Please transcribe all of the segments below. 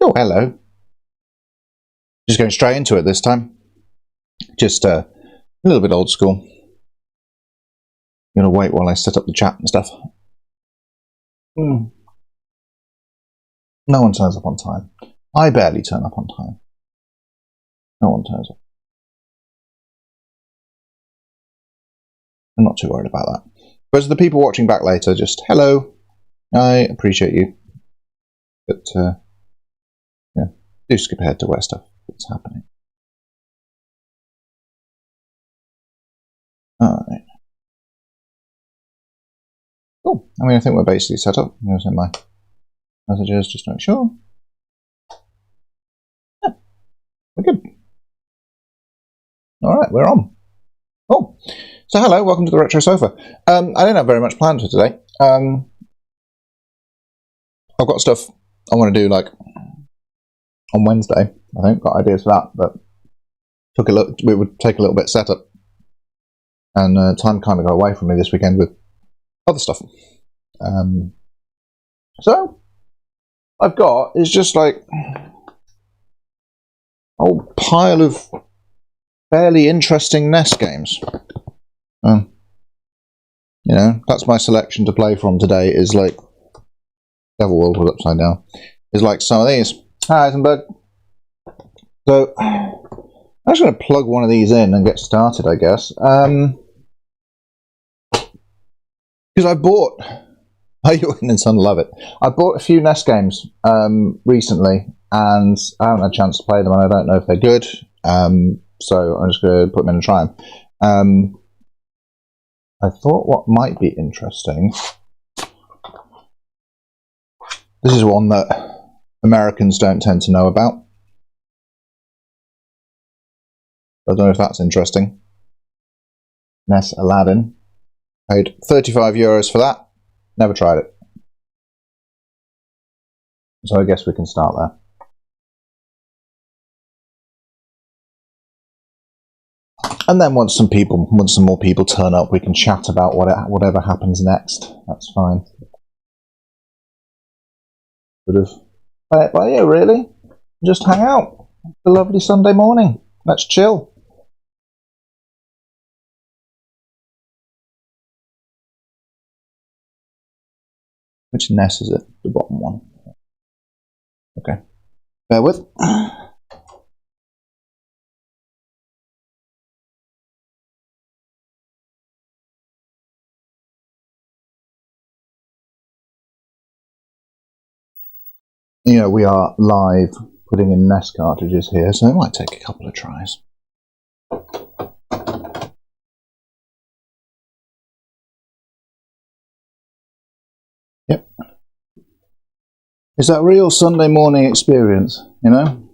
Oh, hello. Just going straight into it this time. Just a little bit old school. I'm going to wait while I set up the chat and stuff. No one turns up on time. I barely turn up on time. No one turns up. I'm not too worried about that. But the people watching back later, just hello. I appreciate you. But, yeah, do skip ahead to where stuff is happening. Alright. Cool. I mean, I think we're basically set up. I'm going to send my messages just to make sure. Yeah, we're good. Alright, we're on. Oh, so hello, welcome to the Retro Sofa. I don't have very much planned for today. I've got stuff I want to do like on Wednesday. I think got ideas for that, but it would take a little bit of setup, and time kind of got away from me this weekend with other stuff. So I've got is just like a whole pile of fairly interesting NES games. You know, that's my selection to play from today. Is like Devil World was upside down. Is like some of these. Hi, Eisenberg. So I'm just going to plug one of these in and get started, I guess. Because I bought. Oh, you and son love it. I bought a few NES games recently, and I haven't had a chance to play them, and I don't know if they're good. So I'm just going to put them in and try them. I thought what might be interesting. This is one that Americans don't tend to know about. I don't know if that's interesting. NES Aladdin. Paid €35 for that. Never tried it. So I guess we can start there. And then once some more people turn up, we can chat about whatever happens next. That's fine. But yeah, really, just hang out. It's a lovely Sunday morning. Let's chill. Which NES is it? The bottom one. Okay. Bear with. You know, we are live putting in NES cartridges here, so it might take a couple of tries. Yep. It's that real Sunday morning experience, you know?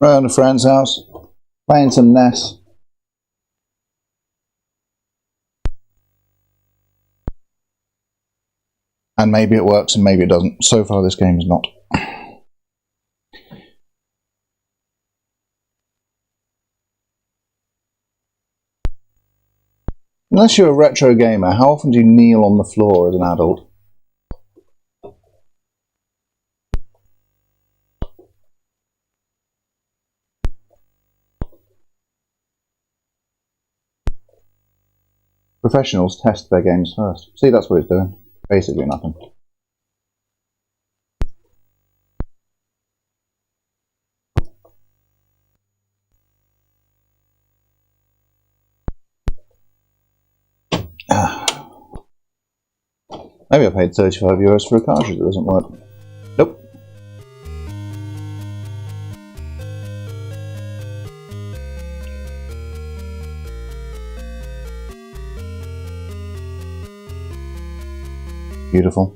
Round a friend's house, playing some NES. And maybe it works and maybe it doesn't. So far this game is not. Unless you're a retro gamer, how often do you kneel on the floor as an adult? Professionals test their games first. See, that's what it's doing. Basically nothing. Maybe I paid €35 for a cartridge that doesn't work. Nope. Beautiful.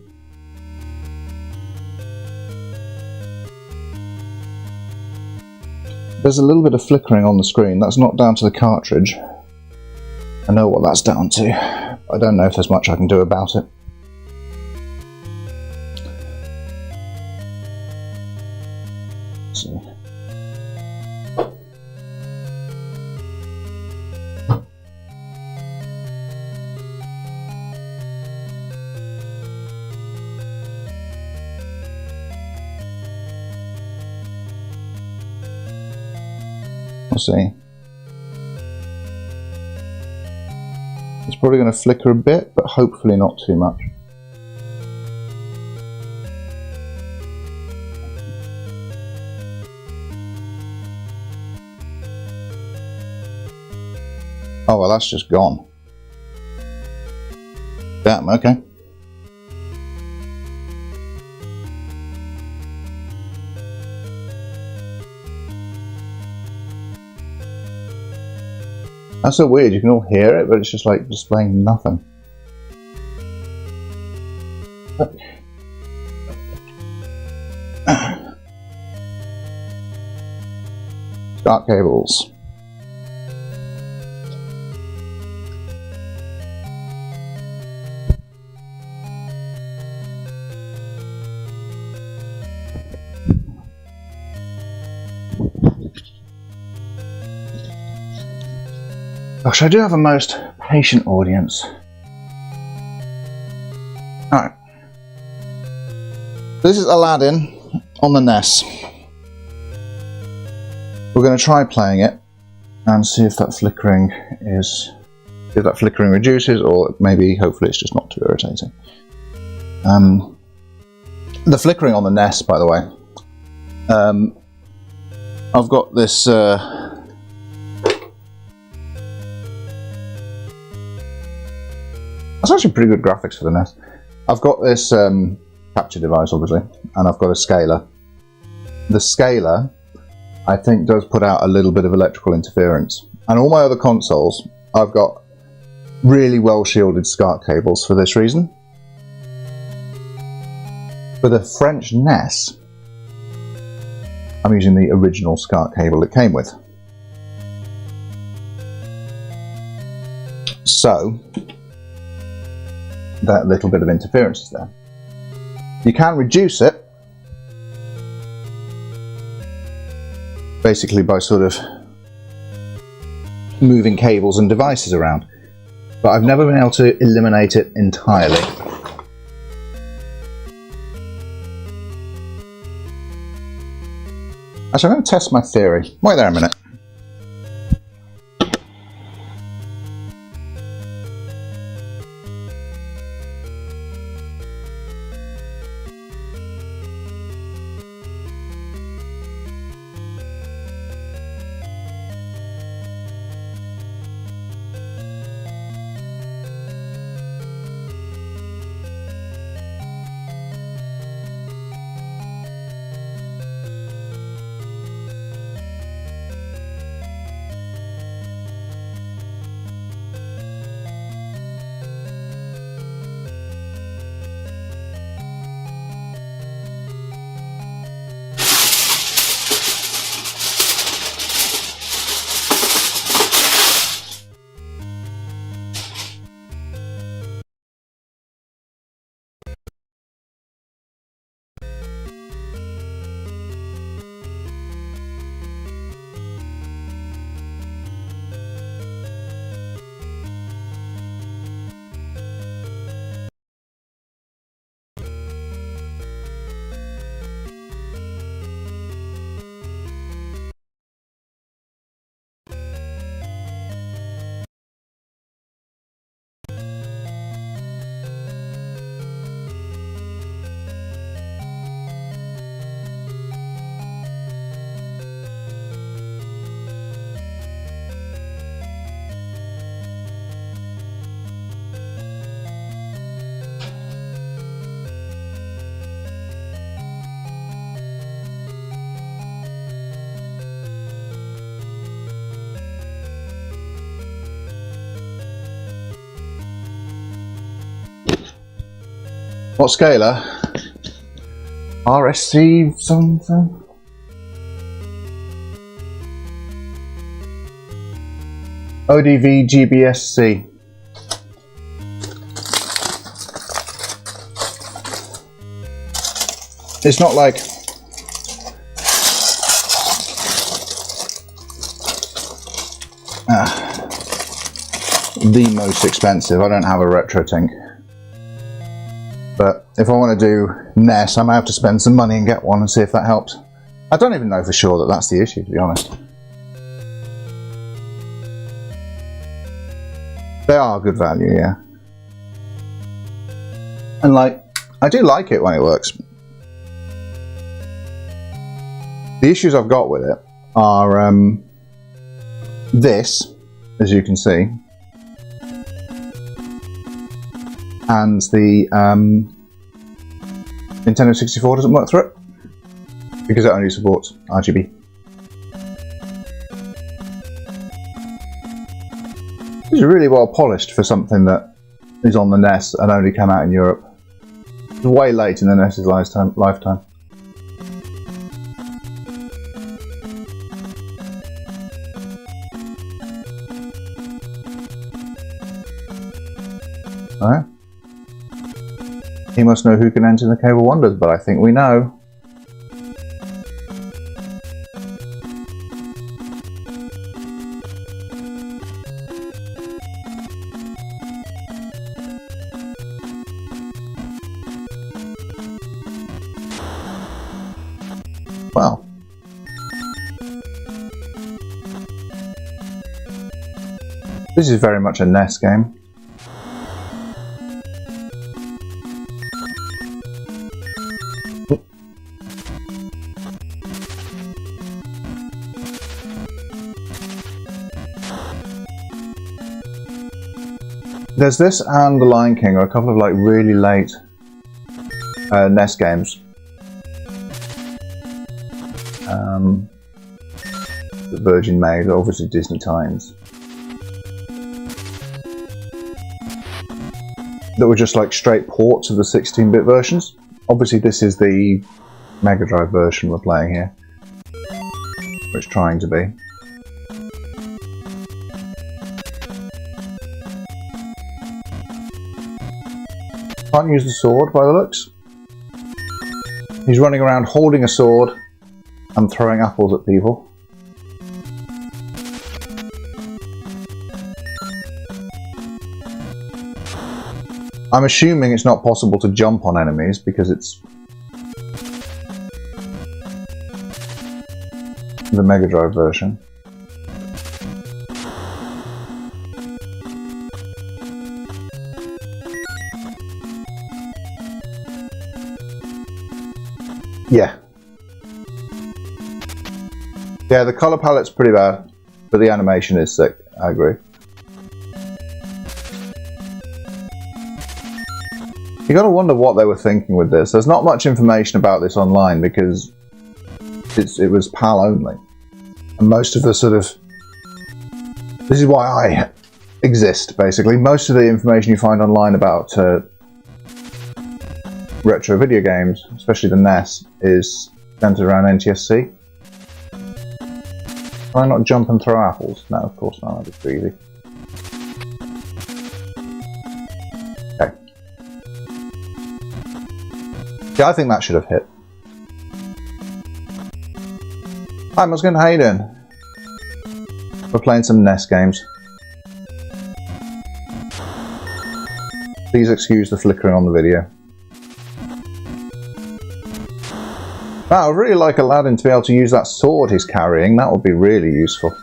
There's a little bit of flickering on the screen. That's not down to the cartridge. I know what that's down to. I don't know if there's much I can do about it. Let's see. We'll see. It's probably going to flicker a bit, but hopefully not too much. Oh, well, that's just gone. Damn, okay. That's so weird, you can all hear it, but it's just like displaying nothing. Start cables. Gosh, I do have a most patient audience. Alright. This is Aladdin on the NES. We're going to try playing it and see if that flickering reduces, or maybe hopefully it's just not too irritating. The flickering on the NES, by the way, I've got this that's actually pretty good graphics for the NES. I've got this capture device, obviously, and I've got a scaler. The scaler, I think, does put out a little bit of electrical interference. And all my other consoles, I've got really well shielded SCART cables for this reason. For the French NES, I'm using the original SCART cable it came with. So, that little bit of interference is there. You can reduce it basically by sort of moving cables and devices around, but I've never been able to eliminate it entirely. Actually, I'm going to test my theory. Wait there a minute. What scaler? RSC something? ODV GBSC. It's not like the most expensive. I don't have a RetroTink. But if I want to do NES, I might have to spend some money and get one and see if that helps. I don't even know for sure that that's the issue, to be honest. They are good value, yeah. And like, I do like it when it works. The issues I've got with it are this, as you can see, and the Nintendo 64 doesn't work through it because it only supports RGB. This is really well polished for something that is on the NES and only came out in Europe. It's way late in the NES's lifetime. Alright. He must know who can enter the Cave of Wonders, but I think we know. Well, this is very much a NES game. There's this and The Lion King are a couple of like really late NES games. The Virgin made, obviously Disney times. That were just like straight ports of the 16-bit versions. Obviously this is the Mega Drive version we're playing here. Or it's trying to be. Can't use the sword by the looks. He's running around holding a sword and throwing apples at people. I'm assuming it's not possible to jump on enemies because it's the Mega Drive version. Yeah. Yeah, the colour palette's pretty bad, but the animation is sick, I agree. You gotta wonder what they were thinking with this. There's not much information about this online because it was PAL only. And most of the sort of... This is why I exist, basically. Most of the information you find online about retro video games, especially the NES, is centered around NTSC. Can I not jump and throw apples? No, of course not. That'd be too easy. Okay. Yeah, I think that should have hit. Hi Muskin, how you doing? We're playing some NES games. Please excuse the flickering on the video. Wow, I'd really like Aladdin to be able to use that sword he's carrying. That would be really useful.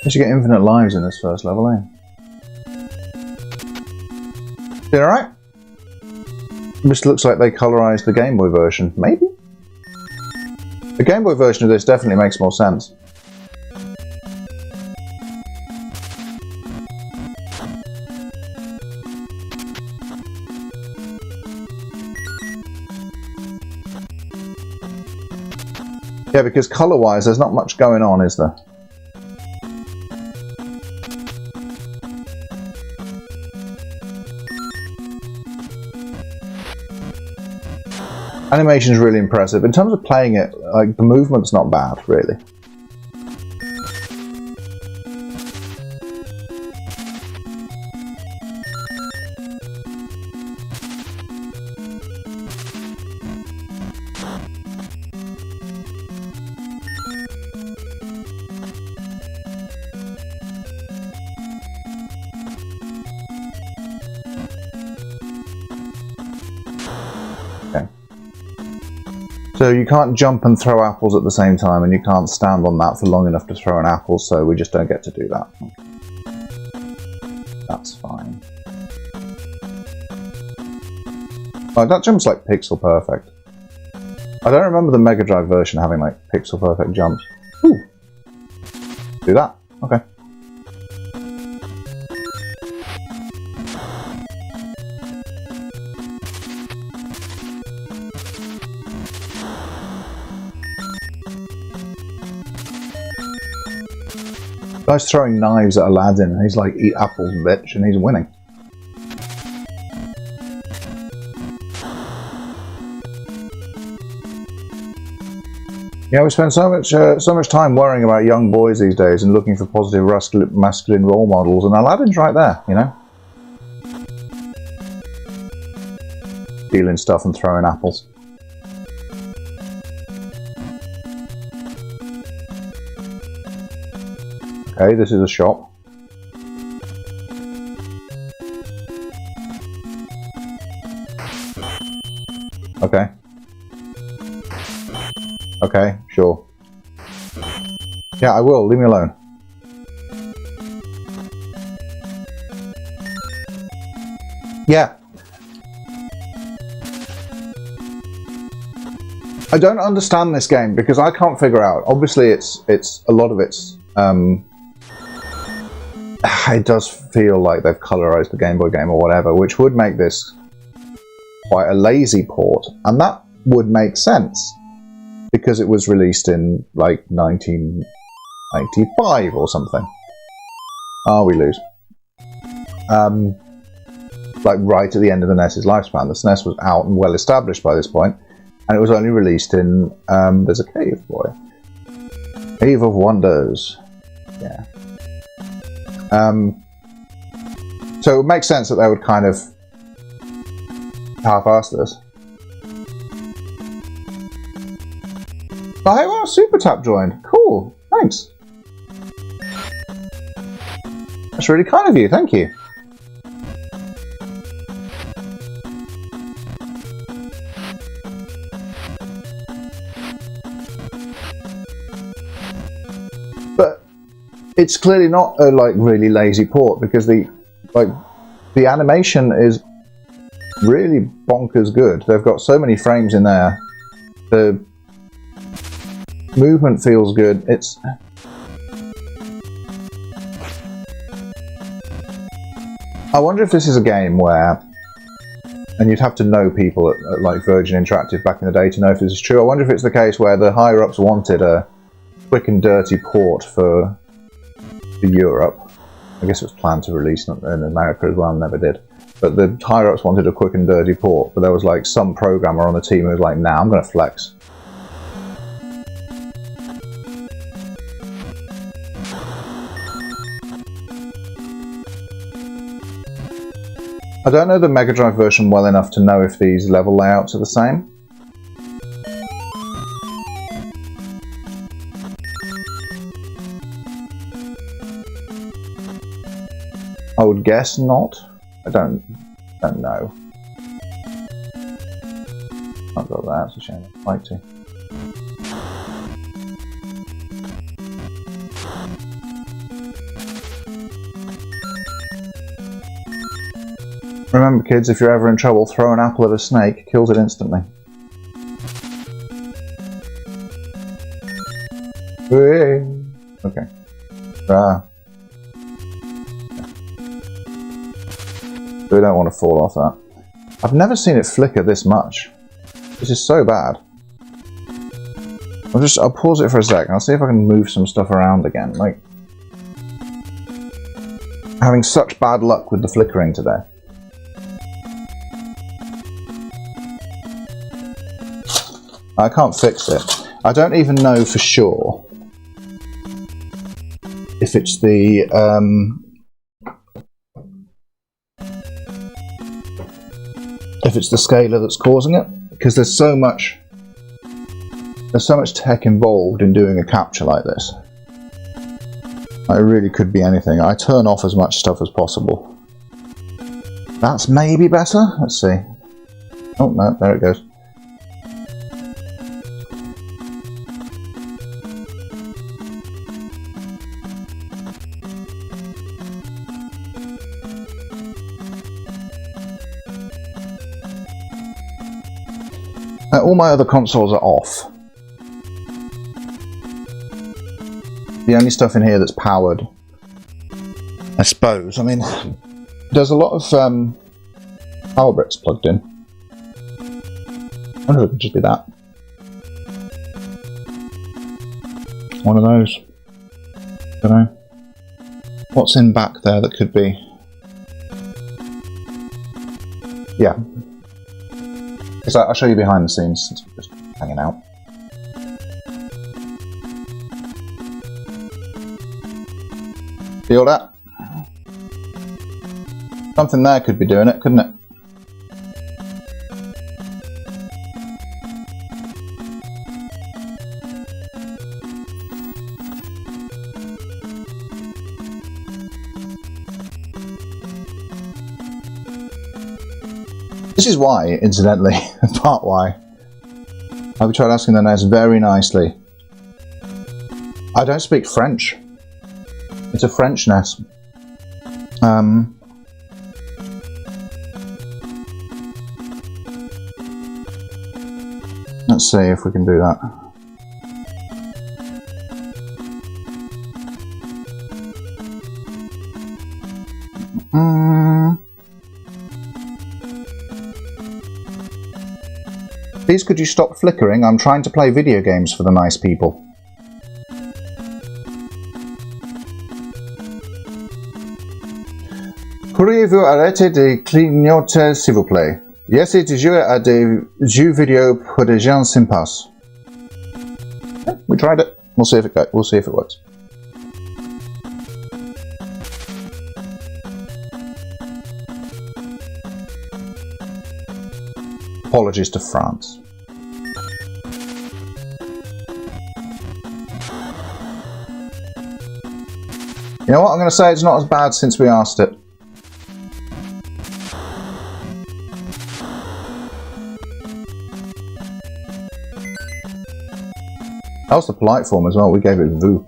You get infinite lives in this first level, eh? Did alright? This looks like they colorized the Game Boy version. Maybe? The Game Boy version of this definitely makes more sense. Yeah, because color-wise there's not much going on, is there? Animation is really impressive. In terms of playing it, like the movement's not bad, really. So you can't jump and throw apples at the same time, and you can't stand on that for long enough to throw an apple, so we just don't get to do that. That's fine. Oh, that jump's like pixel perfect. I don't remember the Mega Drive version having like pixel perfect jumps. Ooh. Do that. Okay. Guy's throwing knives at Aladdin and he's like, eat apples, bitch, and he's winning. Yeah, we spend so much time worrying about young boys these days and looking for positive masculine role models, and Aladdin's right there, you know? Stealing stuff and throwing apples. Okay, this is a shop. Okay. Okay, sure. Yeah, I will. Leave me alone. Yeah. I don't understand this game because I can't figure out. Obviously, it's a lot of it's. It does feel like they've colorized the Game Boy game or whatever, which would make this quite a lazy port, and that would make sense because it was released in like 1995 or something. Oh, we lose. Like right at the end of the NES's lifespan. The SNES was out and well established by this point, and it was only released in there's a cave, boy. Cave of Wonders. Yeah. So it makes sense that they would kind of half-ass this. Oh, hey, wow, Super Tap joined. Cool, thanks. That's really kind of you, thank you. But it's clearly not a like really lazy port because the animation is really bonkers good. They've got so many frames in there. The movement feels good. It's I wonder if this is a game where, and you'd have to know people at like Virgin Interactive back in the day to know if this is true. I wonder if it's the case where the higher ups wanted a quick and dirty port for Europe. I guess it was planned to release in America as well, never did. But the higher ups wanted a quick and dirty port, but there was like some programmer on the team who was like, nah, I'm going to flex. I don't know the Mega Drive version well enough to know if these level layouts are the same. I would guess not. I don't know. I've got that, it's a shame. I'd like to. Remember kids, if you're ever in trouble, throw an apple at a snake, kills it instantly. Okay. We don't want to fall off that. I've never seen it flicker this much. This is so bad. I'll pause it for a sec and I'll see if I can move some stuff around again. Like, having such bad luck with the flickering today. I can't fix it. I don't even know for sure if it's the scaler that's causing it, because there's so much tech involved in doing a capture like this. It really could be anything. I turn off as much stuff as possible. That's maybe better. Let's see. Oh no, there it goes. All my other consoles are off. The only stuff in here that's powered, I suppose. I mean, there's a lot of power bricks plugged in. I wonder if it could just be that. One of those. Don't know. What's in back there that could be? Yeah. So I'll show you behind the scenes since we're just hanging out. Feel that? Something there could be doing it, couldn't it? This is why, incidentally, part why, I've tried asking the NES very nicely. I don't speak French. It's a French NES. Let's see if we can do that. Please could you stop flickering? I'm trying to play video games for the nice people. Pourriez-vous arrêter de clignoter s'il vous plaît? J'essaie de jouer à des jeux vidéo pour des gens sympas. Yeah, we tried it. We'll see if it works. Apologies to France. You know what? I'm going to say it's not as bad since we asked it. That was the polite form as well. We gave it vous.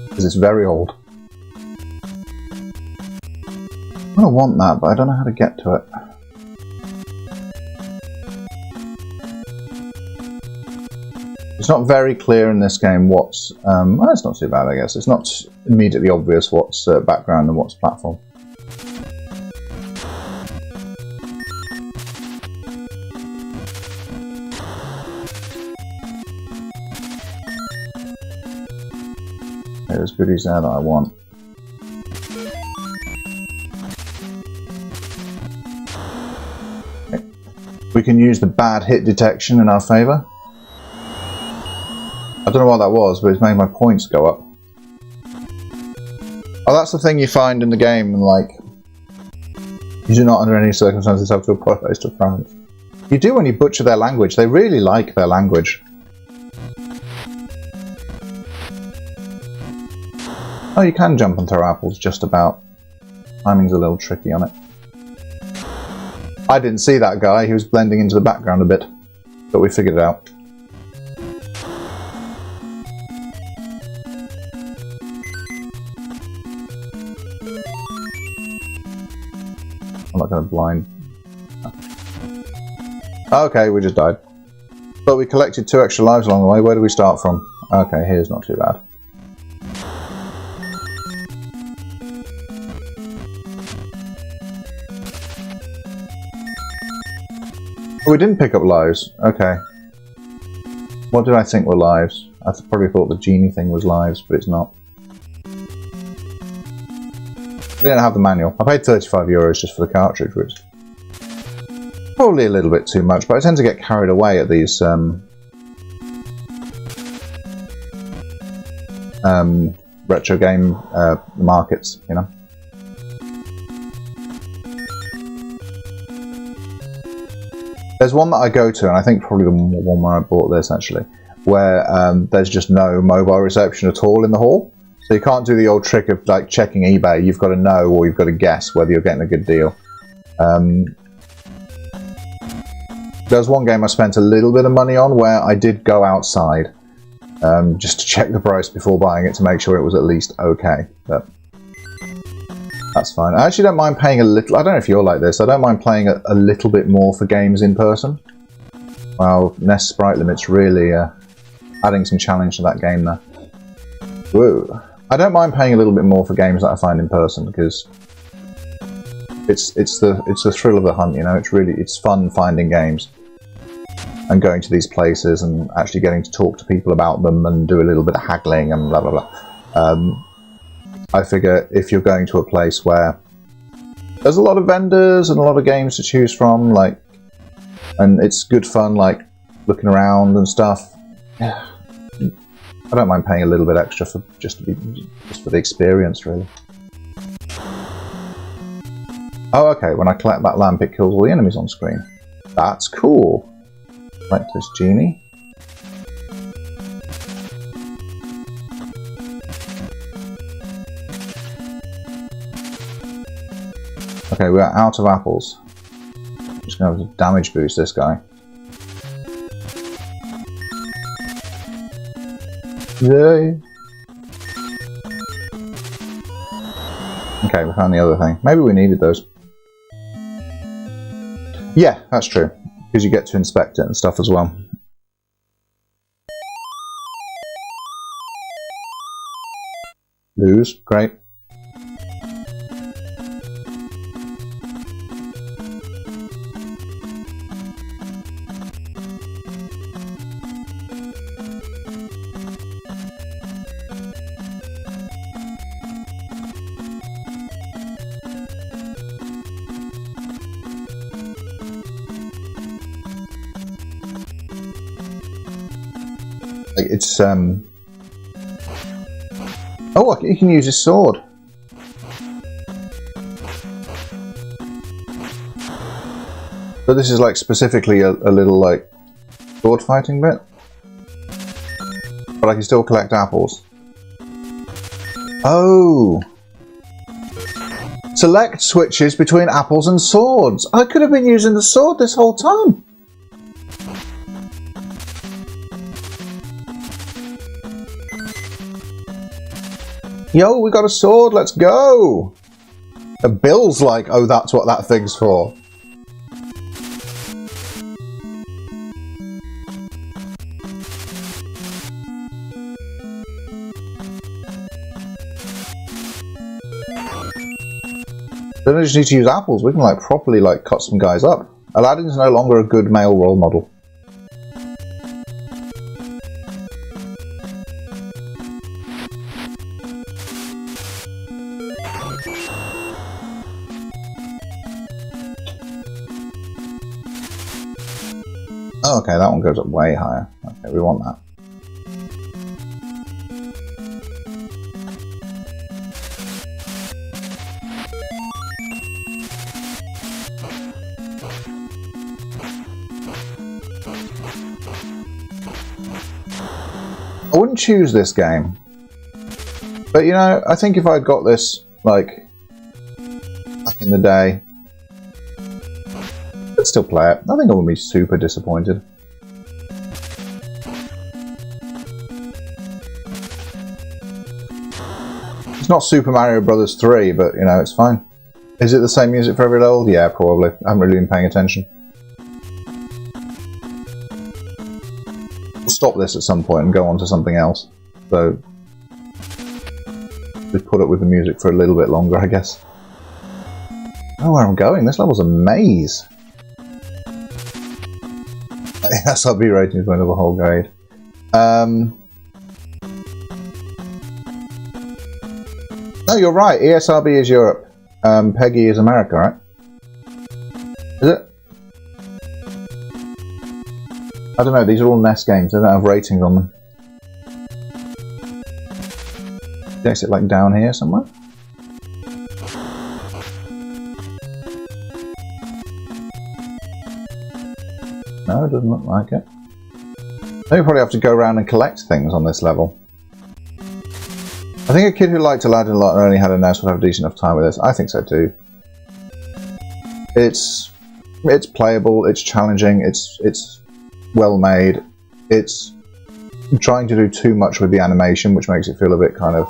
Because it's very old. I want that, but I don't know how to get to it. It's not very clear in this game what's... well, it's not too bad, I guess. It's not immediately obvious what's background and what's platform. There's goodies there that I want. Okay. We can use the bad hit detection in our favour. I don't know what that was, but it's made my points go up. Oh, that's the thing you find in the game, and like, you do not under any circumstances have to apologise to France. You do when you butcher their language. They really like their language. Oh, you can jump and throw apples just about. Timing's a little tricky on it. I didn't see that guy, he was blending into the background a bit. But we figured it out. I'm not going to blind. Okay, we just died. But we collected 2 extra lives along the way. Where do we start from? Okay, here's not too bad. Oh, we didn't pick up lives. Okay. What did I think were lives? I probably thought the genie thing was lives, but it's not. I didn't have the manual. I paid €35 just for the cartridge, which is probably a little bit too much, but I tend to get carried away at these retro game markets, you know. There's one that I go to, and I think probably the one where I bought this actually, where there's just no mobile reception at all in the hall. So you can't do the old trick of like checking eBay. You've got to know, or you've got to guess whether you're getting a good deal. There's one game I spent a little bit of money on where I did go outside just to check the price before buying it to make sure it was at least okay. But That's fine. I actually don't mind paying a little. I don't know if you're like this. I don't mind playing a little bit more for games in person. Wow, NES sprite limits really adding some challenge to that game there. Whoa. I don't mind paying a little bit more for games that I find in person because it's the thrill of the hunt, you know. It's fun finding games and going to these places and actually getting to talk to people about them and do a little bit of haggling and blah blah blah. I figure if you're going to a place where there's a lot of vendors and a lot of games to choose from, like, and it's good fun, like looking around and stuff. I don't mind paying a little bit extra for just for the experience, really. Oh, okay. When I collect that lamp, it kills all the enemies on screen. That's cool. Like this genie. Okay, we're out of apples. I'm just going to have to damage boost this guy. Yay! Okay, we found the other thing. Maybe we needed those. Yeah, that's true. Because you get to inspect it and stuff as well. Lose, great. It's oh, you can use his sword. But this is like specifically a little like sword fighting bit. But I can still collect apples. Oh! Select switches between apples and swords. I could have been using the sword this whole time. Yo, we got a sword, let's go! Bill's like, oh, that's what that thing's for. We don't just need to use apples, we can like properly like cut some guys up. Aladdin's no longer a good male role model. Oh, okay, that one goes up way higher. Okay, we want that. I wouldn't choose this game. But, you know, I think if I'd got this, like, back in the day, I'd still play it. I think I wouldn't be super disappointed. It's not Super Mario Bros. 3, but, you know, it's fine. Is it the same music for every level? Yeah, probably. I haven't really been paying attention. We'll stop this at some point and go on to something else. So, just put up with the music for a little bit longer, I guess. Oh, where I'm going. This level's a maze. SRB rating is going to the whole grade. No, you're right. ESRB is Europe. Peggy is America, right? Is it? I don't know. These are all NES games. They don't have ratings on them. Is it like down here somewhere? No, it doesn't look like it. Then you probably have to go around and collect things on this level. I think a kid who liked Aladdin a lot and only had a NES would have a decent enough time with this. I think so too. It's playable, it's challenging, it's well made. It's trying to do too much with the animation, which makes it feel a bit kind of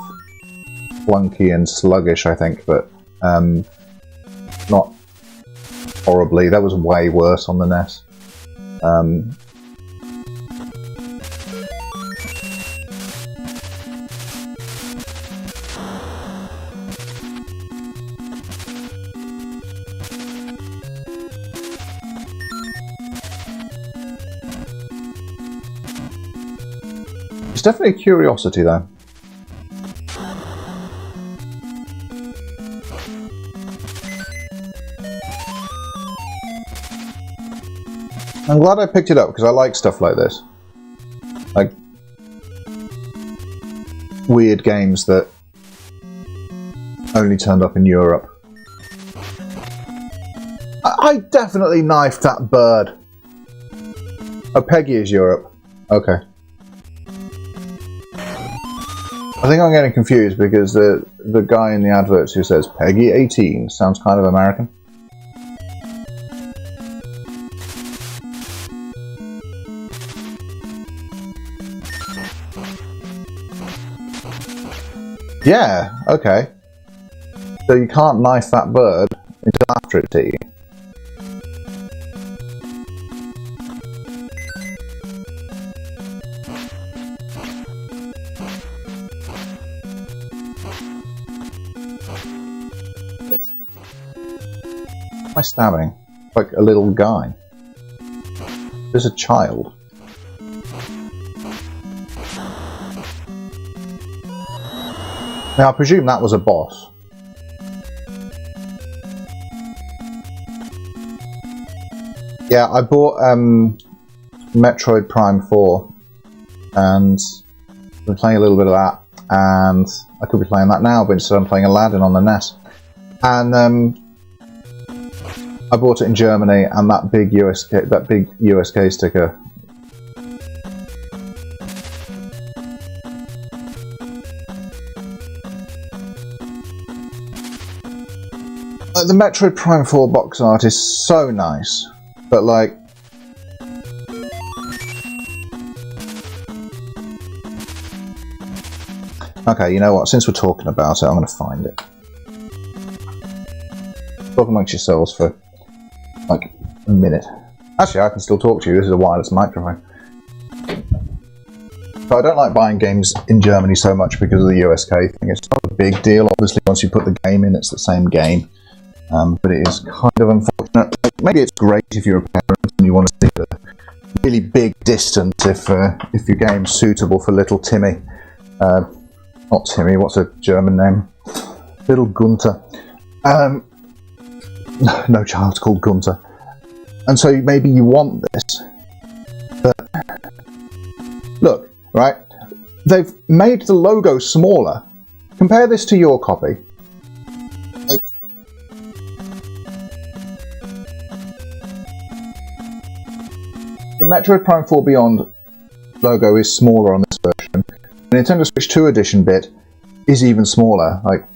clunky and sluggish, I think, but Not horribly. That was way worse on the NES. It's definitely a curiosity, though. I'm glad I picked it up because I like stuff like this. Like weird games that only turned up in Europe. I definitely knifed that bird. Oh, Peggy is Europe. Okay. I think I'm getting confused because the guy in the adverts who says Peggy 18 sounds kind of American. Yeah, okay. So you can't knife that bird until after it's eaten. Why am I stabbing? Like a little guy. There's a child. Now, I presume that was a boss. Yeah, I bought Metroid Prime 4 and I've been playing a little bit of that, and I could be playing that now, but instead I'm playing Aladdin on the NES. And I bought it in Germany, and that big USK sticker. The Metroid Prime 4 box art is so nice, but like... Okay, you know what, since we're talking about it, I'm going to find it. Talk amongst yourselves for like a minute. Actually, I can still talk to you, this is a wireless microphone. So I don't like buying games in Germany so much because of the USK thing. It's not a big deal, obviously once you put the game in, it's the same game. But it is kind of unfortunate. Maybe it's great if you're a parent and you want to see the really big distance if your game's suitable for little Timmy. Not Timmy, what's a German name? Little Gunther. No child's called Gunther. And so maybe you want this. But look, right? They've made the logo smaller. Compare this to your copy. Like, the Metroid Prime 4 Beyond logo is smaller on this version. The Nintendo Switch 2 edition bit is even smaller. Like,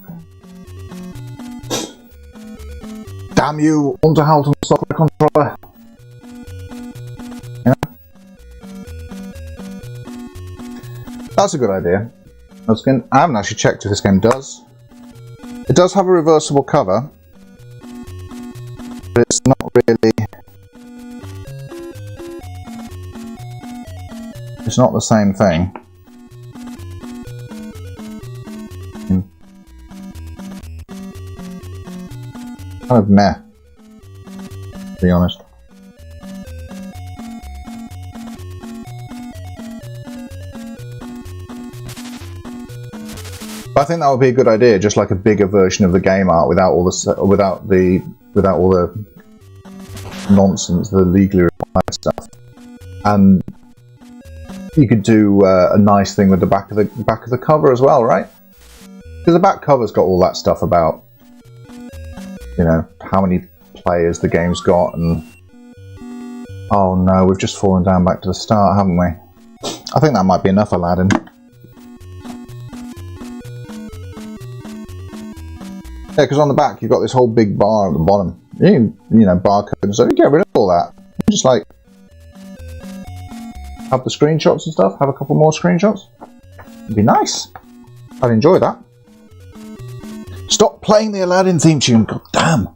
damn you, Unterhaltung software controller. You know? That's a good idea. I haven't actually checked if this game does. It does have a reversible cover, but it's not really... It's not the same thing. Kind of meh, to be honest. But I think that would be a good idea, just like a bigger version of the game art without all the nonsense, the legally required stuff. And you could do a nice thing with the back of the cover as well, right? Because the back cover's got all that stuff about, you know, how many players the game's got, and oh no, we've just fallen down back to the start, haven't we? I think that might be enough, Aladdin. Yeah, because on the back you've got this whole big bar at the bottom. You know, barcode and stuff. You get rid of all that. You just like have the screenshots and stuff. Have a couple more screenshots. It'd be nice. I'd enjoy that. Stop playing the Aladdin theme tune, god damn.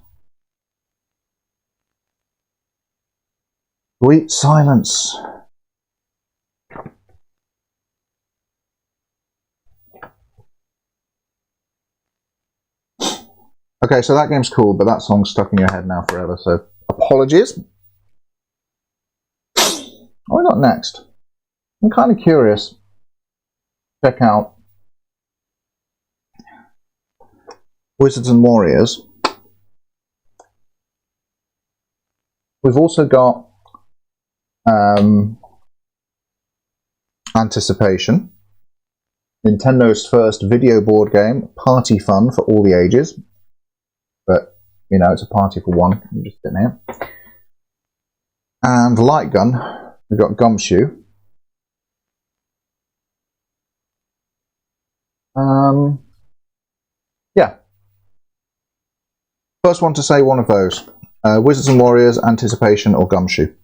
Sweet silence. Okay, so that game's cool, but that song's stuck in your head now forever, so apologies. What we got next? I'm kind of curious. Check out Wizards and Warriors. We've also got Anticipation, Nintendo's first video board game, party fun for all the ages. But, you know, it's a party for one. I'm just sitting here. And Light Gun, we've got Gumshoe. Yeah. First one to say one of those. Wizards and Warriors, Anticipation, or Gumshoe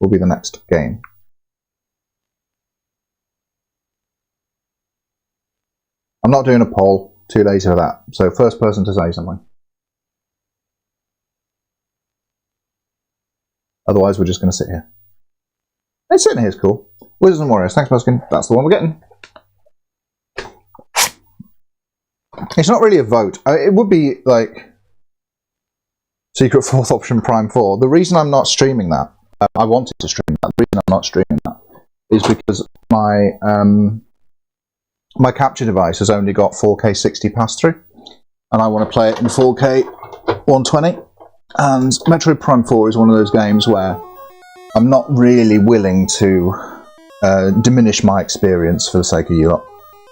will be the next game. I'm not doing a poll. Too lazy for that. So first person to say something. Otherwise, we're just going to sit here. Hey, sitting here is cool. Wizards and Warriors. Thanks, Muskin. That's the one we're getting. It's not really a vote. It would be like Secret Fourth Option Prime 4. The reason I'm not streaming that, I wanted to stream that. The reason I'm not streaming that is because my capture device has only got 4K 60 pass-through, and I want to play it in 4K 120. And Metroid Prime 4 is one of those games where I'm not really willing to diminish my experience for the sake of you lot.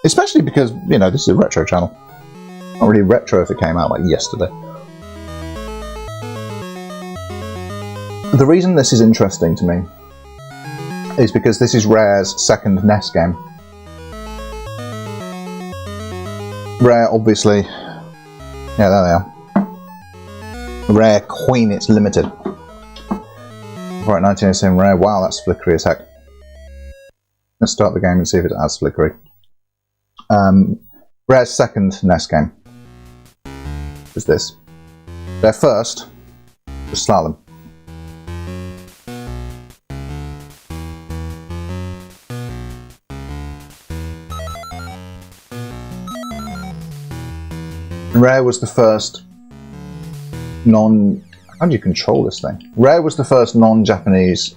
Especially because, you know, this is a retro channel. Not really retro if it came out like yesterday. The reason this is interesting to me is because this is Rare's second NES game. Rare, obviously, yeah, there they are. Rare Queen, it's limited. Right, 1987 Rare. Wow, that's flickery as heck. Let's start the game and see if it's as flickery. Rare's second NES game is this. Their first was Slalom. Rare was the first how do you control this thing? Rare was the first non-Japanese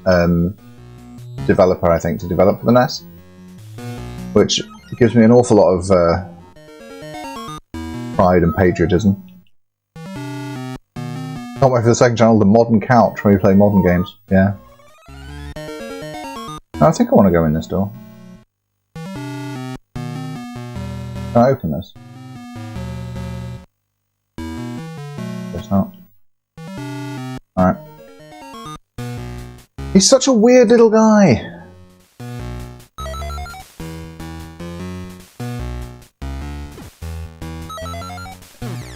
developer, I think, to develop for the NES, which gives me an awful lot of pride and patriotism. Can't wait for the second channel, the Modern Couch, where we play modern games. Yeah. I think I want to go in this door. Can I open this? Guess not. Alright. He's such a weird little guy.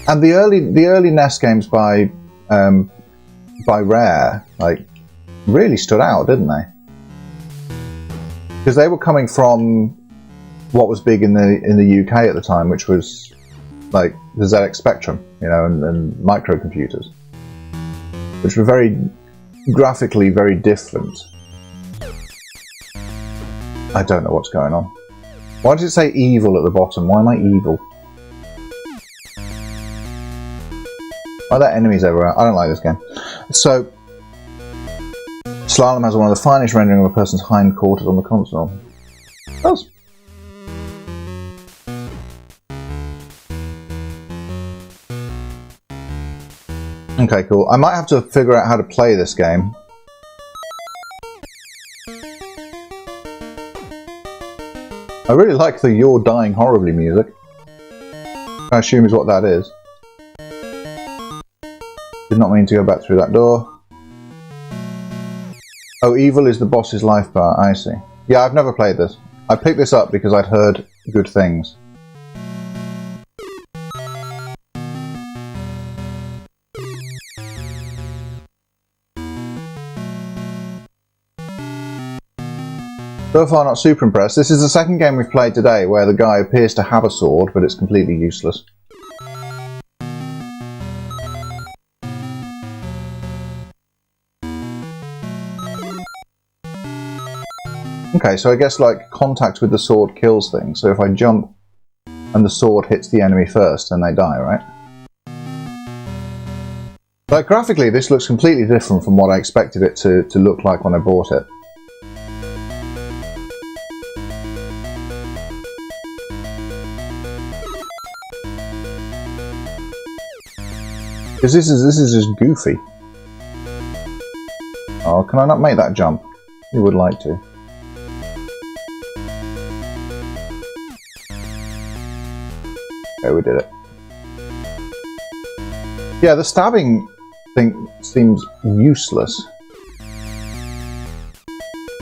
And the early NES games by Rare, like, really stood out, didn't they? Because they were coming from what was big in the UK at the time, which was like the ZX Spectrum, you know, and microcomputers, which were very graphically very different. I don't know what's going on. Why does it say evil at the bottom? Why am I evil? Why are there enemies everywhere? I don't like this game. So, Slalom has one of the finest rendering of a person's hindquarters on the console. It does. Okay, cool. I might have to figure out how to play this game. I really like the "You're Dying Horribly" music. I assume is what that is. Did not mean to go back through that door. Oh, evil is the boss's life bar. I see. Yeah, I've never played this. I picked this up because I'd heard good things. So far, not super impressed. This is the second game we've played today where the guy appears to have a sword, but it's completely useless. Okay, so I guess like contact with the sword kills things. So if I jump and the sword hits the enemy first, then they die, right? Like graphically, this looks completely different from what I expected it to look like when I bought it. Because this is just goofy. Oh, can I not make that jump? You would like to. Okay, we did it. Yeah, the stabbing thing seems useless.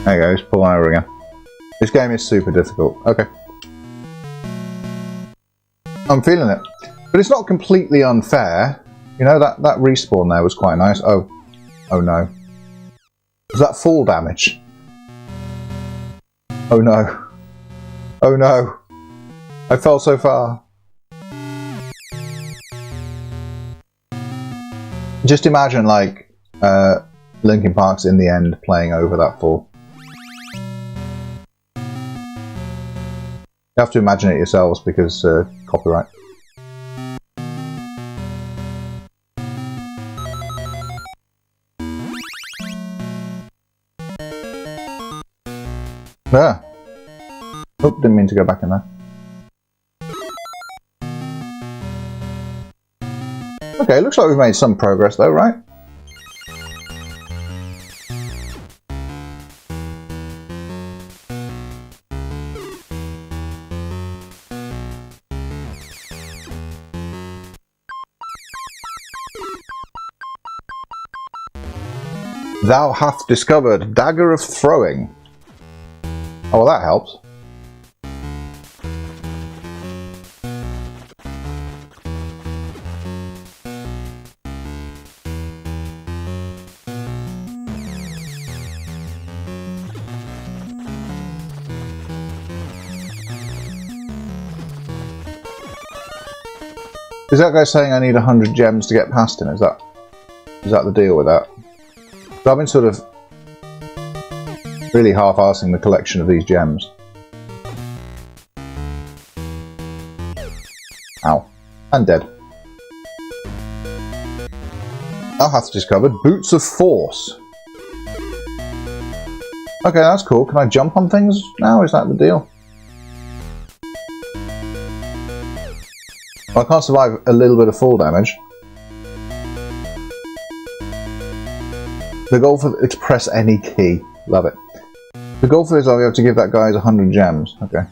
There you go, just pull over again. This game is super difficult. Okay. I'm feeling it. But it's not completely unfair. You know, that respawn there was quite nice. Oh. Oh no. Was that fall damage? Oh no. Oh no. I fell so far. Just imagine, like, Linkin Park's In the End playing over that fall. You have to imagine it yourselves because copyright. Ah. Oh, didn't mean to go back in there. Okay, looks like we've made some progress though, right? Thou hast discovered Dagger of Throwing. Oh, well, that helps. Is that guy saying I need 100 gems to get past him? Is that the deal with that? So I've been sort of really half-arsing the collection of these gems. Ow. And dead. Thou hast discovered Boots of Force. Okay, that's cool. Can I jump on things now? Is that the deal? Well, I can't survive a little bit of fall damage. The goal for it's press any key. Love it. The goal for this, I'll be able to give that guy 100 gems. Okay.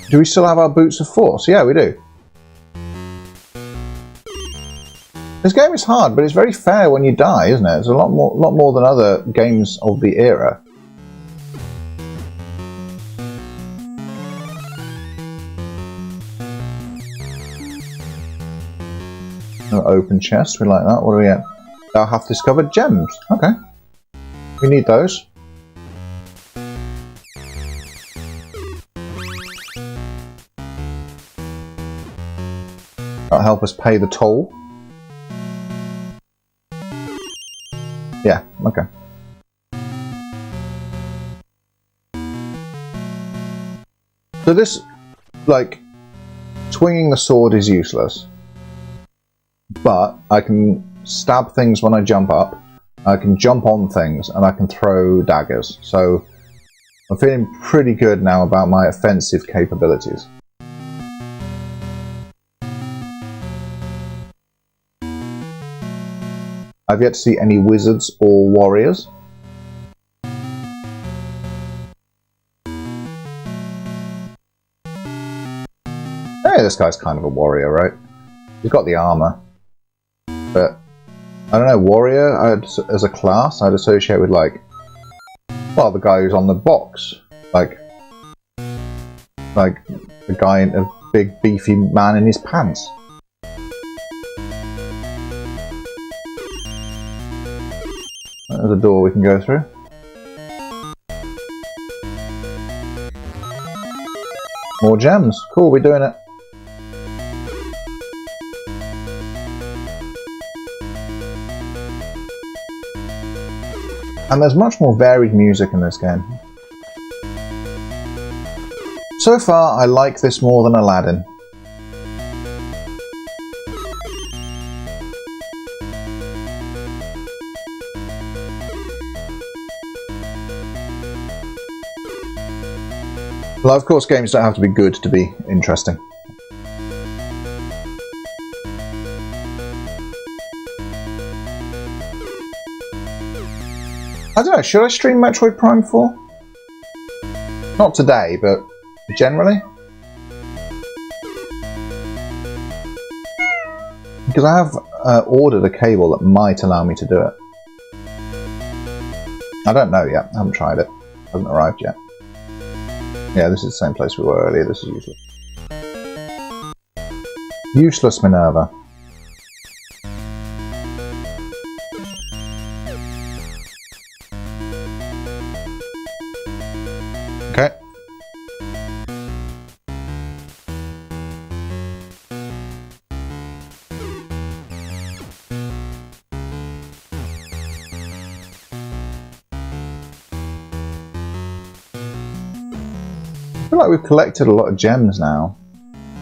Do we still have our Boots of Force? Yeah, we do. This game is hard, but it's very fair when you die, isn't it? It's a lot more than other games of the era. Open chest, we like that. What do we get? Thou hast discovered gems. Okay. We need those. That'll help us pay the toll. Yeah, okay. So this, like, swinging the sword is useless. But I can stab things when I jump up, I can jump on things, and I can throw daggers. So I'm feeling pretty good now about my offensive capabilities. I've yet to see any wizards or warriors. Hey, this guy's kind of a warrior, right? He's got the armor. But, I don't know, warrior as a class, I'd associate with, like, well, the guy who's on the box. Like the guy in a big beefy man in his pants. There's a door we can go through. More gems. Cool, we're doing it. And there's much more varied music in this game. So far, I like this more than Aladdin. Well, of course, games don't have to be good to be interesting. I don't know, should I stream Metroid Prime 4? Not today, but generally? Because I have ordered a cable that might allow me to do it. I don't know yet, I haven't tried it. It hasn't arrived yet. Yeah, this is the same place we were earlier, this is useless. Useless Minerva. Okay. I feel like we've collected a lot of gems now.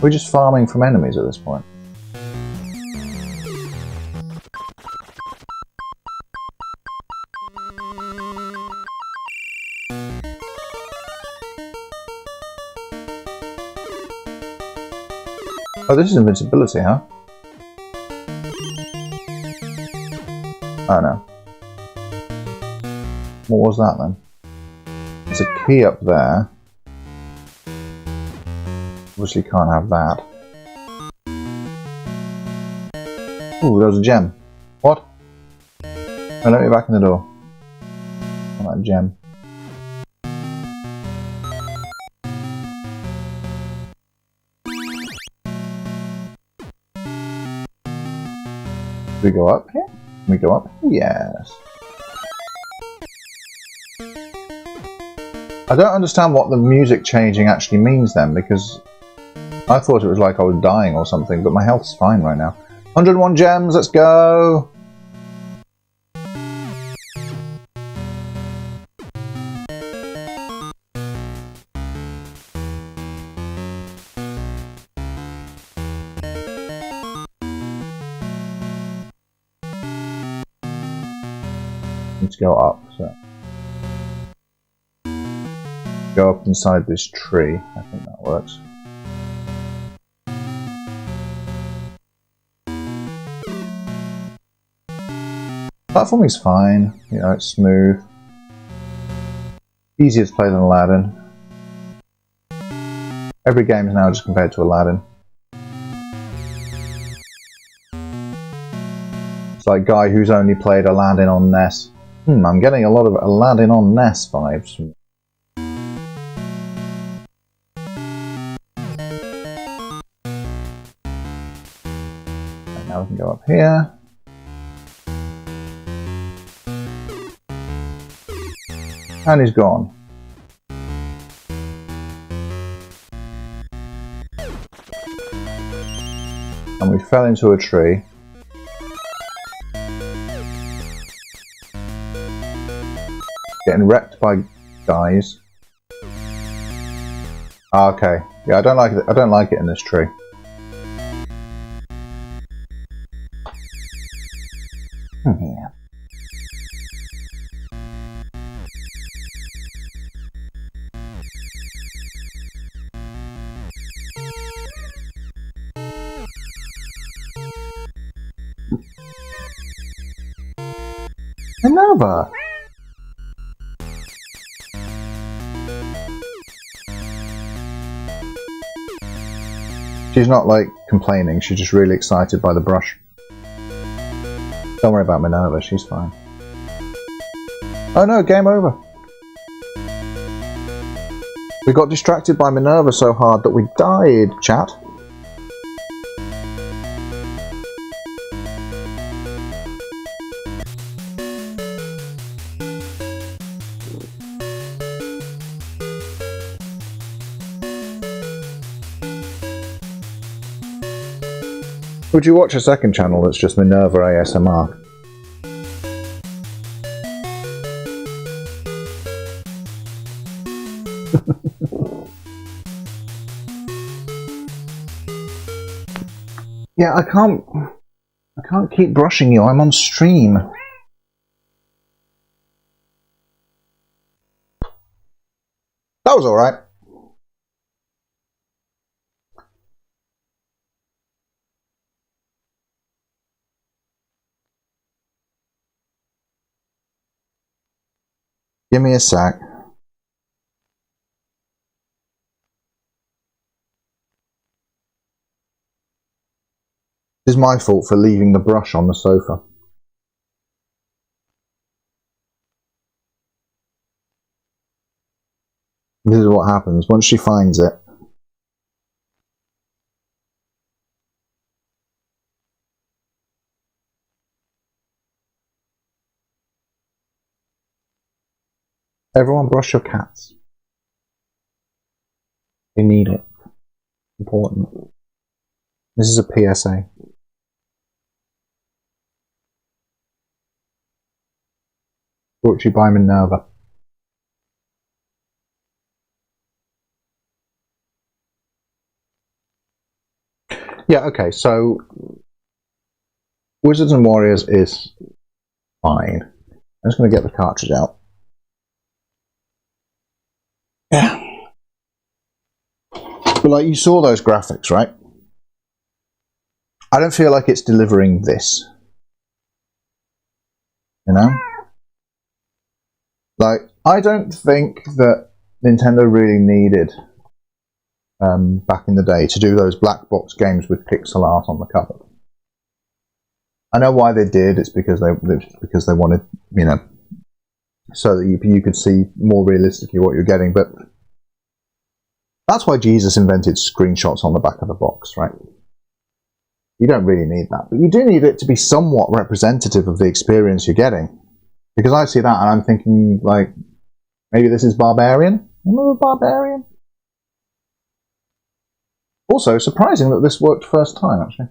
We're just farming from enemies at this point. Oh, this is invincibility, huh? Oh no. What was that then? There's a key up there. Obviously can't have that. Ooh, there's a gem. What? Oh, let me back in the door. I want that gem. Do we go up here? Can we go up? Yes. I don't understand what the music changing actually means then, because I thought it was like I was dying or something, but my health's fine right now. 101 gems, let's go! Let's go up, so. Go up inside this tree, I think that works. Platforming's fine, you know, it's smooth. Easier to play than Aladdin. Every game is now just compared to Aladdin. It's like guy who's only played Aladdin on NES. I'm getting a lot of Aladdin on NES vibes. And now we can go up here. And he's gone. And we fell into a tree. Getting wrecked by guys. Okay. Yeah, I don't like it. I don't like it in this tree. Yeah. Another. She's not like complaining, she's just really excited by the brush. Don't worry about Minerva, she's fine. Oh no, game over. We got distracted by Minerva so hard that we died, chat. Would you watch a second channel that's just Minerva ASMR? Yeah, I can't keep brushing you. I'm on stream. That was all right. Give me a sec. It's my fault for leaving the brush on the sofa. This is what happens once she finds it. Everyone brush your cats. They need it. Important. This is a PSA. Brought to you by Minerva. Yeah, okay, so Wizards and Warriors is fine. I'm just going to get the cartridge out. Yeah. But like, you saw those graphics, right? I don't feel like it's delivering this. You know? Like, I don't think that Nintendo really needed, back in the day, to do those black box games with pixel art on the cover. I know why they did. It's because they wanted, you know, so that you could see more realistically what you're getting. But that's why Jesus invented screenshots on the back of the box, right? You don't really need that, but you do need it to be somewhat representative of the experience you're getting. Because I see that and I'm thinking, like, maybe this is Barbarian? Remember Barbarian? Also, surprising that this worked first time, actually.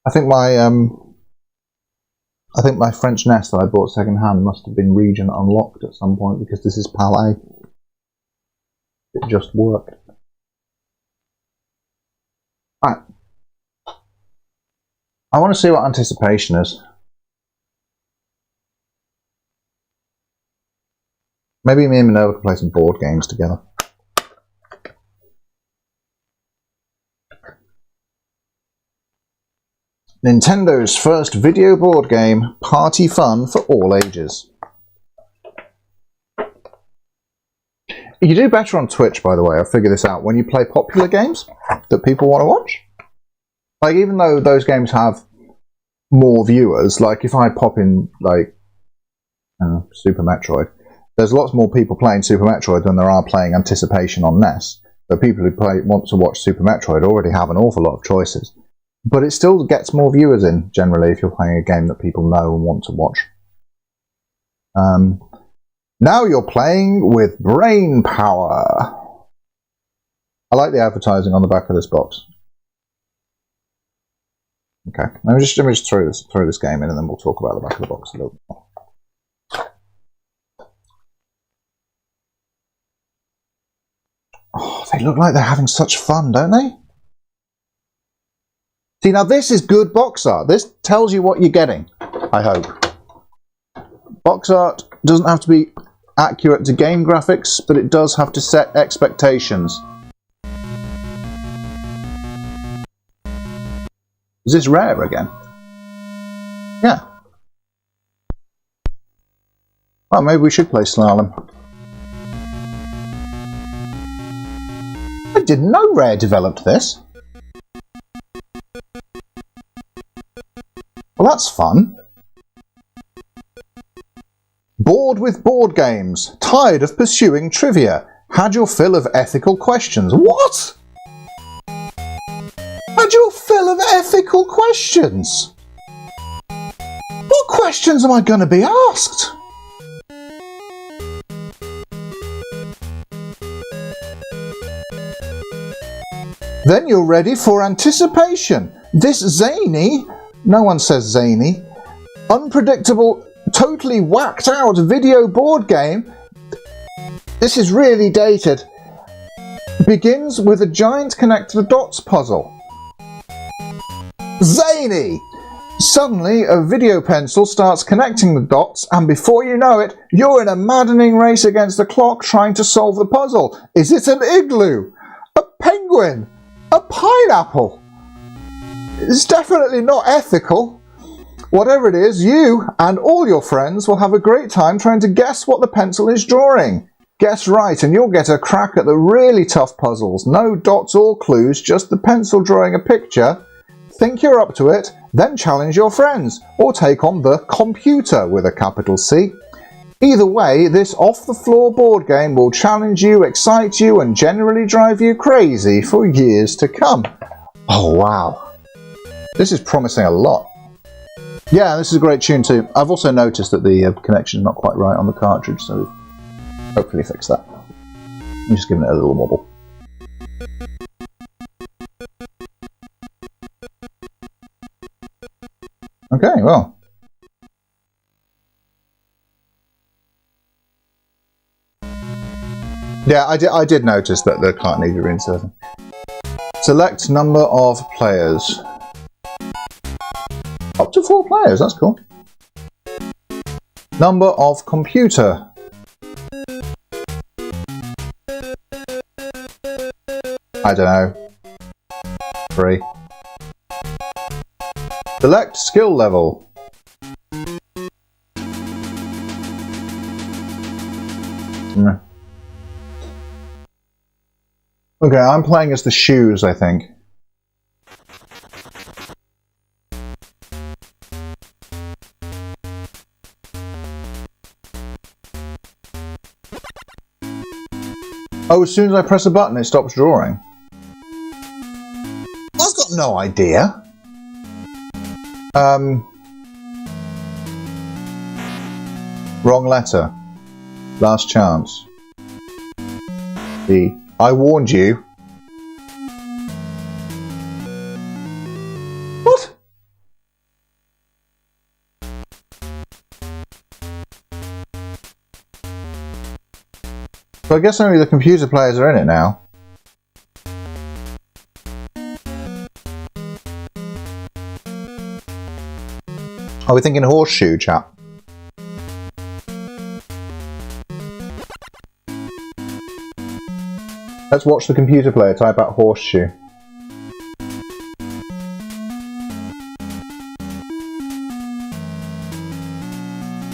I think my French NES that I bought second hand must have been region unlocked at some point, because this is Palais. It just worked. Alright. I want to see what anticipation is. Maybe me and Minerva can play some board games together. Nintendo's first video board game, party fun for all ages. You do better on Twitch, by the way. I figured this out. When you play popular games that people want to watch, like, even though those games have more viewers, like if I pop in, like, Super Metroid, there's lots more people playing Super Metroid than there are playing Anticipation on NES. But people who want to watch Super Metroid already have an awful lot of choices. But it still gets more viewers in, generally, if you're playing a game that people know and want to watch. Now you're playing with brain power. I like the advertising on the back of this box. Okay, let me just throw this game in, and then we'll talk about the back of the box a little bit more. Oh, they look like they're having such fun, don't they? See, now this is good box art. This tells you what you're getting, I hope. Box art doesn't have to be accurate to game graphics, but it does have to set expectations. Is this rare again? Yeah. Well, maybe we should play Slalom. I didn't know Rare developed this. Well, that's fun. Bored with board games? Tired of pursuing trivia? Had your fill of ethical questions? What? Had your fill of ethical questions? What questions am I going to be asked? Then you're ready for Anticipation. This zany, no one says zany, unpredictable, totally whacked out video board game This is really dated. Begins with a giant connect the dots puzzle. Zany! Suddenly, a video pencil starts connecting the dots, and before you know it, you're in a maddening race against the clock trying to solve the puzzle. Is it an igloo? A penguin? A pineapple? It's definitely not ethical. Whatever it is, you and all your friends will have a great time trying to guess what the pencil is drawing. Guess right and you'll get a crack at the really tough puzzles. No dots or clues, just the pencil drawing a picture. Think you're up to it, then challenge your friends, or take on the computer with a capital C. Either way, this off-the-floor board game will challenge you, excite you, and generally drive you crazy for years to come. Oh wow, this is promising a lot. Yeah, this is a great tune too. I've also noticed that the connection is not quite right on the cartridge, so we've hopefully fixed that. I'm just giving it a little wobble. Okay, well. Yeah, I did notice that the cart needed reinserting. Select number of players. Up to 4 players, that's cool. Number of computer. I don't know. 3. Select skill level. Okay, I'm playing as the shoes, I think. Oh, as soon as I press a button, it stops drawing. I've got no idea. Wrong letter. Last chance. D. I warned you. What? So I guess only the computer players are in it now. Are we thinking horseshoe, chap? Let's watch the computer player type out horseshoe.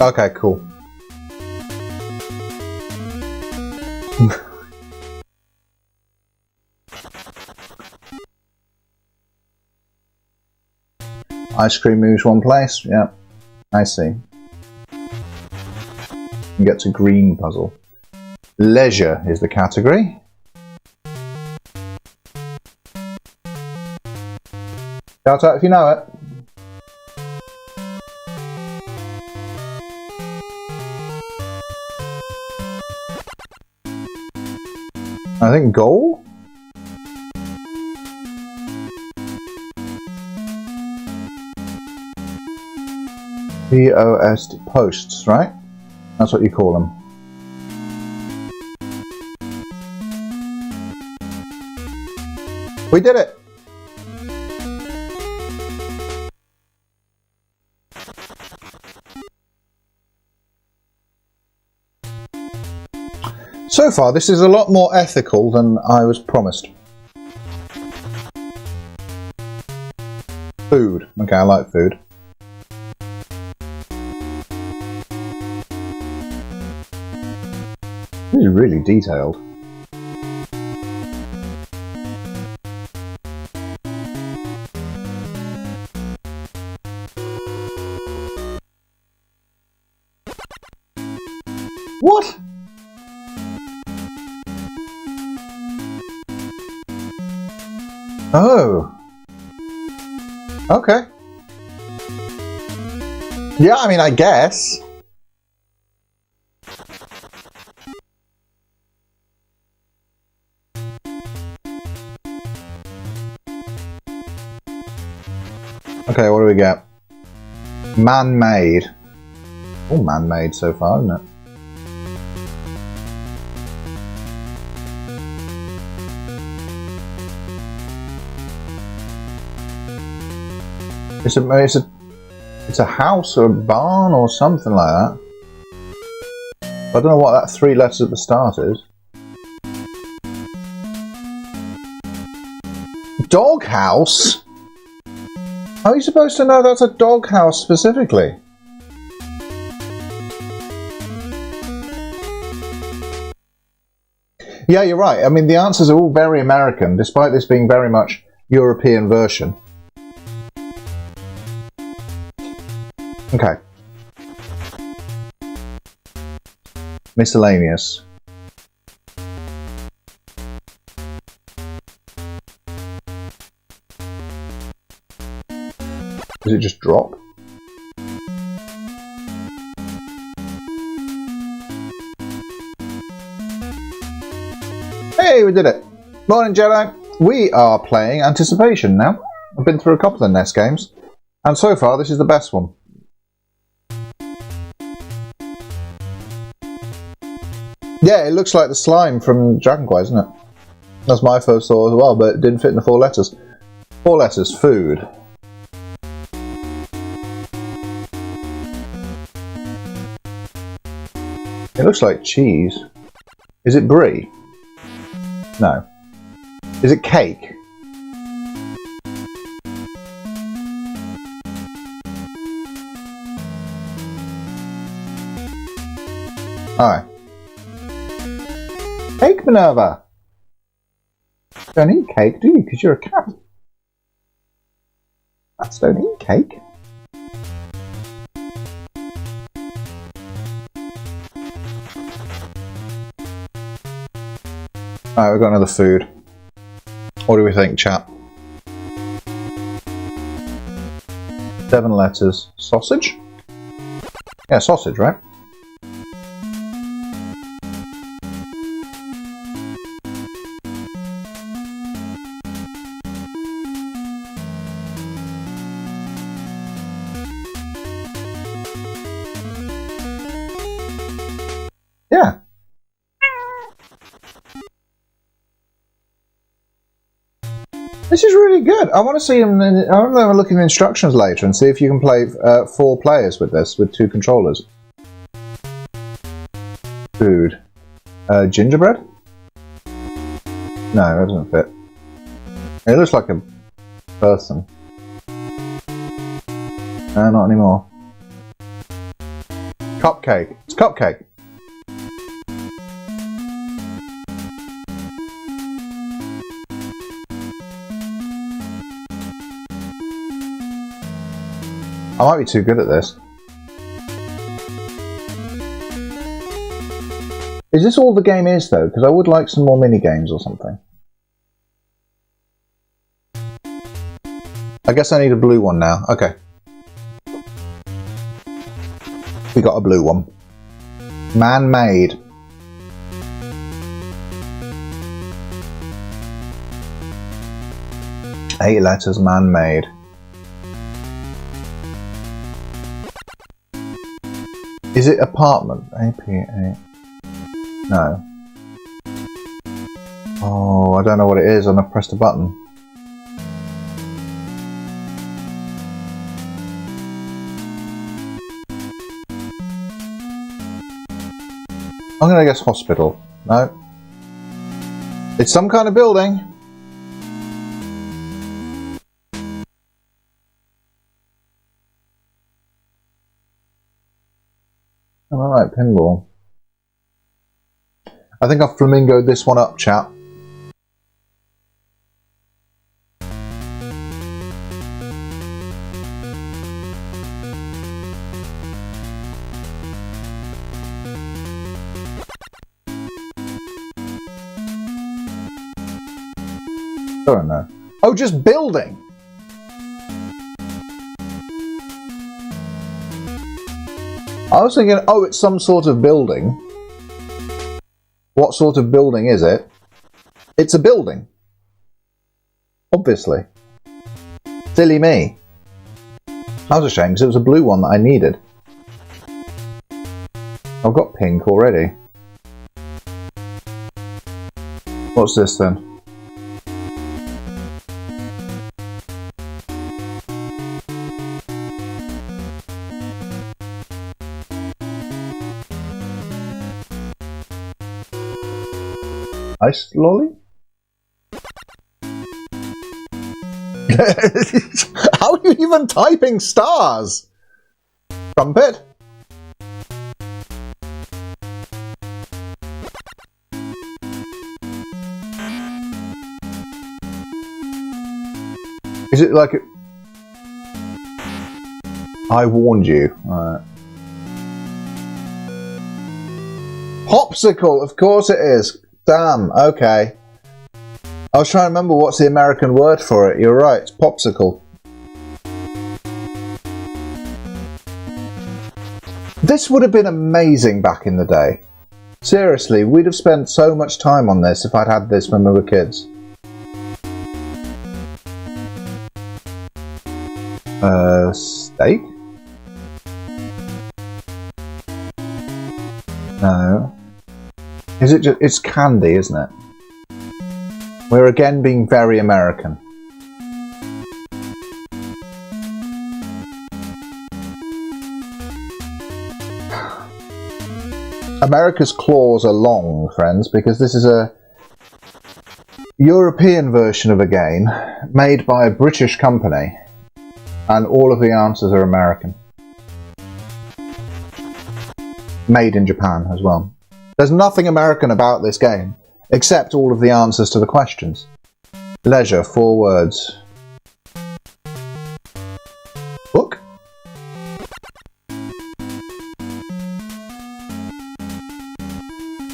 Okay, cool. Ice cream moves one place. Yeah, I see. You get to green puzzle. Leisure is the category. Shout out if you know it. I think goal? POS posts, right? That's what you call them. We did it! So far, this is a lot more ethical than I was promised. Food. Okay, I like food. This is really detailed. What? Oh. Okay. Yeah, I mean, I guess. Okay, what do we get? Man-made. All man-made so far, isn't it? It's a house or a barn or something like that. I don't know what that 3 letters at the start is. Dog house? How are you supposed to know that's a dog house specifically? Yeah, you're right. I mean, the answers are all very American, despite this being very much European version. Okay. Miscellaneous. Does it just drop? Hey, we did it! Morning, Jedi! We are playing Anticipation now. I've been through a couple of NES games, and so far this is the best one. Yeah, it looks like the slime from Dragon Quest, isn't it? That's my first thought as well, but it didn't fit in the 4 letters. 4 letters, food. It looks like cheese. Is it brie? No. Is it cake? Alright. Cake, Minerva! You don't eat cake, do you? Because you're a cat. Cats don't eat cake. Alright, we've got another food. What do we think, chat? 7 letters. Sausage? Yeah, sausage, right? Yeah. This is really good. I want to see them. I want to have a look in the instructions later and see if you can play 4 players with this, with 2 controllers. Food. Gingerbread? No, that doesn't fit. It looks like a person. Not anymore. Cupcake. It's cupcake. I might be too good at this. Is this all the game is, though? Because I would like some more mini-games or something. I guess I need a blue one now. Okay. We got a blue one. Man-made. Eight letters, man-made. Is it apartment? APA. No. Oh, I don't know what it is, and I've pressed a button. I'm gonna guess hospital. No. It's some kind of building. I like pinball. I think I've flamingoed this one up, chat. I don't know. Oh, just building! I was thinking, oh, it's some sort of building. What sort of building is it? It's a building. Obviously. Silly me. That was a shame, because it was a blue one that I needed. I've got pink already. What's this then? Ice lolly? How are you even typing stars? Trumpet? Is it like I warned you. Alright. Popsicle, of course it is. Damn, okay. I was trying to remember what's the American word for it. You're right, it's popsicle. This would have been amazing back in the day. Seriously, we'd have spent so much time on this if I'd had this when we were kids. Steak? No. Is it just, it's candy, isn't it? We're again being very American. America's claws are long, friends, because this is a European version of a game made by a British company, and all of the answers are American. Made in Japan as well. There's nothing American about this game, except all of the answers to the questions. Leisure, 4 words. Book?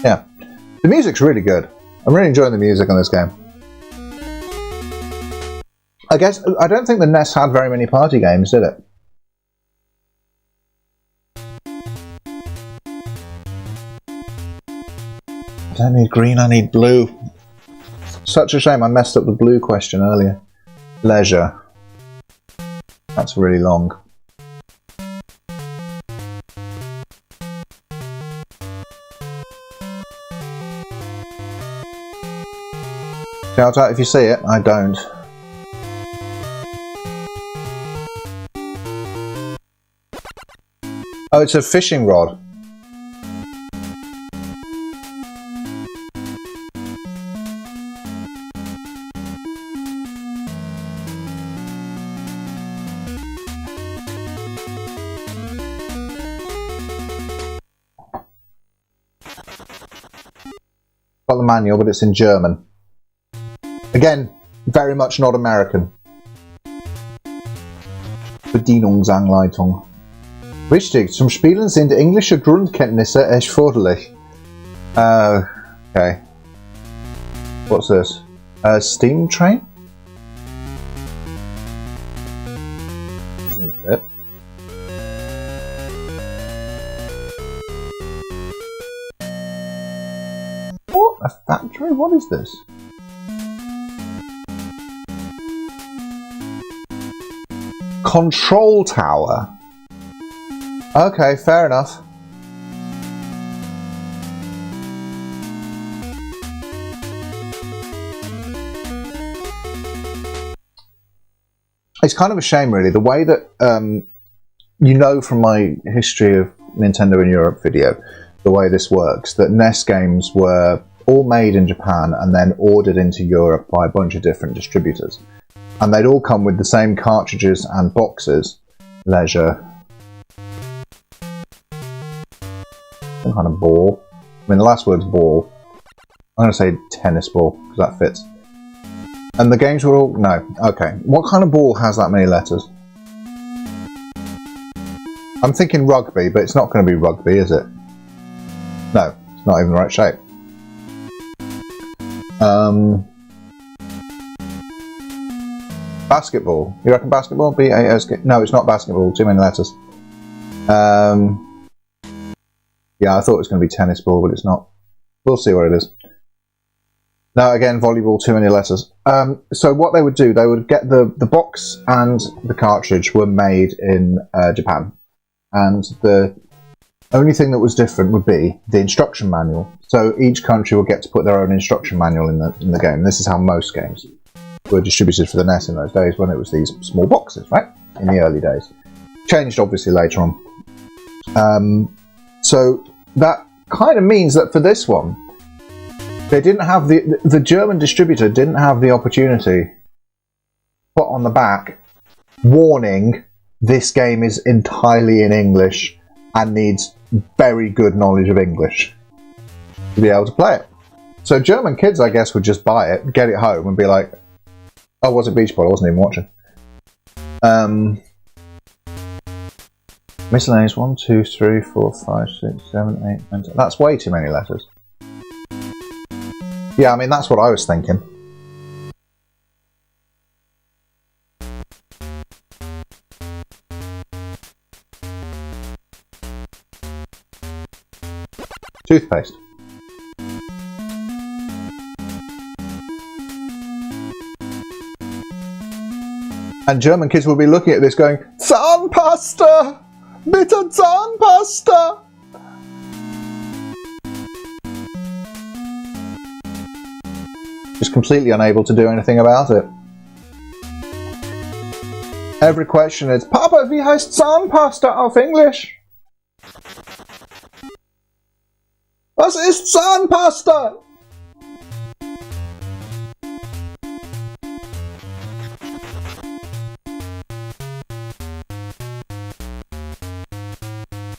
Yeah. The music's really good. I'm really enjoying the music on this game. I don't think the NES had very many party games, did it? I don't need green, I need blue. Such a shame I messed up the blue question earlier. Leisure. That's really long. Shout out if you see it, I don't. Oh, it's a fishing rod. Got the manual, but it's in German. Again, very much not American. Bedienungsanleitung. Richtig, zum Spielen sind englische Grundkenntnisse erforderlich. Okay. What's this? Steam train? Doesn't fit. What? A factory? What is this? Control tower. Okay, fair enough. It's kind of a shame, really, the way that you know from my history of Nintendo in Europe video, the way this works, that NES games were all made in Japan and then ordered into Europe by a bunch of different distributors. And they'd all come with the same cartridges and boxes. Leisure. Some kind of ball. I mean, the last word's ball. I'm going to say tennis ball, because that fits. And the games were all... No. Okay. What kind of ball has that many letters? I'm thinking rugby, but it's not going to be rugby, is it? No. It's not even the right shape. Basketball. You reckon basketball? B-A-S-K... No, it's not basketball. Too many letters. Yeah, I thought it was going to be tennis ball, but it's not. We'll see what it is. No, again, volleyball, too many letters. So what they would do, they would get the box and the cartridge were made in Japan. And the only thing that was different would be the instruction manual. So each country would get to put their own instruction manual in the game. This is how most games were distributed for the NES in those days, when it was these small boxes, right? In the early days. Changed, obviously, later on. So that kind of means that for this one, They didn't have the German distributor didn't have the opportunity to put on the back, warning, this game is entirely in English and needs very good knowledge of English to be able to play it. So German kids, I guess, would just buy it, get it home, and be like, "Oh, was it Beach Boy? I wasn't even watching." Miscellaneous 1, 2, 3, 4, 5, 6, 7, 8, 9, 10. That's way too many letters. Yeah, I mean that's what I was thinking. Toothpaste. And German kids will be looking at this going, Zahnpasta! Bitte Zahnpasta! Just completely unable to do anything about it. Every question is, Papa, wie heißt Zahnpasta auf Englisch? Was ist Zahnpasta?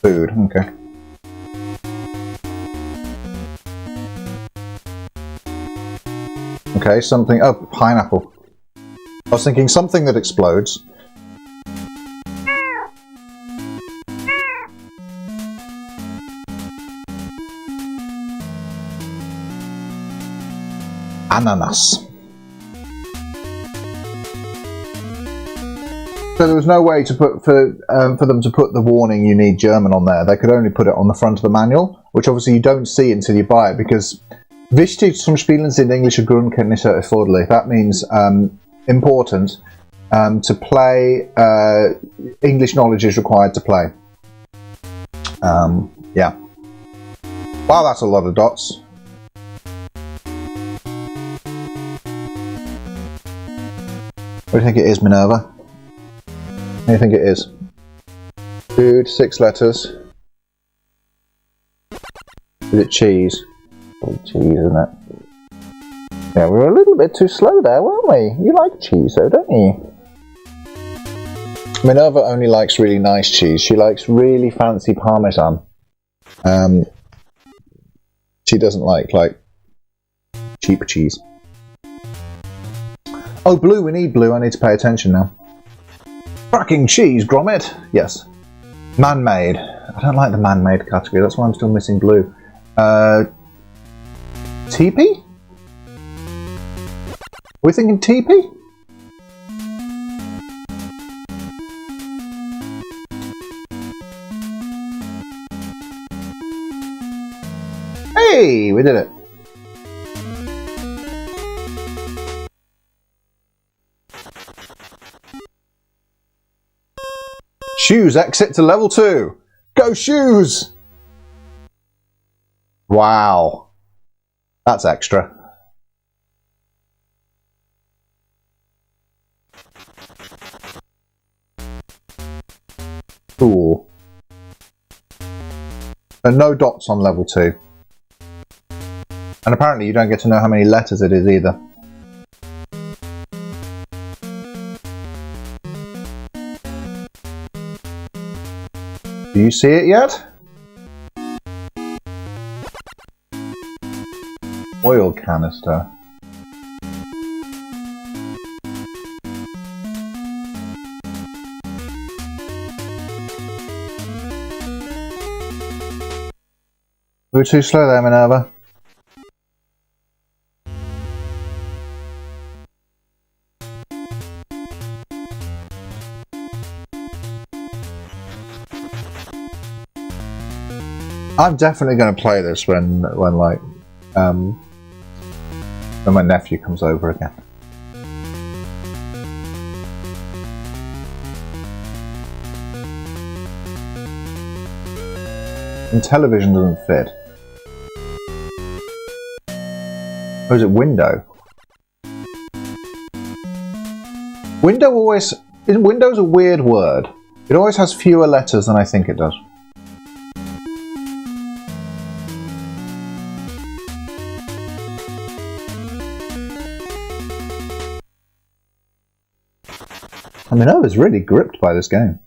Food, okay. Okay, something. Oh, pineapple. I was thinking something that explodes. Ananas. So there was no way to put for them to put the warning you need German on there. They could only put it on the front of the manual, which obviously you don't see until you buy it, because wichtig zum Spielen sind englische Grundkenntnisse erforderlich. That means important. To play, English knowledge is required to play. Yeah. Wow, that's a lot of dots. What do you think it is, Minerva? What do you think it is? Food, 6 letters. Is it cheese? Probably cheese, isn't it? Yeah, we were a little bit too slow there, weren't we? You like cheese though, don't you? Minerva only likes really nice cheese. She likes really fancy Parmesan. She doesn't like cheap cheese. Oh, blue, we need blue. I need to pay attention now. Cracking cheese, Gromit. Yes. Man-made. I don't like the man-made category. That's why I'm still missing blue. Teepee? We're thinking teepee? Hey, we did it. Shoes exit to level 2. Go shoes! Wow. That's extra. Cool. And no dots on level 2. And apparently you don't get to know how many letters it is either. Do you see it yet? Oil canister. We're too slow there, Minerva. I'm definitely going to play this when my nephew comes over again. And television doesn't fit. Or is it window? Window always... Window's a weird word. It always has fewer letters than I think it does. I mean, I was really gripped by this game.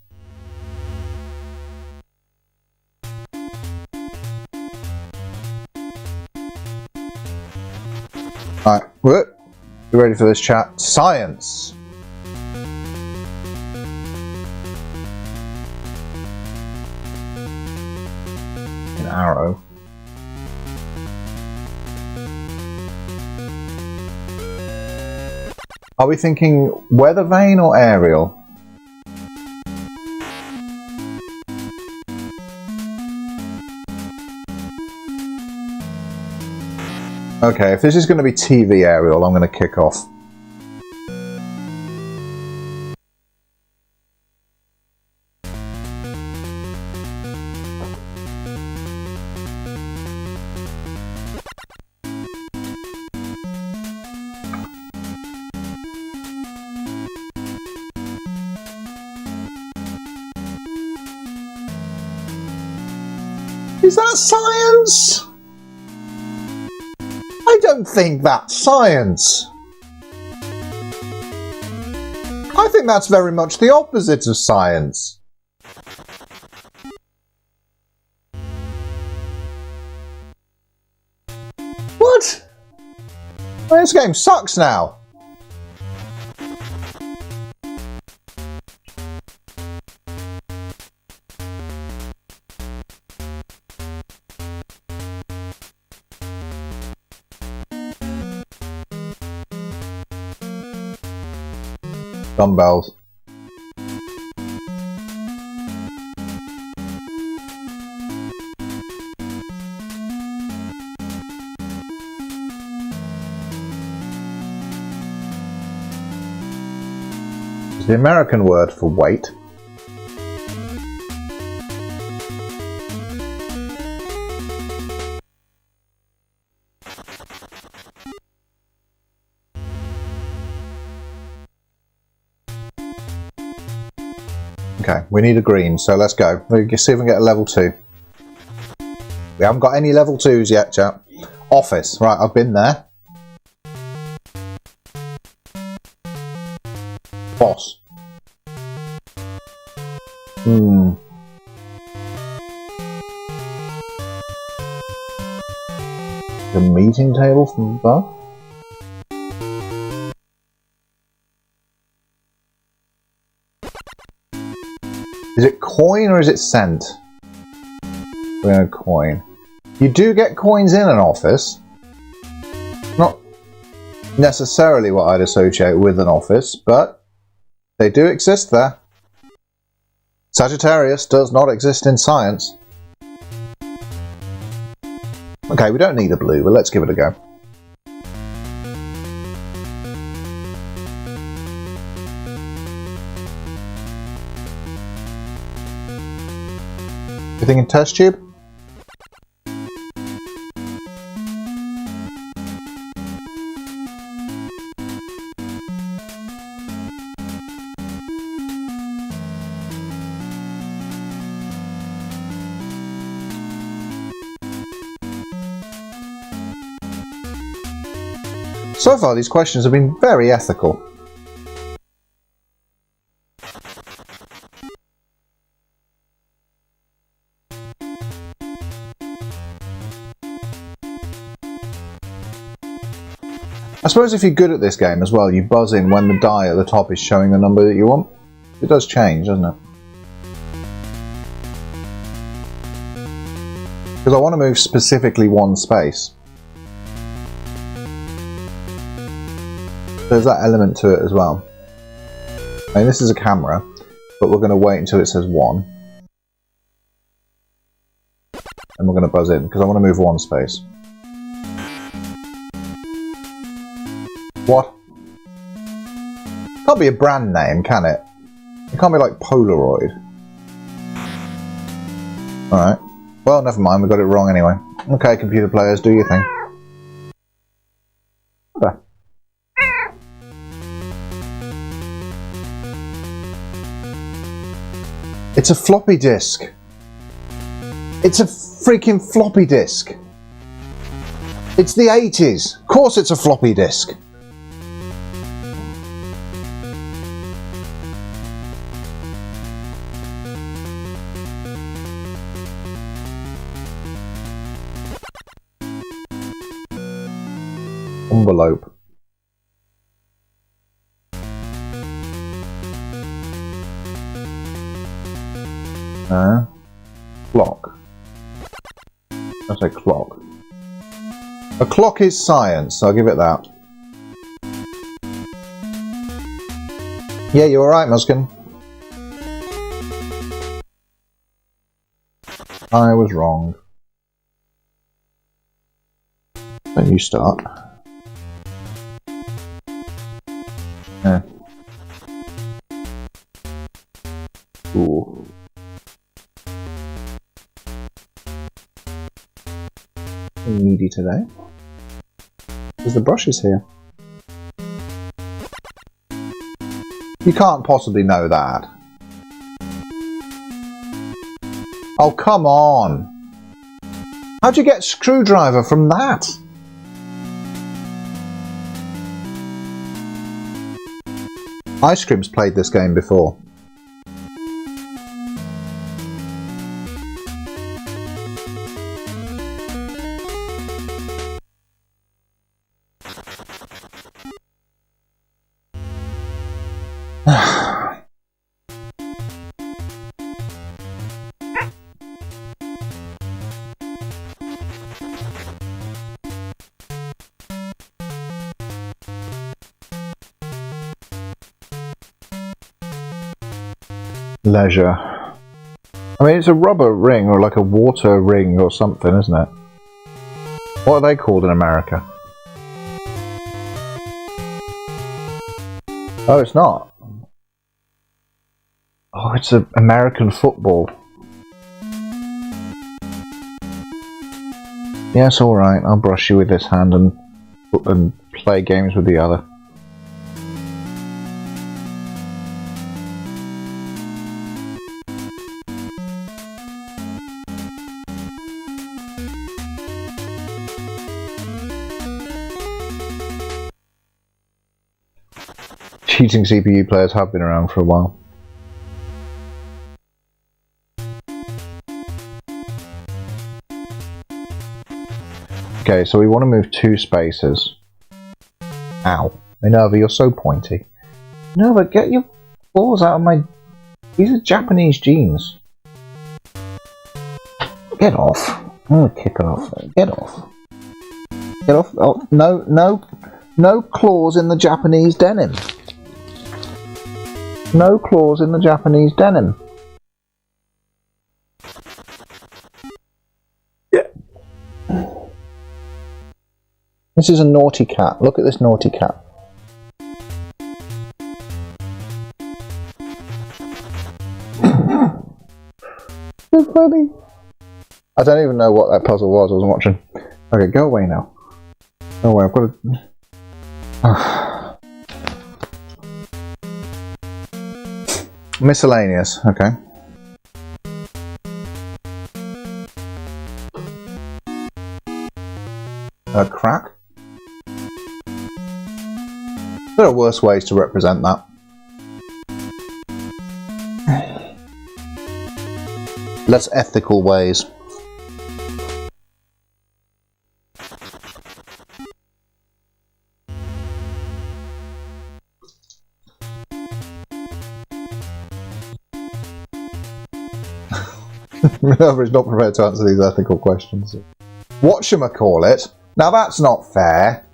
Alright, you ready for this chat? Science! An arrow. Are we thinking weather vane or aerial? Okay, if this is going to be TV aerial, I'm going to kick off. Is that science? I don't think that's science. I think that's very much the opposite of science. What? Well, this game sucks now. Dumbbells. It's the American word for weight. Okay, we need a green, so let's go. Let's see if we can get a level 2. We haven't got any level 2s yet, chap. Office, right, I've been there. Boss. The meeting table from above? Is it coin or is it cent? We're going to coin. You do get coins in an office. Not necessarily what I'd associate with an office, but they do exist there. Sagittarius does not exist in science. Okay, we don't need a blue, but let's give it a go. You thinking test tube? So far, these questions have been very ethical. I suppose if you're good at this game as well, you buzz in when the die at the top is showing the number that you want. It does change, doesn't it? Because I want to move specifically one space. There's that element to it as well. I mean, this is a camera, but we're going to wait until it says 1. And we're going to buzz in, because I want to move one space. What? Can't be a brand name, can it? It can't be like Polaroid. Alright. Well, never mind, we got it wrong anyway. Okay, computer players, do your thing. Okay. It's a floppy disk. It's a freaking floppy disk. It's the 80s. Of course it's a floppy disk. Envelope. Clock. I say clock. A clock is science, so I'll give it that. Yeah, you're alright, Muskin. I was wrong. Then you start. Yeah. Ooh. Needy today. Because the brush is here. You can't possibly know that. Oh, come on! How'd you get screwdriver from that? Ice Cream's played this game before. Leisure. I mean, it's a rubber ring or like a water ring or something, isn't it? What are they called in America? Oh, it's not. Oh, it's an American football. Yes, alright, I'll brush you with this hand and play games with the other. Cheating CPU players have been around for a while. Okay, so we want to move 2 spaces. Ow. Minerva, you're so pointy. Minerva, get your balls out of my... These are Japanese jeans. Get off. I'm gonna kick off. Get off. Get off. Oh, no claws in the Japanese denim. No claws in the Japanese denim. Yeah. This is a naughty cat. Look at this naughty cat. It's funny. I don't even know what that puzzle was I wasn't watching. Okay, go away now. Go away, I've got to... Miscellaneous, okay. Crack. There are worse ways to represent that. Less ethical ways. Minerva is not prepared to answer these ethical questions. Whatchamacallit? Now that's not fair.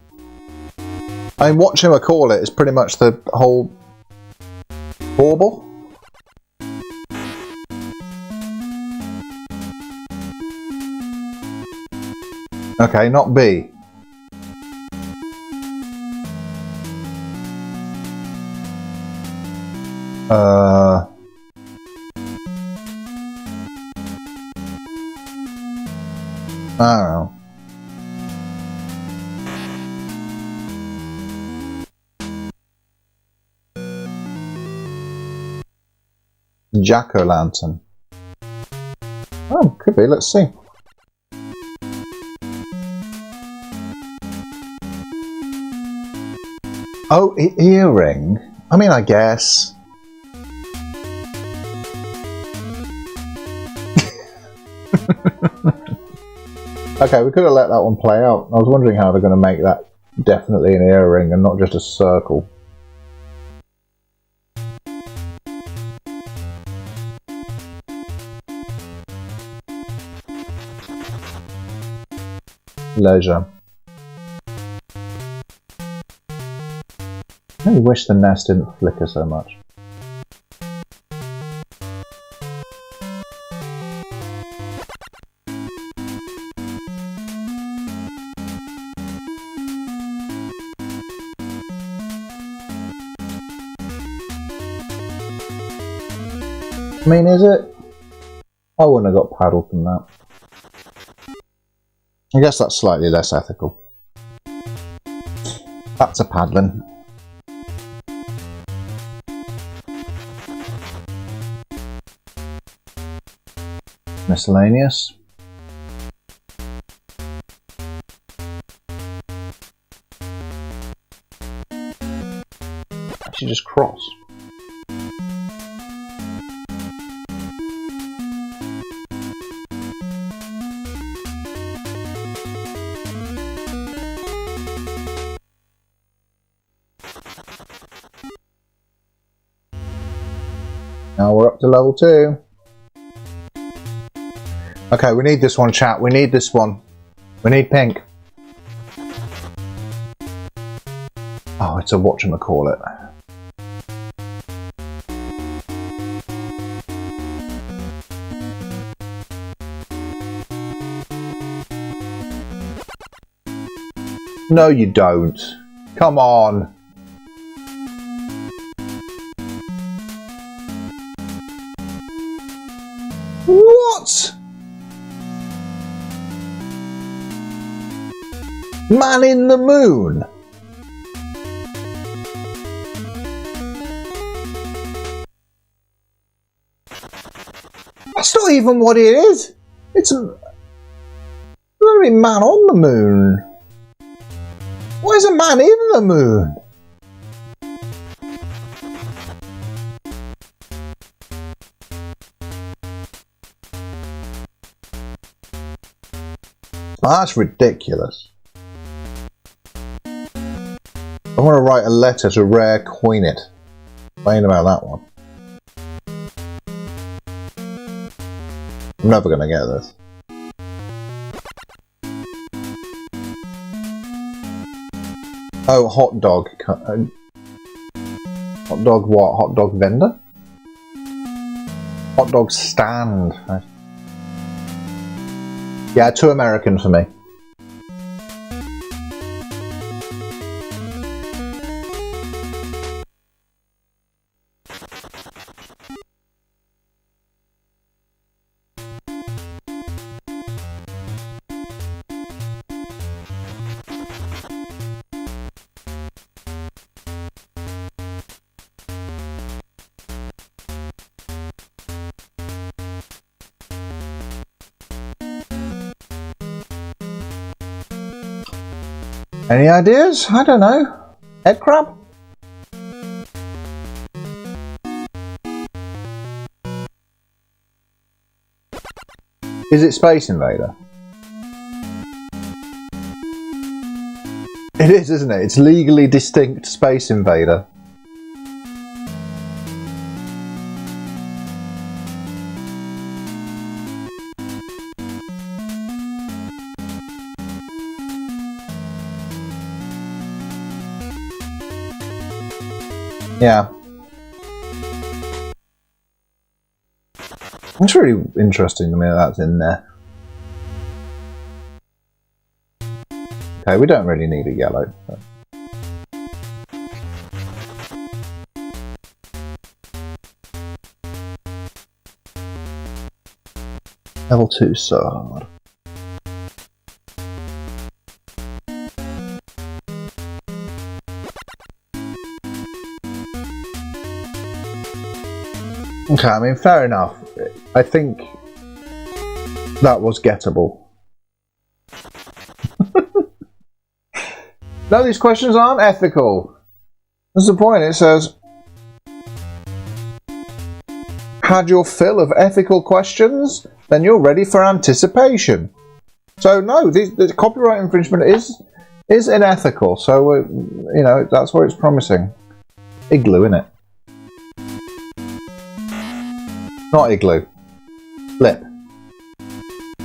I mean, whatchamacallit is pretty much the whole bauble. Okay, not B. I don't know. Jack-o'-lantern. Oh, could be. Let's see. Oh, earring. I mean, I guess. Okay, we could have let that one play out. I was wondering how they're going to make that definitely an earring and not just a circle. Leisure. I really wish the NES didn't flicker so much. I mean, is it? I wouldn't have got paddled from that. I guess that's slightly less ethical. That's a paddling. Miscellaneous. Actually, just cross. Now we're up to level 2. Okay, we need this one, chat. We need this one. We need pink. Oh, it's a whatchamacallit. No, you don't. Come on. What? Man in the Moon? That's not even what it is. It's a very man on the moon. Why is a man in the moon? That's ridiculous. I want to write a letter to Rare Coin It. Complain about that one. I'm never going to get this. Oh, hot dog. Hot dog what? Hot dog vendor? Hot dog stand. Yeah, too American for me. Any ideas? I don't know. Head crab? Is it Space Invader? It is, isn't it? It's legally distinct Space Invader. Yeah. It's really interesting to me that that's in there. Okay, we don't really need a yellow. But... Level 2 sword. Okay, I mean, fair enough. I think that was gettable. No, these questions aren't ethical. That's the point. It says, had your fill of ethical questions? Then you're ready for anticipation. So no, the copyright infringement is is unethical, so you know, that's what it's promising. Igloo, innit? Not igloo. Flip.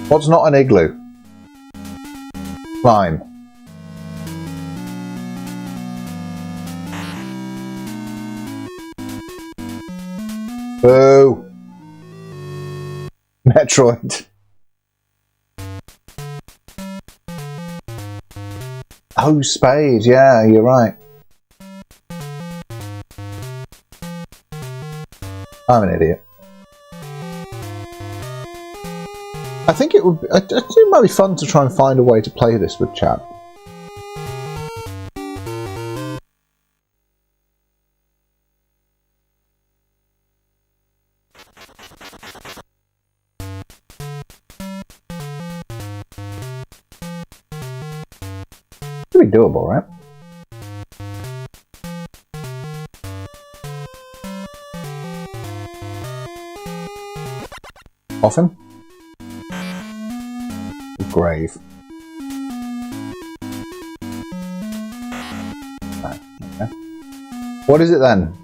What's not an igloo? Climb. Boo! Metroid. Oh, spades, yeah, you're right. I'm an idiot. I think it would. I think it might be fun to try and find a way to play this with chat. Pretty doable, right? Off him. Grave. Oh, okay. What is it then?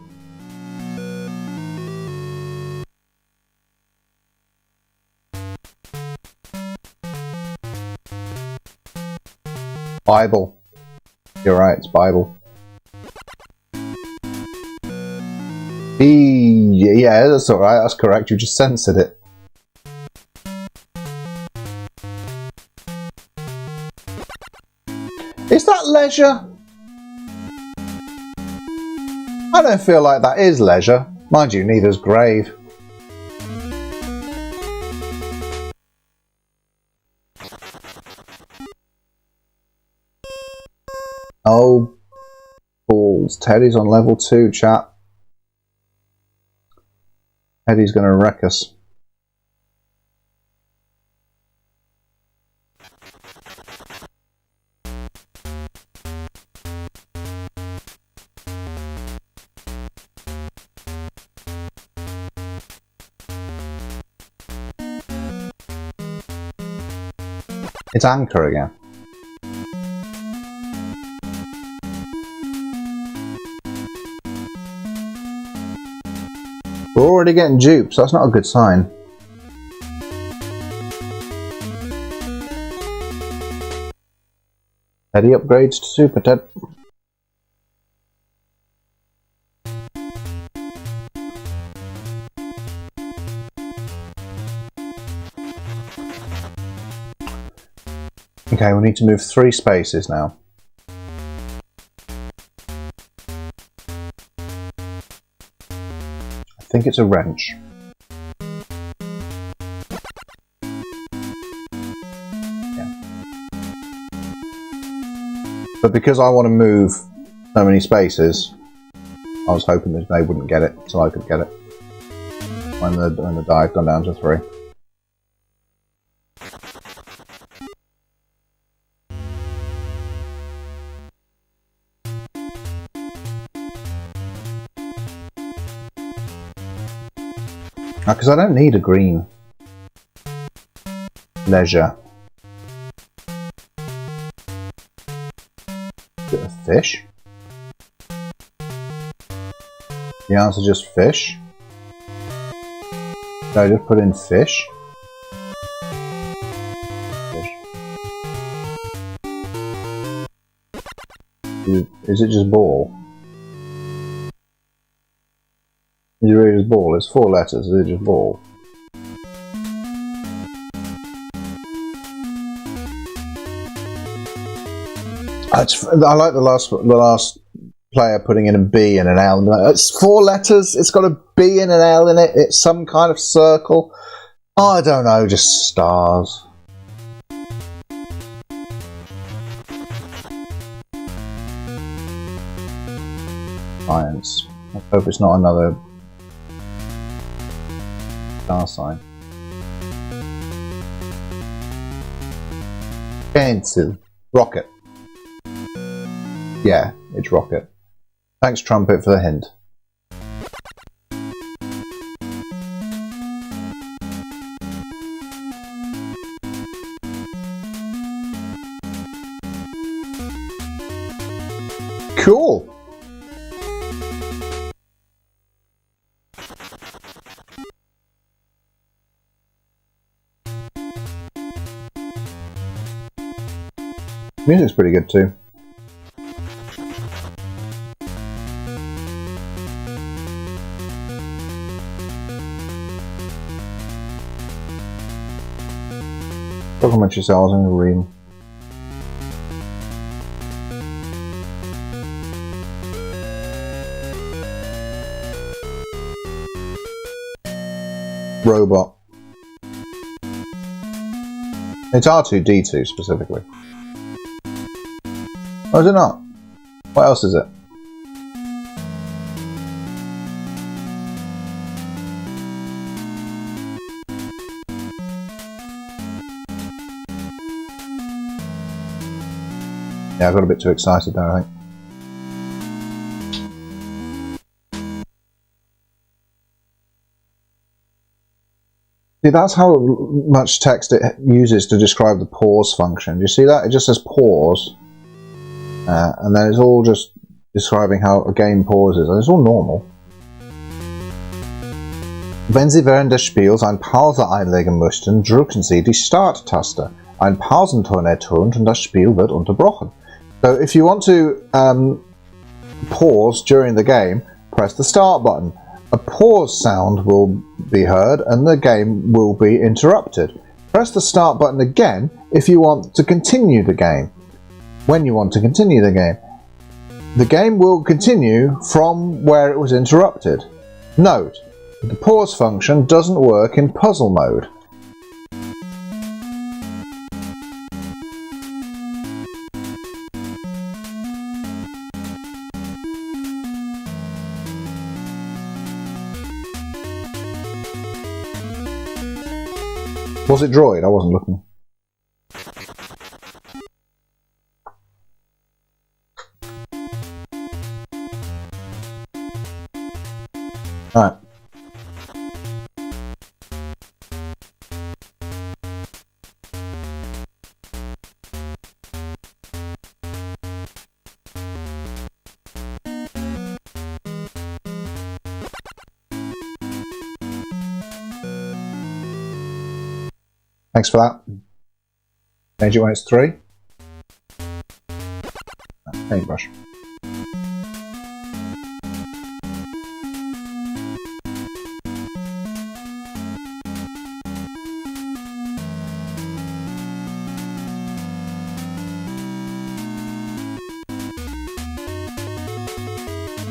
Bible. You're right, it's Bible. Yeah, that's alright, that's correct, you just censored it. Is that leisure? I don't feel like that is leisure. Mind you, neither's grave. Oh, balls. Teddy's on level 2, chat. Teddy's going to wreck us. It's Anchor again. We're already getting dupes, so that's not a good sign. Teddy upgrades to Super Ted. Okay, we need to move 3 spaces now. I think it's a wrench. Yeah. But because I want to move so many spaces, I was hoping that they wouldn't get it, so I could get it. When the die had gone down to 3. Because I don't need a green. Leisure. Bit of fish. The answer is just fish. So I just put in fish. Fish. Is it just ball? Is it really just ball? It's 4 letters, is it just ball? I like the last player putting in a B and an L. And like, it's 4 letters, it's got a B and an L in it, it's some kind of circle. Oh, I don't know, just stars. Science. I hope it's not another star sign. Pencil. Rocket. Yeah, it's rocket. Thanks, Trumpet, for the hint. Cool. Music's pretty good too. Documentary sales and reading. Robot. It's R2-D2 specifically. Oh, is it not? What else is it? Yeah, I got a bit too excited there, I think. See, that's how much text it uses to describe the pause function. Do you see that? It just says pause. And then it's all just describing how a game pauses. And it's all normal. Wenn Sie während des Spiels eine Pause einlegen möchten, drücken Sie die Start-Taste. Ein Pausenton ertönt und das Spiel wird unterbrochen. So if you want to pause during the game, press the start button. A pause sound will be heard and the game will be interrupted. Press the start button again if you want to continue the game. When you want to continue the game will continue from where it was interrupted. Note, the pause function doesn't work in puzzle mode. Was it Droid? I wasn't looking. Alright. Thanks for that. Change it when it's 3. Paintbrush.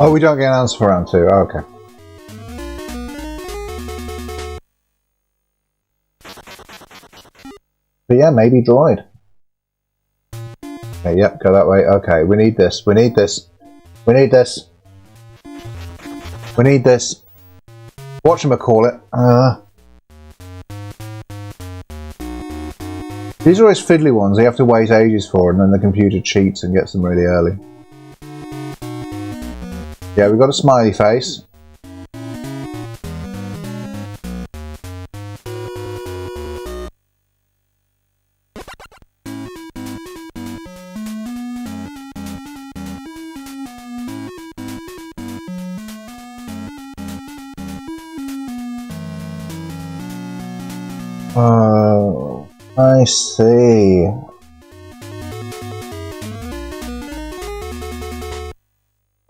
Oh, we don't get an answer for round 2. Oh, okay. But yeah, maybe Droid. Okay, yep, go that way. Okay, we need this. We need this. We need this. We need this. Whatchamacallit. These are always fiddly ones. You have to wait ages for, and then the computer cheats and gets them really early. Yeah, we've got a smiley face. Oh, I see.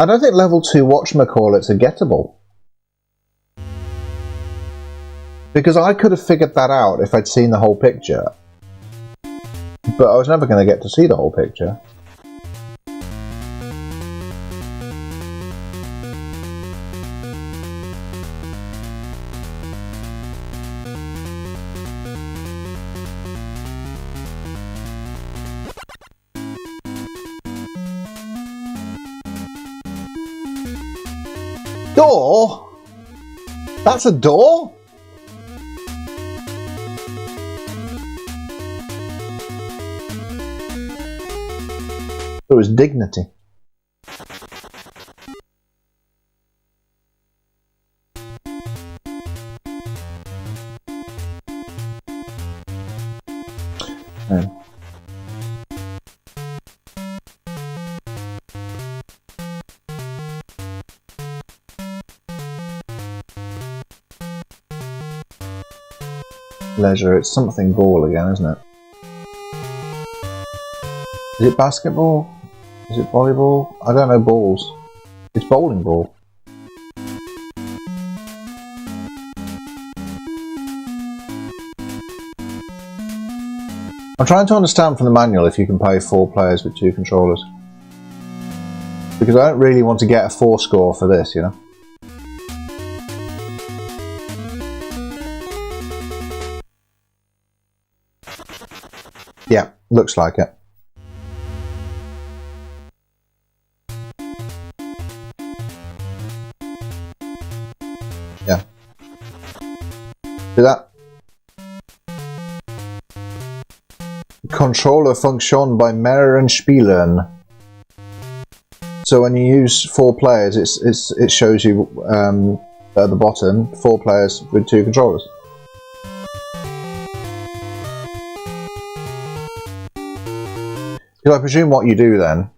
I don't think level 2 whatchamacallits are gettable. Because I could have figured that out if I'd seen the whole picture. But I was never going to get to see the whole picture. Door? That's a door? It was dignity. Leisure, it's something ball again, isn't it? Is it basketball? Is it volleyball? I don't know balls. It's bowling ball. I'm trying to understand from the manual if you can play 4 players with 2 controllers. Because I don't really want to get a 4 score for this, you know? Yeah, looks like it. Yeah. See that? Controller function by mehreren Spielern. So when you use 4 players, it shows you at the bottom 4 players with 2 controllers. Because I presume what you do then.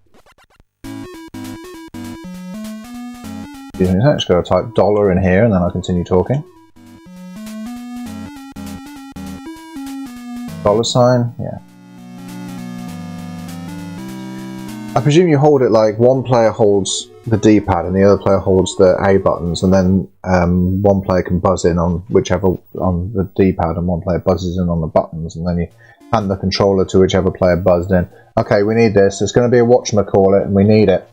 I'm just going to type dollar in here and then I'll continue talking. $sign, yeah. I presume you hold it like one player holds the D-pad and the other player holds the A buttons, and then one player can buzz in on whichever on the D-pad and one player buzzes in on the buttons, and then you hand the controller to whichever player buzzed in. Okay, we need this. There's going to be a whatchamacallit and we need it.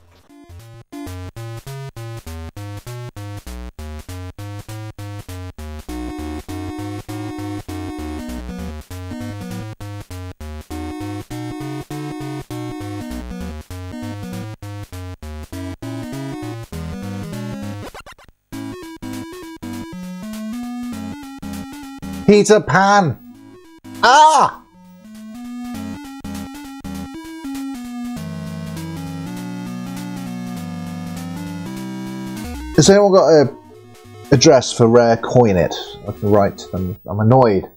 Peter Pan! Ah! Has anyone got a address for Rare Coin It? I can write to them. I'm annoyed.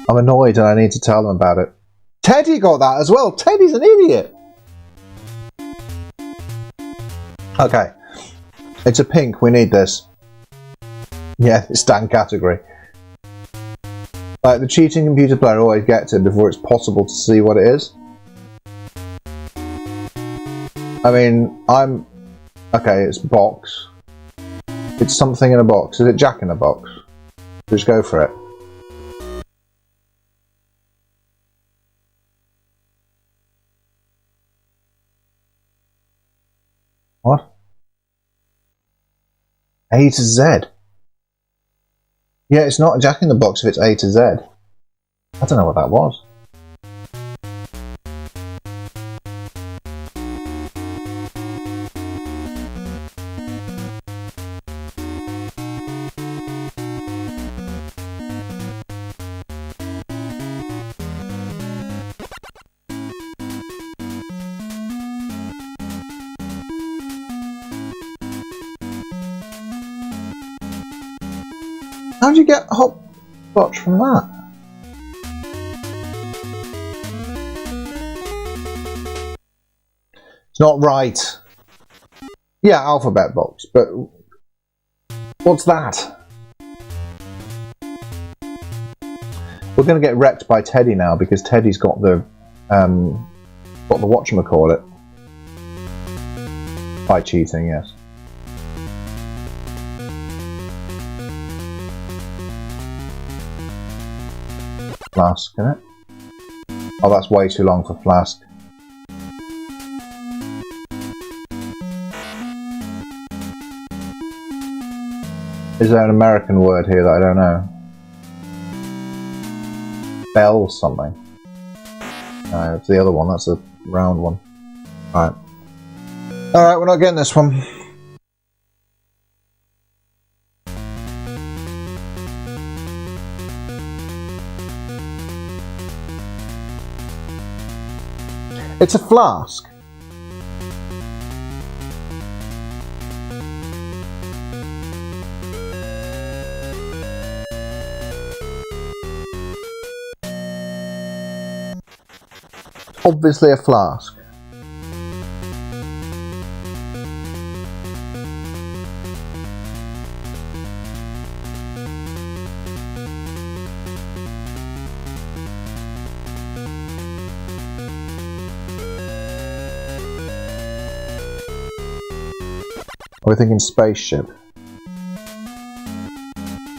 I'm annoyed and I need to tell them about it. Teddy got that as well. Teddy's an idiot. Okay. It's a pink. We need this. Yeah, it's Dan category. Like, the cheating computer player always gets it before it's possible to see what it is. I mean, okay, it's box. It's something in a box. Is it Jack in a box? Just go for it. What? A to Z. Yeah, it's not a Jack in the Box if it's A to Z. I don't know what that was. How do you get hopscotch from that? It's not right. Yeah, alphabet box, but what's that? We're going to get wrecked by Teddy now because Teddy's got the whatchamacallit. By cheating, yes. Flask, isn't it? Oh, that's way too long for flask. Is there an American word here that I don't know? Bell something. No, it's the other one. That's a round one. Alright. Alright, we're not getting this one. It's a flask. Obviously a flask. Are we thinking spaceship?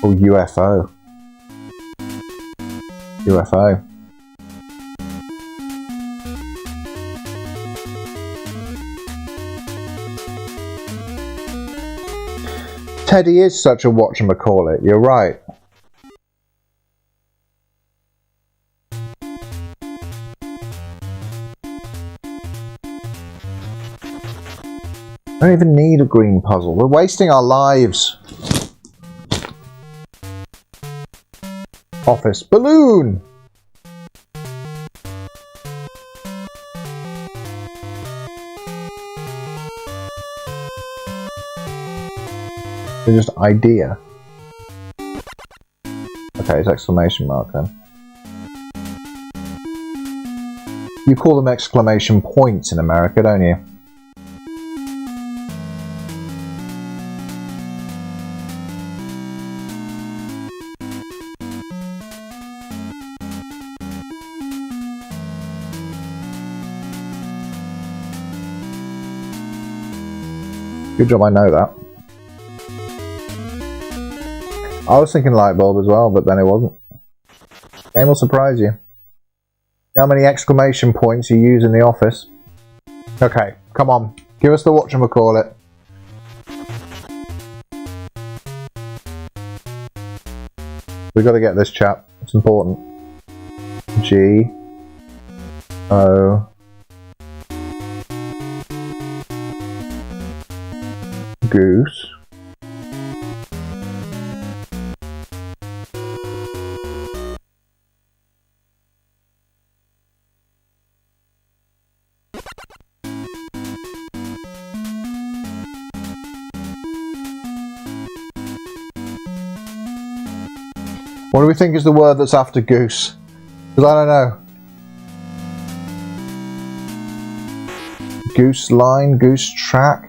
Or UFO? UFO. Teddy is such a whatchamacallit, you're right. I don't even need a green puzzle. We're wasting our lives. Office balloon. They're just idea. Okay, it's exclamation mark then. You call them exclamation points in America, don't you? Good job I know that. I was thinking light bulb as well, but then it wasn't. Game will surprise you. How many exclamation points you use in the office? Okay, come on. Give us the whatchamacallit. We've got to get this chap. It's important. G O Goose. What do we think is the word that's after goose? Because I don't know. Goose line, goose track.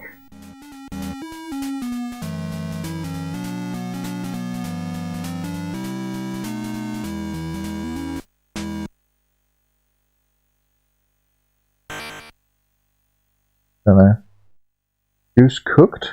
Don't know. Goose cooked?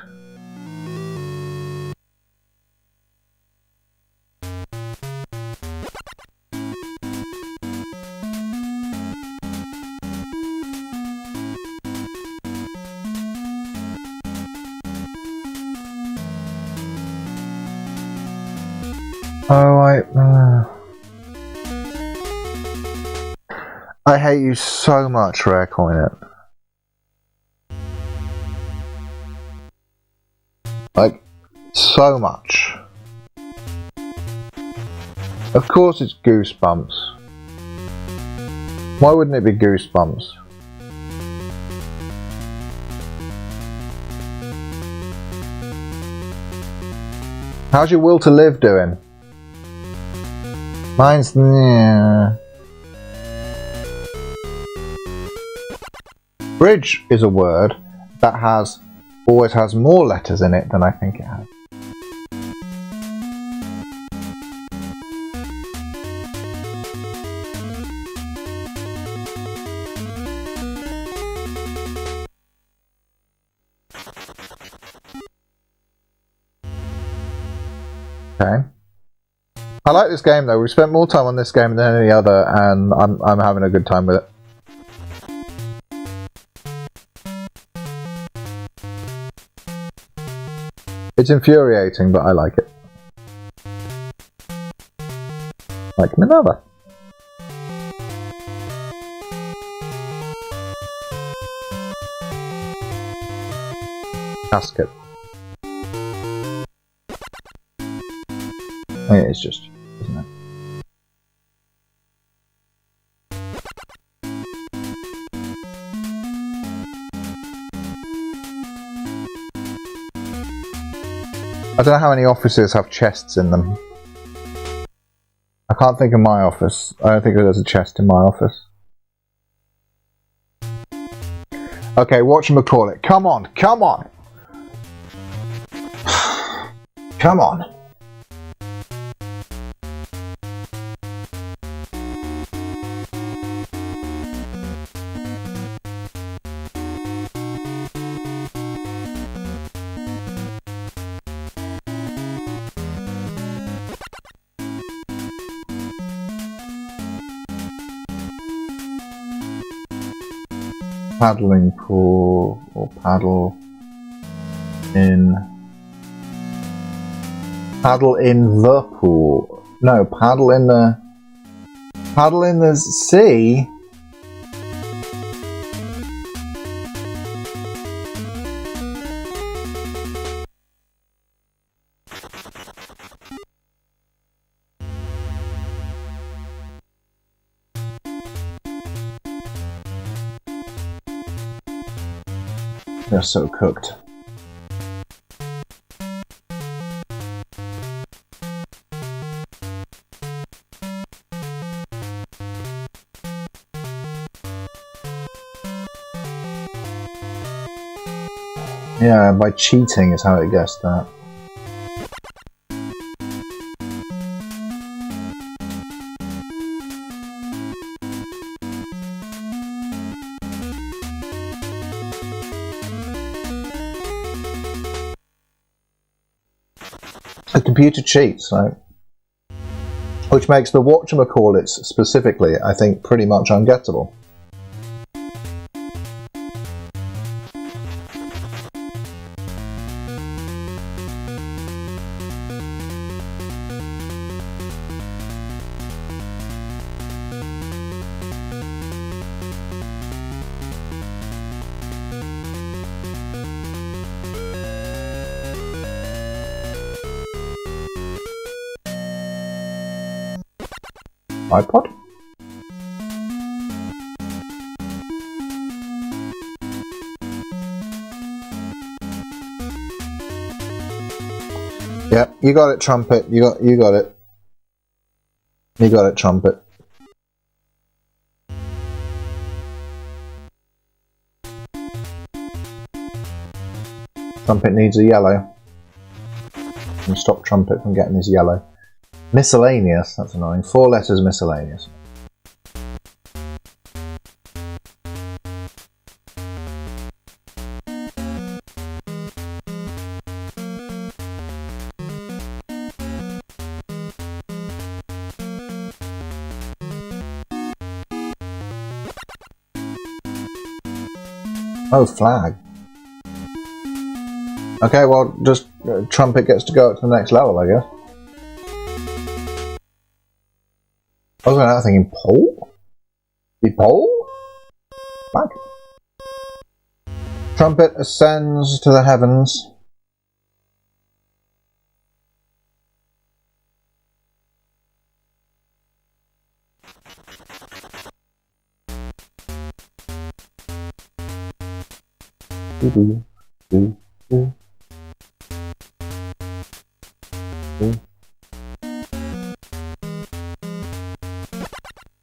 Oh, I hate you so much, Rare Coin It. Like, so much. Of course it's Goosebumps. Why wouldn't it be Goosebumps? How's your will to live doing? Mine's... yeah. Bridge is a word that always has more letters in it than I think it has. Okay. I like this game though. We've spent more time on this game than any other, and I'm having a good time with it. It's infuriating, but I like it. Like Minerva. Casket. Oh, yeah, it's just, isn't it? I don't know how many offices have chests in them. I can't think of my office. I don't think there's a chest in my office. Okay, whatchamacallit. Come on, come on! Come on. Paddling pool or paddle in the pool. No, paddle in the sea. They're so cooked. Yeah, by cheating is how it gets that. The computer cheats, right? Which makes the whatchamacallits specifically, I think, pretty much ungettable. iPod? Yeah, you got it, Trumpet. You got it. You got it, Trumpet. Trumpet needs a yellow. And stop Trumpet from getting his yellow. Miscellaneous, that's annoying. 4 letters miscellaneous. Oh, flag. Okay, well, just Trumpet gets to go up to the next level, I guess. I was thinking, pole? The pole? Flag. Trumpet ascends to the heavens.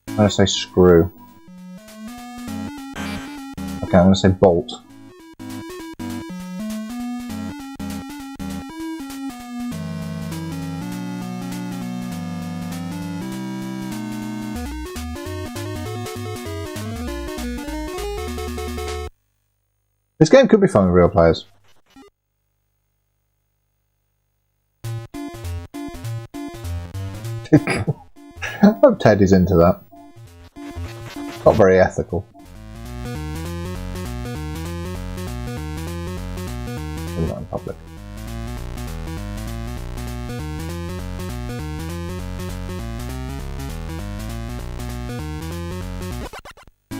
I'm going to say screw. Okay, I'm going to say bolt. This game could be fun with real players. I hope Teddy's into that. Not very ethical. Maybe not in public.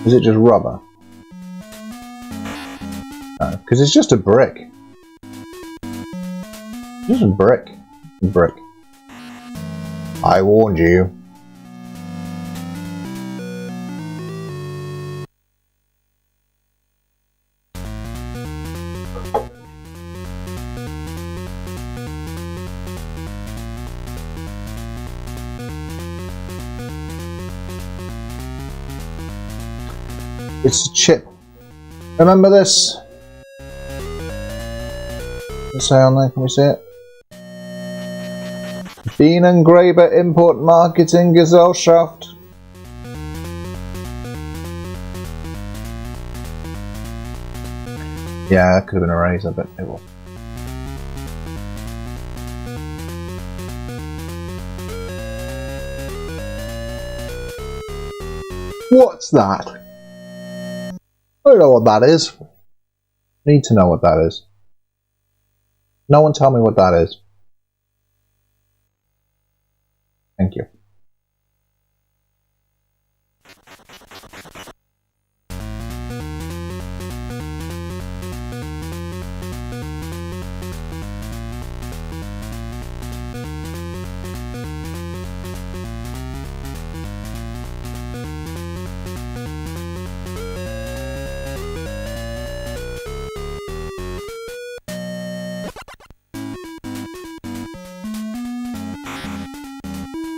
Is it just rubber? No, because it's just a brick. Just a brick. Brick. I warned you. It's a chip. Remember this? Let's say on there, can we see it? Bean Engraver Import Marketing Gesellschaft. Yeah, that could have been a razor, but it was. What's that? I don't know what that is. Need to know what that is. No one tell me what that is. Thank you.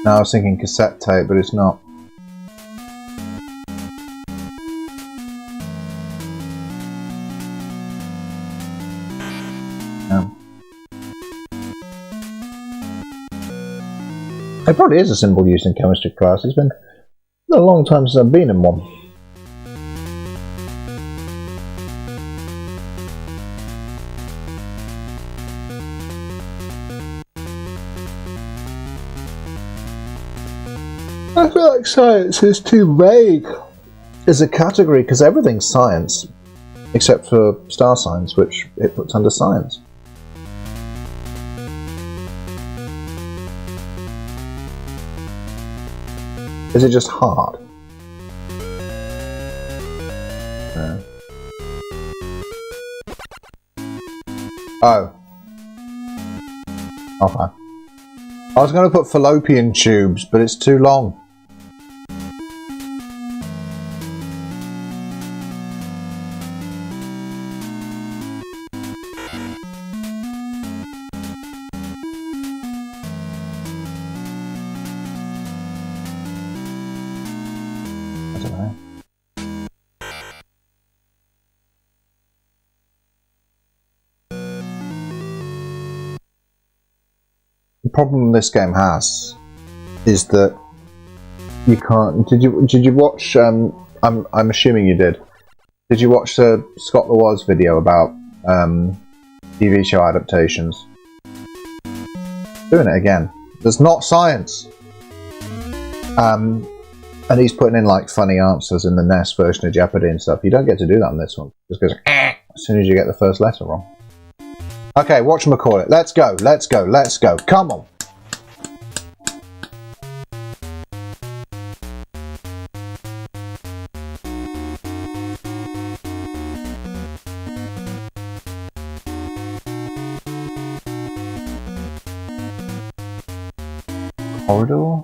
No, I was thinking cassette tape, but it's not. No. It probably is a symbol used in chemistry class. It's been a long time since I've been in one. I feel like science is too vague as a category because everything's science, except for star signs, which it puts under science. Is it just hard? No. Oh. Okay. I was going to put fallopian tubes, but it's too long. I don't know. The problem this game has is that you can't. Did you watch? I'm assuming you did. Did you watch the Scott Lawaz video about TV show adaptations? Doing it again. There's not science. And he's putting in like funny answers in the NES version of Jeopardy and stuff. You don't get to do that on this one. It just goes as soon as you get the first letter wrong. Okay, whatchamacallit. Let's go, let's go, let's go. Come on. Corridor?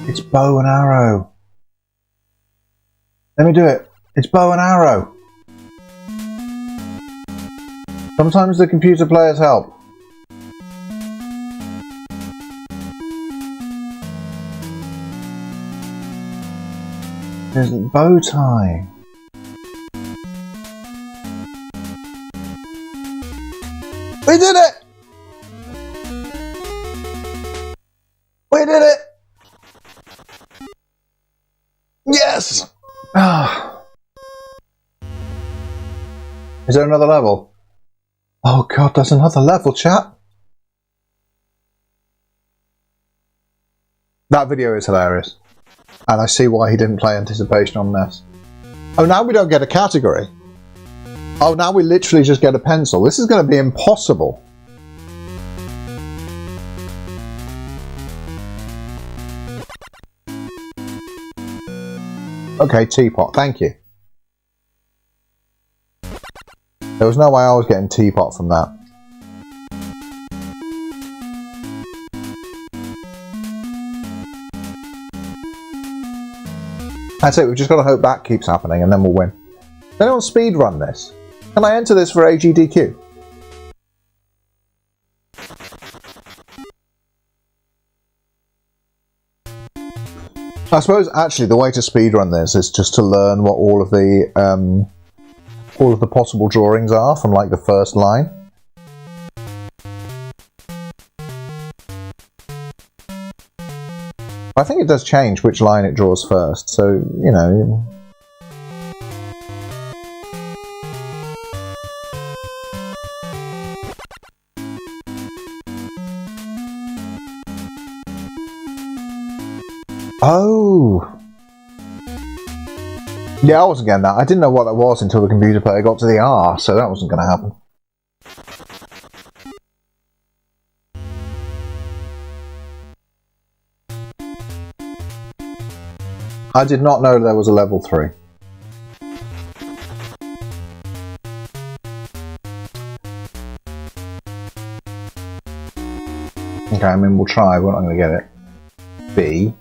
It's bow and arrow. Let me do it. It's bow and arrow. Sometimes the computer players help. There's a bow tie. We did it! We did it! Yes! Is there another level? Oh god, there's another level, chat. That video is hilarious. And I see why he didn't play Anticipation on NES. Oh, now we don't get a category. Oh, now we literally just get a pencil. This is going to be impossible. Okay, teapot, thank you. There was no way I was getting teapot from that. That's it, we've just got to hope that keeps happening and then we'll win. Does anyone speedrun this? Can I enter this for AGDQ? I suppose actually the way to speedrun this is just to learn what all of the possible drawings are from like the first line. I think it does change which line it draws first, so you know. Oh! Yeah, I wasn't getting that. I didn't know what that was until the computer player got to the R, so that wasn't going to happen. I did not know there was a level 3. Okay, I mean, we'll try, we're not going to get it. B.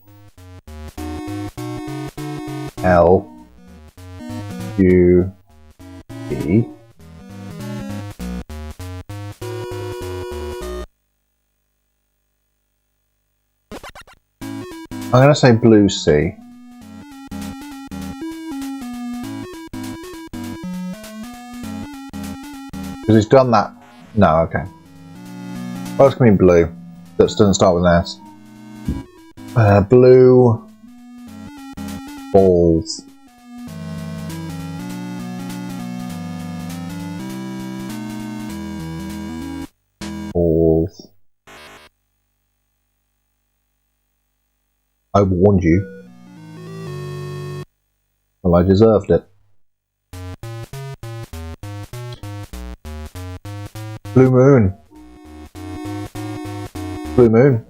L. Q. E. I'm going to say blue C. Because he's done that. No, okay. Well, it's going to be blue. That doesn't start with an S. Blue balls. Balls. I warned you. Well, I deserved it. Blue moon. Blue moon.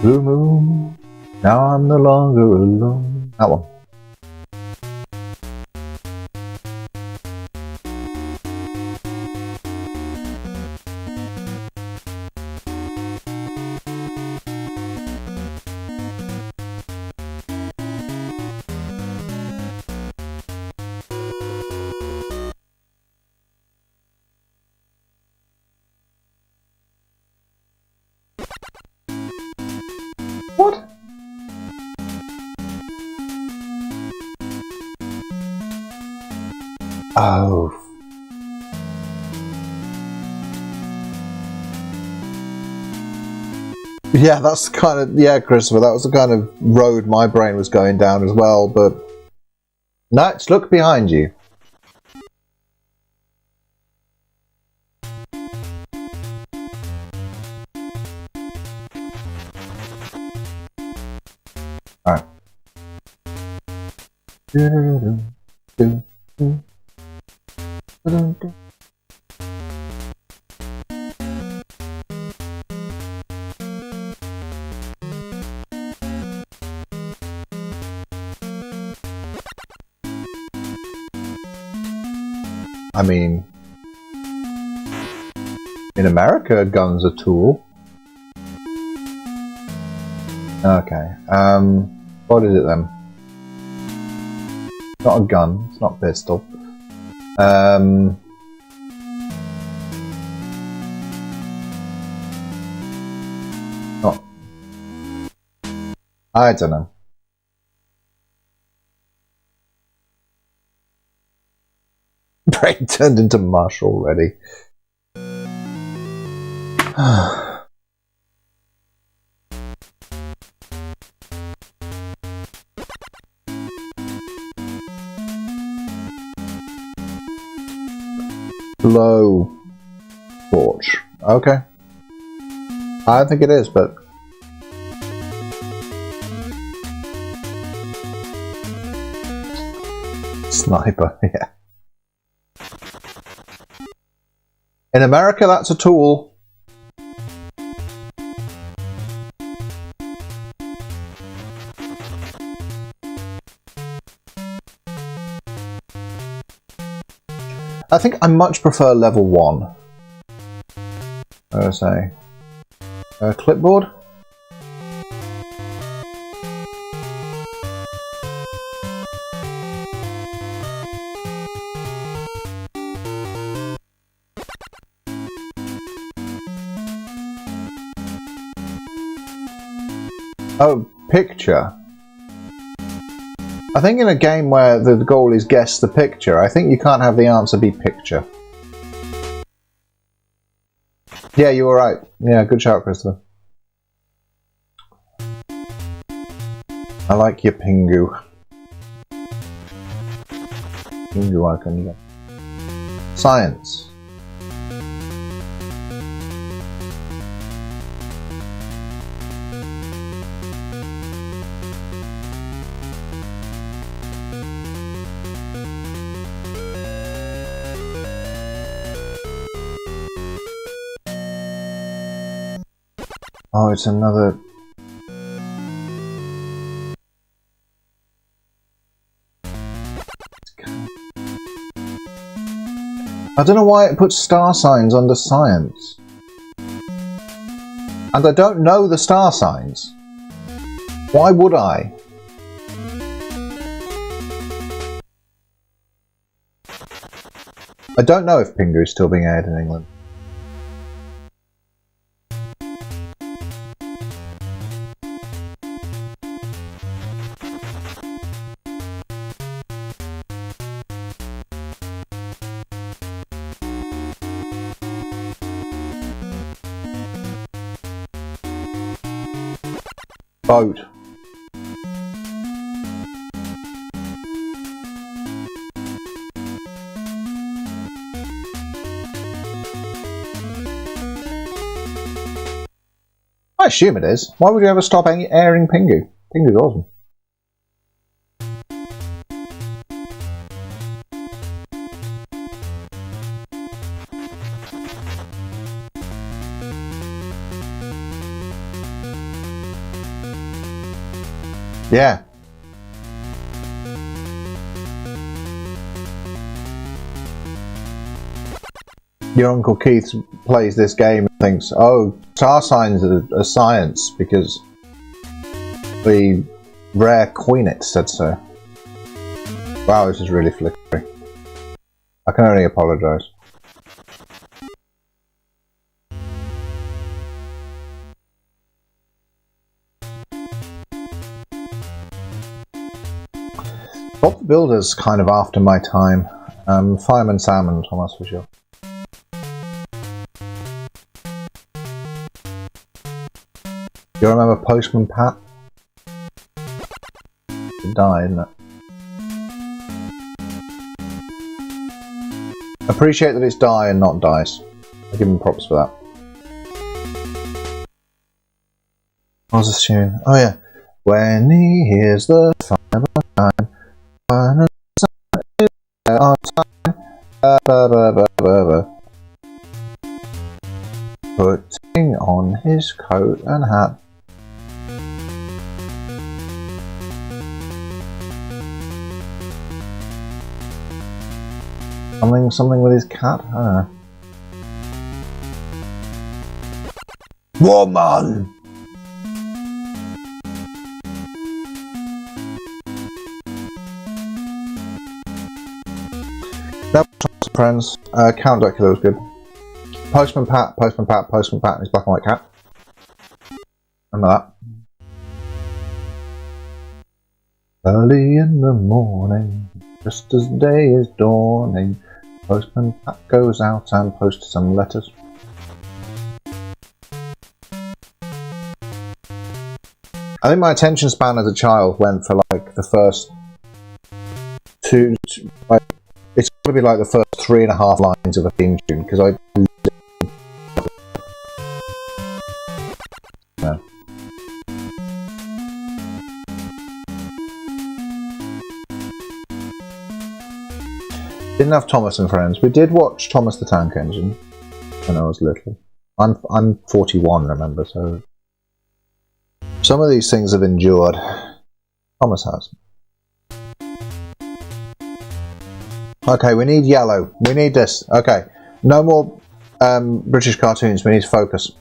Blue moon. Now I'm no longer alone. That one. What? Oh. Yeah, that's kind of, yeah, Christopher, that was the kind of road my brain was going down as well, but... Nuts, look behind you. Alright. I mean, in America, a gun's a tool. Okay, what is it then? It's not a gun, it's not a pistol. Not... I don't know. Brain turned into mush already. Blow torch. Okay. I don't think it is, but sniper, yeah. In America, that's a tool. I think I much prefer level 1. I would say. Clipboard? Oh, picture. I think in a game where the goal is guess the picture, I think you can't have the answer be picture. Yeah, you were right. Yeah, good shout, Christopher. I like your Pingu. Pingu icon, yeah. Science. Oh, it's another... I don't know why it puts star signs under science. And I don't know the star signs. Why would I? I don't know if Pingu is still being aired in England. Boat. I assume it is. Why would you ever stop airing Pingu? Pingu's awesome. Yeah. Your Uncle Keith plays this game and thinks, oh, star signs are science because the rare Queenet said so. Wow, this is really flickery. I can only apologise. Bob the Builder's kind of after my time. Fireman Sam and Thomas for sure. Do you remember Postman Pat? It died, isn't it? Appreciate that it's die and not dice. I give him props for that. What was this tune? Oh yeah. When he hears the fire time, when the sun is on time, putting on his coat and hat. Something with his cat? I don't know. Woman! That was friends. Count Dracula was good. Postman Pat, Postman Pat, Postman Pat, and his black and white cat. Remember that? Early in the morning, just as day is dawning, Postman Pat goes out and posts some letters. I think my attention span as a child went for like the first two, like, it's got to be like the first 3.5 lines of a theme tune, because I... No. Didn't have Thomas and Friends. We did watch Thomas the Tank Engine when I was little. I'm 41, remember, so some of these things have endured. Thomas has. Okay, we need yellow. We need this. Okay, no more British cartoons. We need to focus.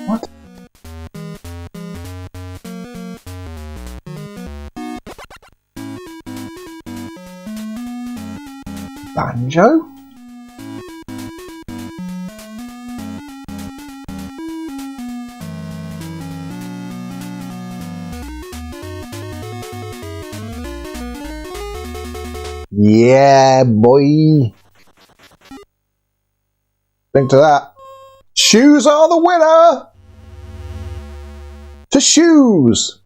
What? Banjo? Yeah, boy. Think to that. Shoes are the winner! To shoes!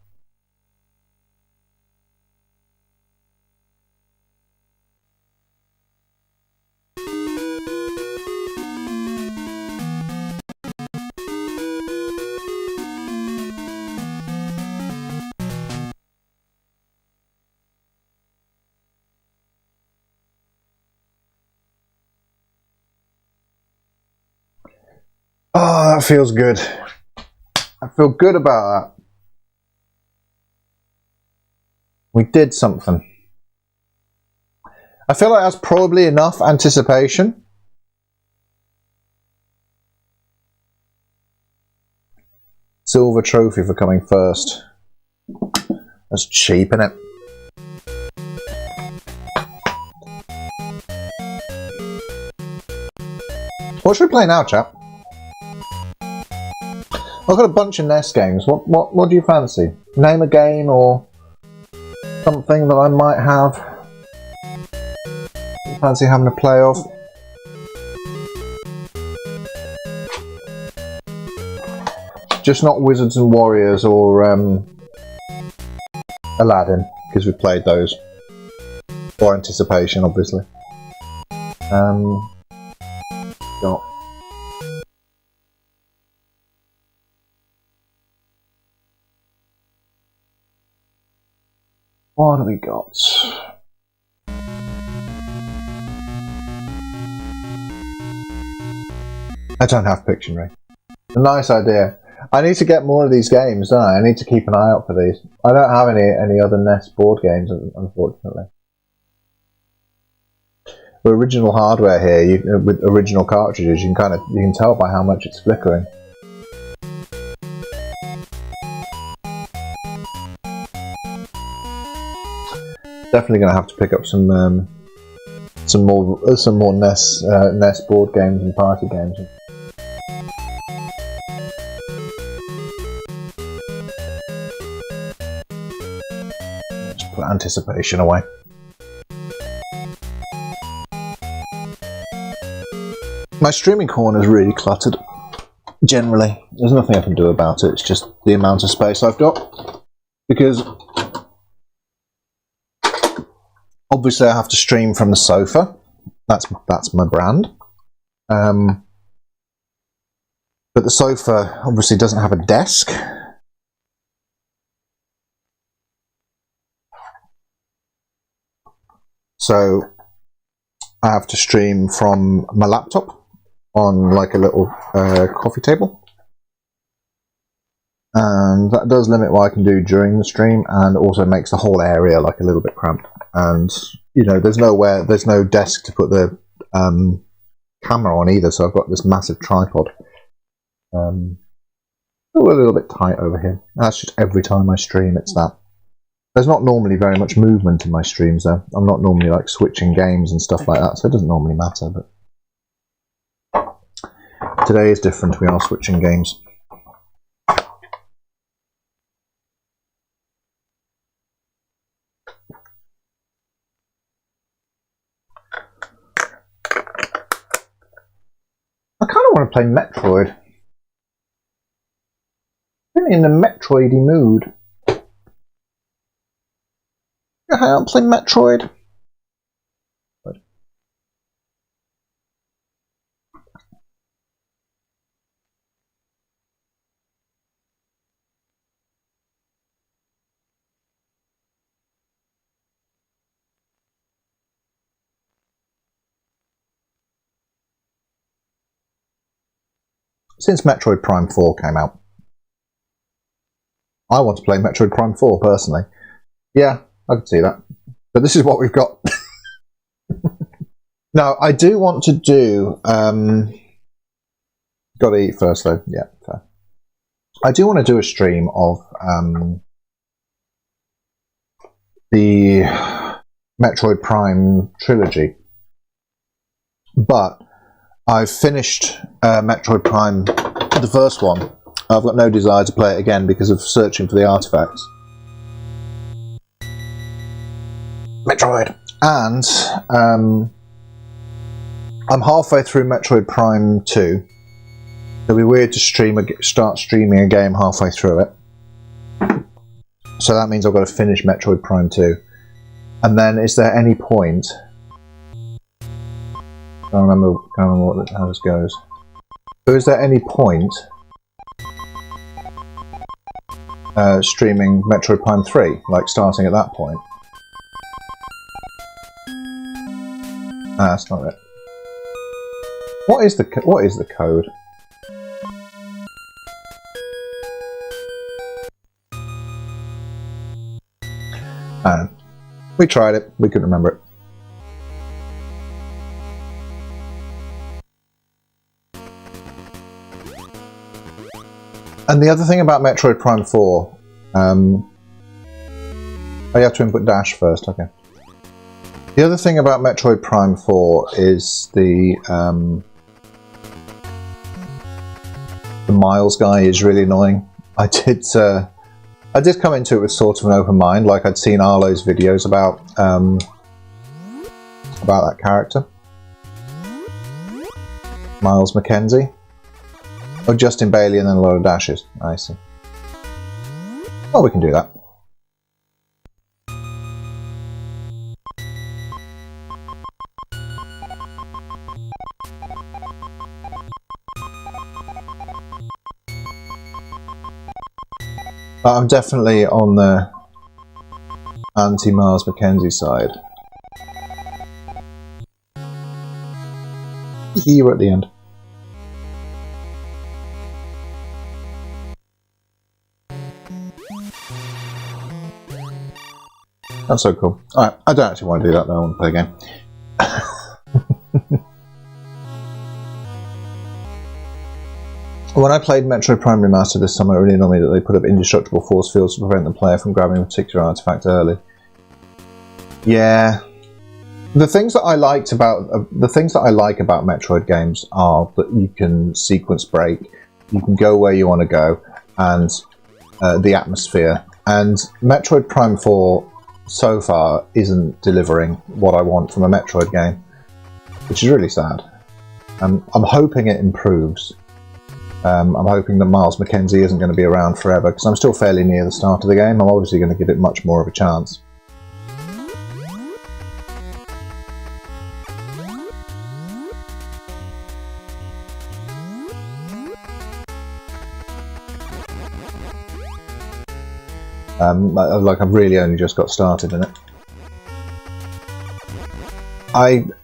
Oh, that feels good. I feel good about that. We did something. I feel like that's probably enough anticipation. Silver trophy for coming first. That's cheap, isn't it? What should we play now, chap? I've got a bunch of NES games. What do you fancy? Name a game or something that I might have. You fancy having a play of? Just not Wizards and Warriors or Aladdin, because we played those. Or Anticipation, obviously. Got. What have we got? I don't have Pictionary. A nice idea. I need to get more of these games, don't I? I need to keep an eye out for these. I don't have any other NES board games, unfortunately. With original hardware here, with original cartridges, you can tell by how much it's flickering. Definitely going to have to pick up some more NES board games and party games. Let's put Anticipation away. My streaming corner is really cluttered. Generally, there's nothing I can do about it. It's just the amount of space I've got, because obviously I have to stream from the sofa. That's my brand. But the sofa obviously doesn't have a desk. So I have to stream from my laptop on like a little coffee table. And that does limit what I can do during the stream, and also makes the whole area like a little bit cramped. And you know, there's no desk to put the camera on either, so I've got this massive tripod. A little bit tight over here. That's just every time I stream, it's that. There's not normally very much movement in my streams though. I'm not normally like switching games and stuff like that, so it doesn't normally matter, but today is different. We are switching games. I kind of want to play Metroid. I'm in the Metroidy mood. I'll play Metroid. Since Metroid Prime 4 came out, I want to play Metroid Prime 4 personally. Yeah, I can see that. But this is what we've got. Now, I do want to do... Gotta eat first though. Yeah, fair. I do want to do a stream of the Metroid Prime trilogy. But I've finished Metroid Prime, the first one. I've got no desire to play it again because of searching for the artifacts. Metroid! And I'm halfway through Metroid Prime 2. It'll be weird to start streaming a game halfway through it. So that means I've got to finish Metroid Prime 2. And then, is there any point... I can't remember how this goes. So is there any point streaming Metroid Prime 3, like starting at that point? Ah, that's not it. What is the code? We tried it. We couldn't remember it. And the other thing about Metroid Prime 4, oh, you have to input dash first, okay. The other thing about Metroid Prime 4 is the Miles guy is really annoying. I did come into it with sort of an open mind, like I'd seen Arlo's videos about that character. Miles Mackenzie. Oh, Justin Bailey and then a lot of dashes. I see. Well, we can do that. I'm definitely on the anti-Miles Mackenzie side. You were at the end. That's so cool. Alright, I don't actually want to do that though, I want to play again. When I played Metroid Prime Remastered this summer, it really annoyed me that they put up indestructible force fields to prevent the player from grabbing a particular artifact early. Yeah. The things that I like about Metroid games are that you can sequence break, you can go where you want to go, and the atmosphere. And Metroid Prime 4 so far isn't delivering what I want from a Metroid game, which is really sad. I'm hoping it improves. I'm hoping that Miles Mackenzie isn't going to be around forever, because I'm still fairly near the start of the game. I'm obviously going to give it much more of a chance. Like I've really only just got started in it.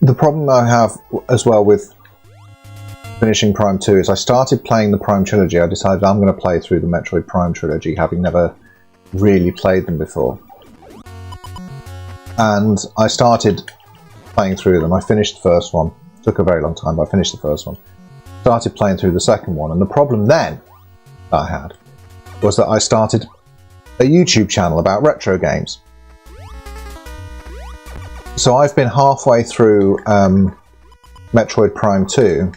The problem I have as well with finishing Prime 2 is I started playing the Prime trilogy. I decided I'm going to play through the Metroid Prime trilogy, having never really played them before. And I started playing through them. I finished the first one. It took a very long time, but I finished the first one. Started playing through the second one, and the problem then that I had was that I started a YouTube channel about retro games. So I've been halfway through Metroid Prime 2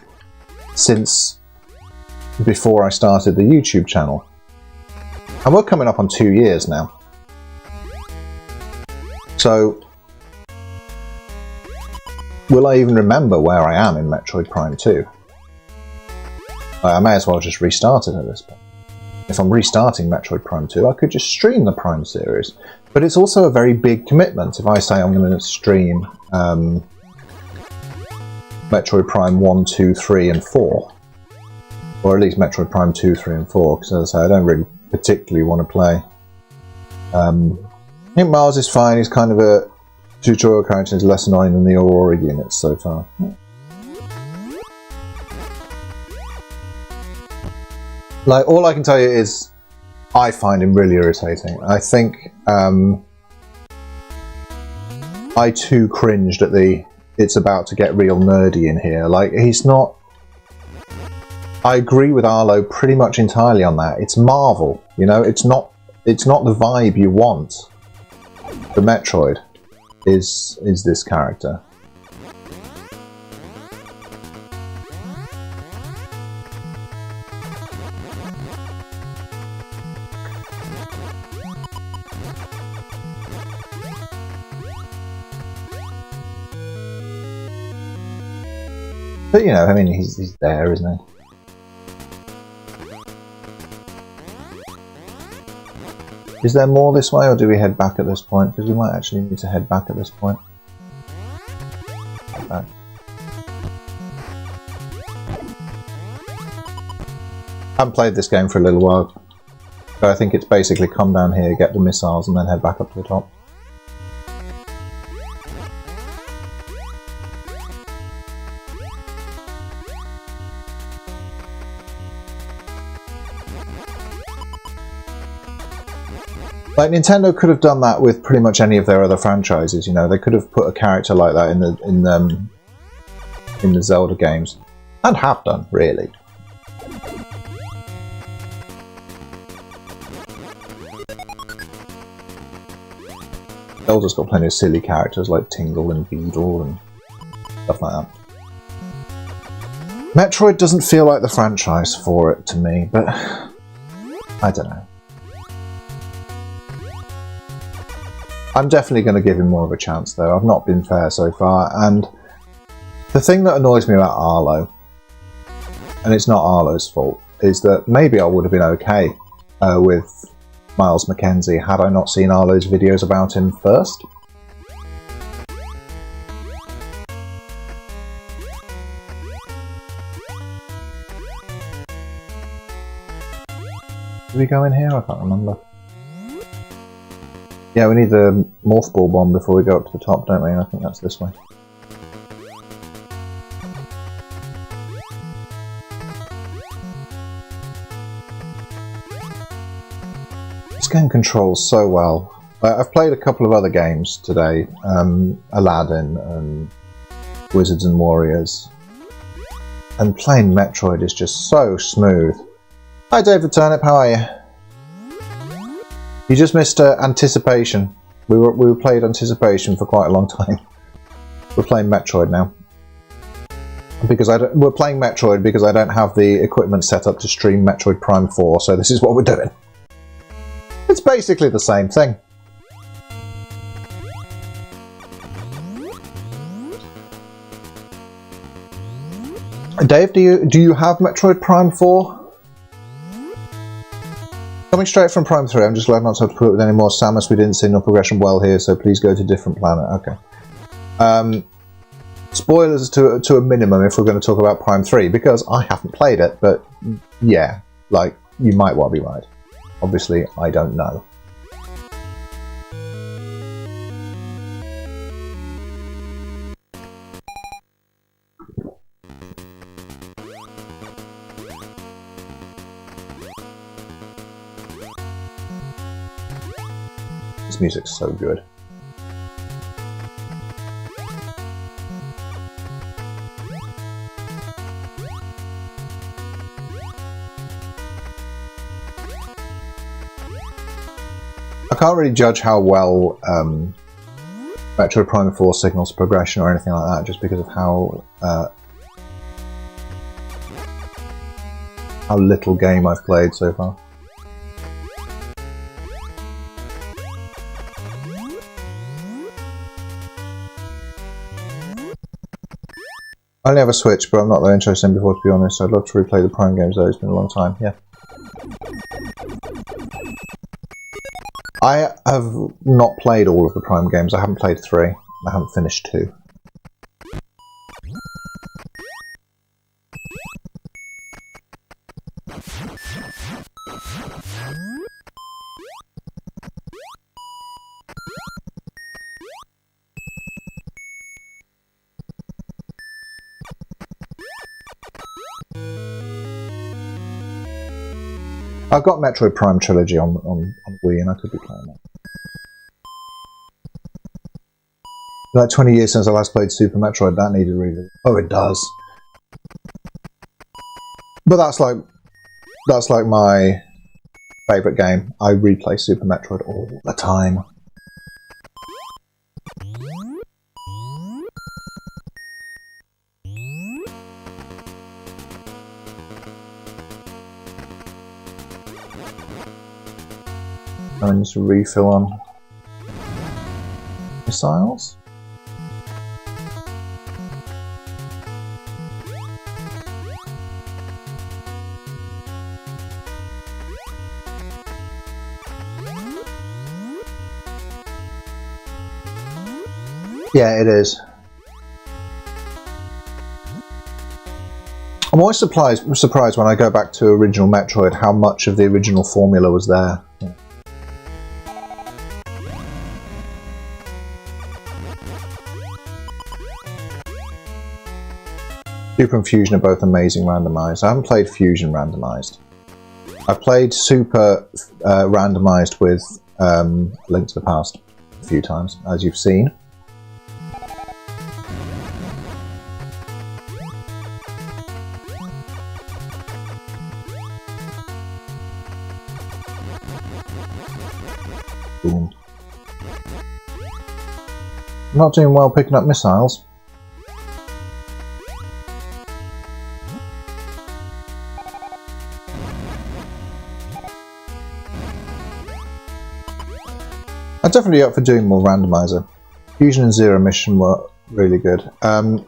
since before I started the YouTube channel. And we're coming up on 2 years now. So will I even remember where I am in Metroid Prime 2? I may as well just restart it at this point. If I'm restarting Metroid Prime 2, I could just stream the Prime series. But it's also a very big commitment if I say I'm going to stream Metroid Prime 1, 2, 3 and 4. Or at least Metroid Prime 2, 3 and 4, because as I say, I don't really particularly want to play. I think Miles is fine, he's kind of a tutorial character, he's less annoying than the Aurora units so far. Like, all I can tell you is I find him really irritating. I think I too cringed at the it's about to get real nerdy in here. Like, he's not... I agree with Arlo pretty much entirely on that. It's Marvel, you know, it's not the vibe you want. The Metroid is this character. But, you know, I mean, he's there, isn't he? Is there more this way, or do we head back at this point? Because we might actually need to head back at this point. Back. I haven't played this game for a little while, but I think it's basically come down here, get the missiles, and then head back up to the top. Like, Nintendo could have done that with pretty much any of their other franchises, you know. They could have put a character like that in the Zelda games. And have done, really. Zelda's got plenty of silly characters like Tingle and Beedle and stuff like that. Metroid doesn't feel like the franchise for it to me, but I don't know. I'm definitely going to give him more of a chance, though. I've not been fair so far, and the thing that annoys me about Arlo, and it's not Arlo's fault, is that maybe I would have been okay with Miles McKenzie had I not seen Arlo's videos about him first. Did we go in here? I can't remember. Yeah, we need the Morph Ball bomb before we go up to the top, don't we? I think that's this way. This game controls so well. I've played a couple of other games today, Aladdin and Wizards and Warriors, and playing Metroid is just so smooth. Hi David Turnip, how are you? You just missed Anticipation. We played Anticipation for quite a long time. We're playing Metroid now. Because we're playing Metroid because I don't have the equipment set up to stream Metroid Prime 4, so this is what we're doing. It's basically the same thing. Dave, do you have Metroid Prime 4? Coming straight from Prime 3, I'm just glad not to have to put it with any more. Samus, we didn't see no progression well here, so please go to different planet. Okay. Spoilers to a minimum if we're going to talk about Prime 3, because I haven't played it, but yeah, like, you might well be right. Obviously, I don't know. This music's so good. I can't really judge how well Metroid Prime 4 signals progression or anything like that, just because of how little game I've played so far. I only have a Switch, but I'm not that interested in before, to be honest. I'd love to replay the Prime games, though. It's been a long time. Yeah. I have not played all of the Prime games. I haven't played 3. I haven't finished 2. I've got Metroid Prime Trilogy on Wii, and I could be playing that. Like 20 years since I last played Super Metroid, that needed revisit. Oh, it does. But that's like my favourite game. I replay Super Metroid all the time. And just a refill on missiles. Yeah, it is. I'm always surprised when I go back to original Metroid how much of the original formula was there. Yeah. Super and Fusion are both amazing randomized. I haven't played Fusion randomized. I played Super randomized with Link to the Past a few times, as you've seen. Boom. Not doing well picking up missiles. I'm definitely up for doing more randomizer. Fusion and Zero mission were really good. A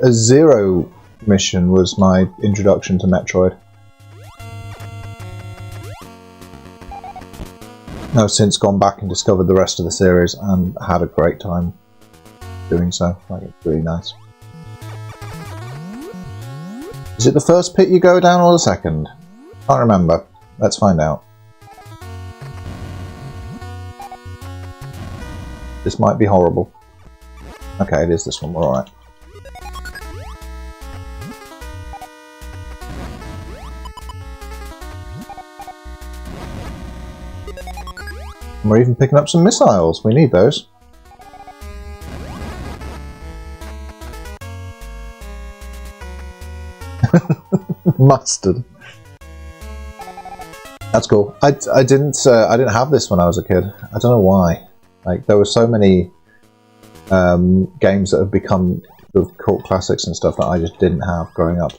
Zero mission was my introduction to Metroid. I've since gone back and discovered the rest of the series and had a great time doing so. Like, it's really nice. Is it the first pit you go down or the second? Can't remember. Let's find out. This might be horrible. Okay, it is this one. We're alright. And we're even picking up some missiles. We need those. Mustard. That's cool. I didn't have this when I was a kid. I don't know why. Like, there were so many games that have become sort of cult classics and stuff that I just didn't have growing up.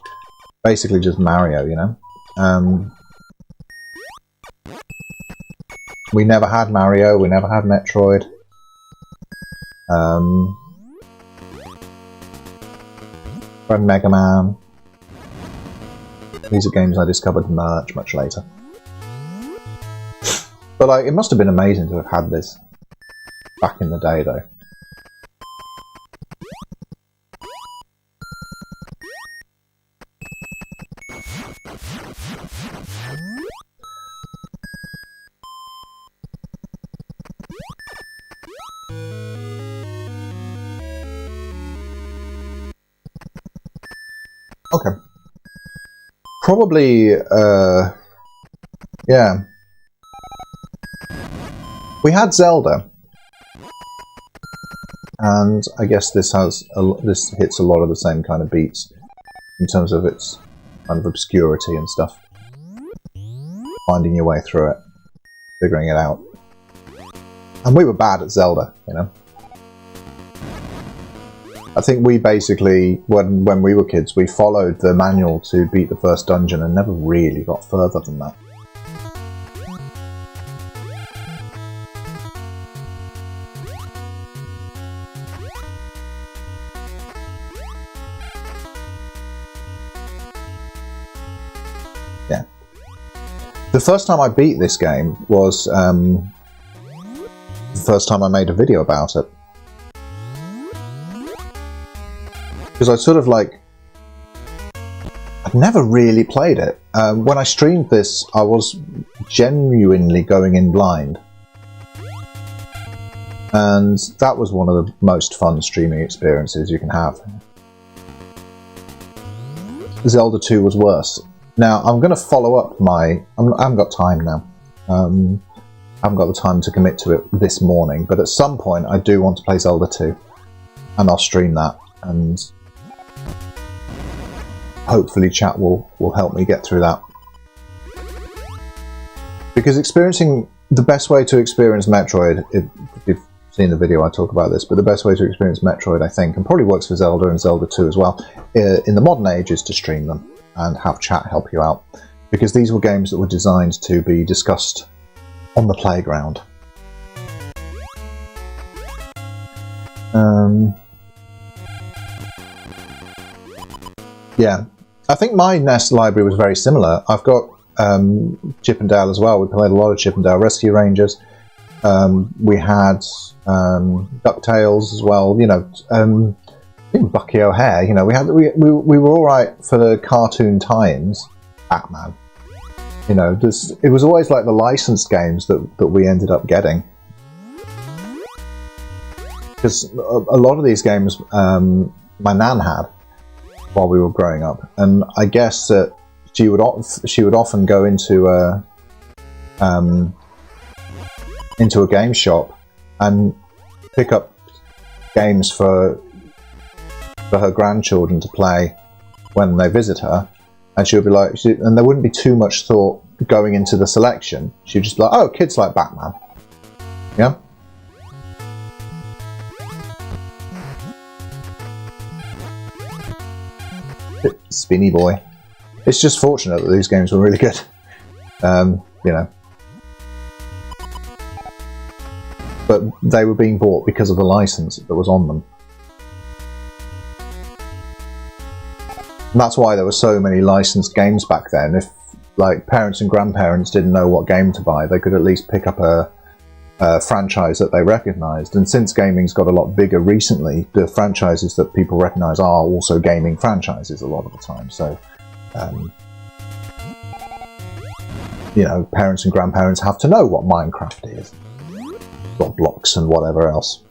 Basically just Mario, you know? We never had Mario, we never had Metroid. And Mega Man. These are games I discovered much, much later. But like, it must have been amazing to have had this back in the day, though. Okay. Probably, yeah. We had Zelda, and I guess this hits a lot of the same kind of beats in terms of its kind of obscurity and stuff. Finding your way through it, figuring it out. And we were bad at Zelda, you know. I think we basically, when we were kids, we followed the manual to beat the first dungeon and never really got further than that. Yeah. The first time I beat this game was the first time I made a video about it. Because I sort of like, I'd never really played it. When I streamed this, I was genuinely going in blind. And that was one of the most fun streaming experiences you can have. Zelda 2 was worse. Now, I'm going to follow up I haven't got time now. I haven't got the time to commit to it this morning, but at some point I do want to play Zelda 2. And I'll stream that, and hopefully chat will help me get through that. Because the best way to experience Metroid, if you've seen the video I talk about this, but the best way to experience Metroid, I think, and probably works for Zelda and Zelda 2 as well, in the modern age, is to stream them and have chat help you out. Because these were games that were designed to be discussed on the playground. Yeah, I think my NES library was very similar. I've got Chip and Dale as well. We played a lot of Chip and Dale Rescue Rangers. We had DuckTales as well. You know, even Bucky O'Hare. You know, we were all right for the cartoon tie-ins. Batman. You know, it was always like the licensed games that we ended up getting. Because a lot of these games my nan had while we were growing up, and I guess that she would often go into into a game shop and pick up games for her grandchildren to play when they visit her, and she'll be like, and there wouldn't be too much thought going into the selection. She'd just be like, oh, kids like Batman. Yeah. Spinny boy. It's just fortunate that these games were really good. You know. But they were being bought because of the license that was on them. And that's why there were so many licensed games back then. If like parents and grandparents didn't know what game to buy, they could at least pick up a franchise that they recognised. And since gaming's got a lot bigger recently, the franchises that people recognise are also gaming franchises a lot of the time. So, you know, parents and grandparents have to know what Minecraft is, Roblox and whatever else.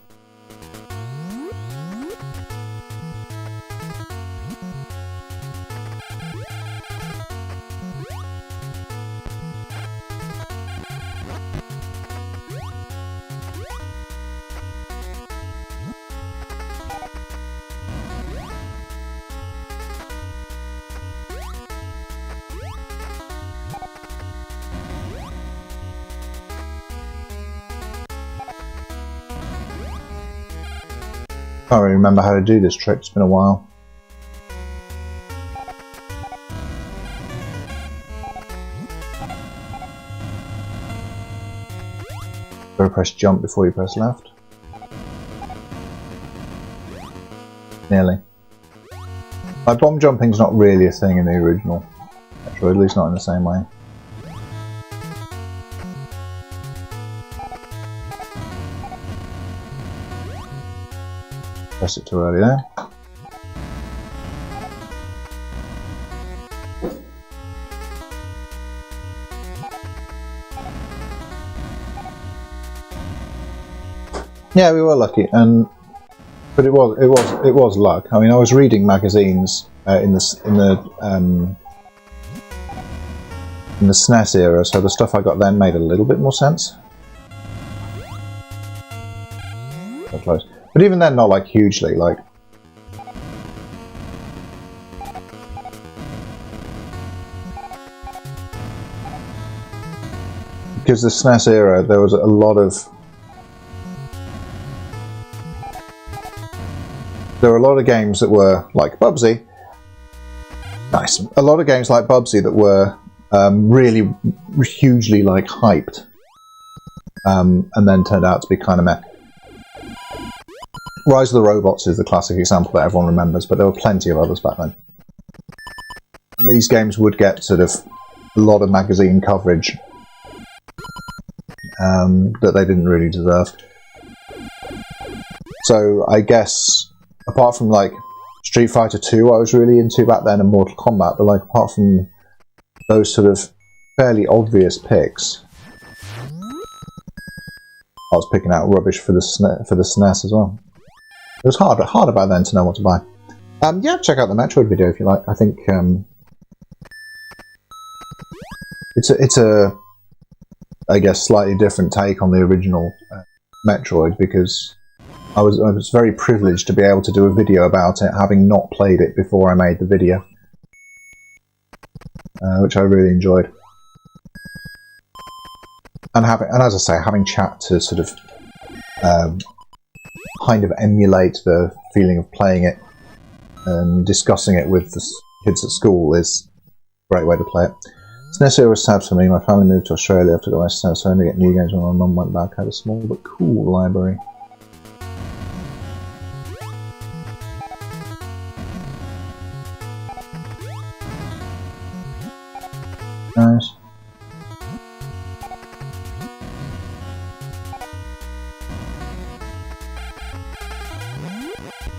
I can't really remember how to do this trick, it's been a while. Gotta press jump before you press left. Nearly. Like, bomb jumping's not really a thing in the original Metroid, at least not in the same way. Press it too early there. Yeah, we were lucky, but it was luck. I mean, I was reading magazines in the SNES era, so the stuff I got then made a little bit more sense. So close. But even then, not like hugely, like. Because the SNES era, there was a lot of. There were a lot of games that were like Bubsy. Nice. A lot of games like Bubsy that were really hugely like hyped, and then turned out to be kind of meh. Rise of the Robots is the classic example that everyone remembers, but there were plenty of others back then. These games would get sort of a lot of magazine coverage that they didn't really deserve. So I guess, apart from like Street Fighter 2 I was really into back then, and Mortal Kombat, but like apart from those sort of fairly obvious picks, I was picking out rubbish for the SNES as well. It was harder back then to know what to buy. Yeah, check out the Metroid video if you like. I think it's a I guess slightly different take on the original Metroid, because I was very privileged to be able to do a video about it, having not played it before I made the video, which I really enjoyed. And as I say, having chat to sort of kind of emulate the feeling of playing it and discussing it with the kids at school is a great way to play it. SNES era was sad for me. My family moved to Australia after the West, so I only get new games when my mum went back. I had a small but cool library. Nice.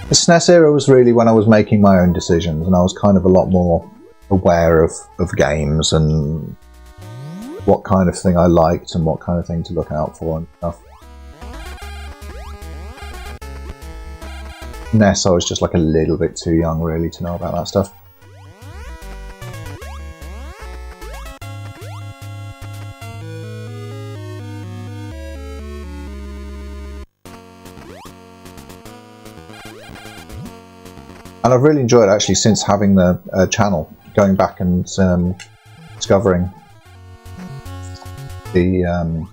The SNES era was really when I was making my own decisions, and I was kind of a lot more aware of games and what kind of thing I liked and what kind of thing to look out for and stuff. NES, I was just like a little bit too young really to know about that stuff. And I've really enjoyed it actually since having the channel, going back and discovering the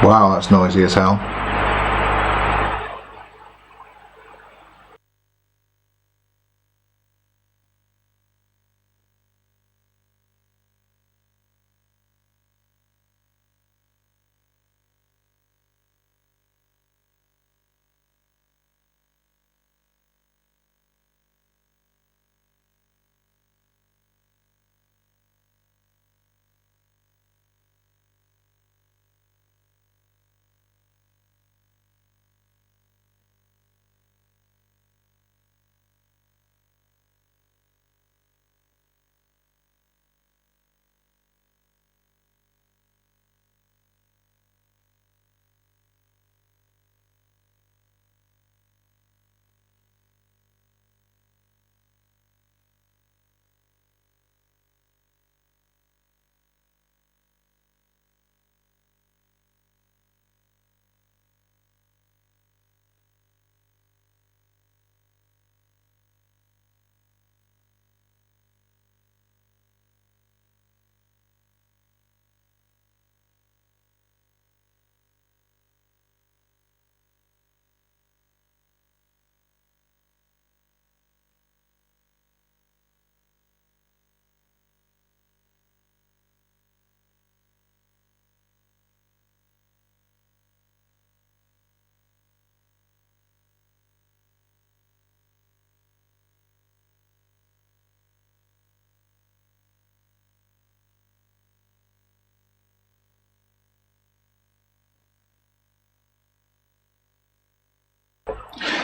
Wow, that's noisy as hell.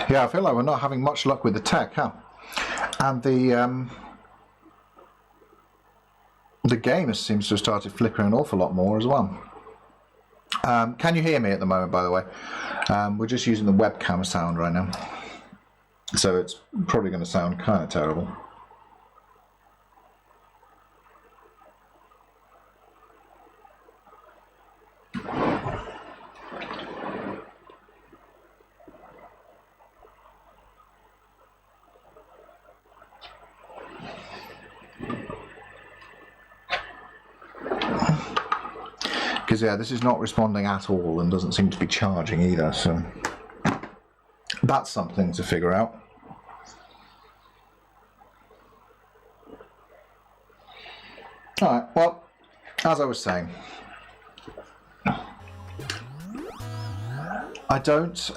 Yeah, I feel like we're not having much luck with the tech, huh? And the game seems to have started flickering an awful lot more as well. Can you hear me at the moment, by the way? We're just using the webcam sound right now, so it's probably going to sound kind of terrible. Because yeah, this is not responding at all and doesn't seem to be charging either, so that's something to figure out. Alright, well, as I was saying, I don't,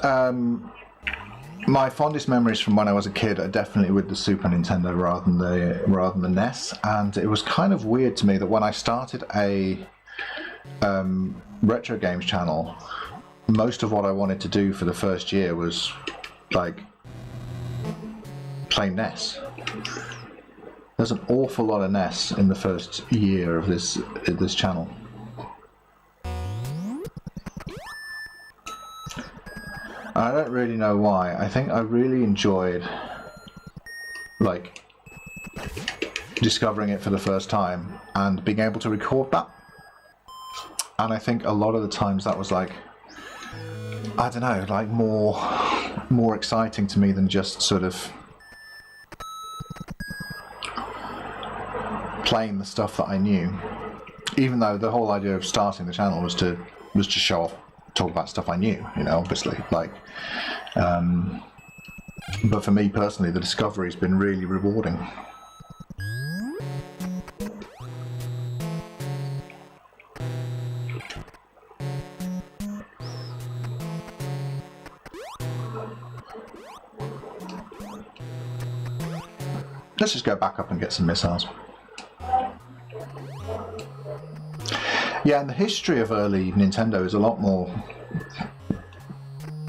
my fondest memories from when I was a kid are definitely with the Super Nintendo rather than the NES, and it was kind of weird to me that when I started a retro games channel, most of what I wanted to do for the first year was like play NES. There's an awful lot of NES in the first year of this channel. I don't really know why. I think I really enjoyed like discovering it for the first time and being able to record that. And I think a lot of the times that was like, I don't know, like more exciting to me than just sort of playing the stuff that I knew. Even though the whole idea of starting the channel was to show off, talk about stuff I knew, you know, obviously. Like, but for me personally, the discovery's been really rewarding. Let's just go back up and get some missiles. Yeah, and the history of early Nintendo is a lot more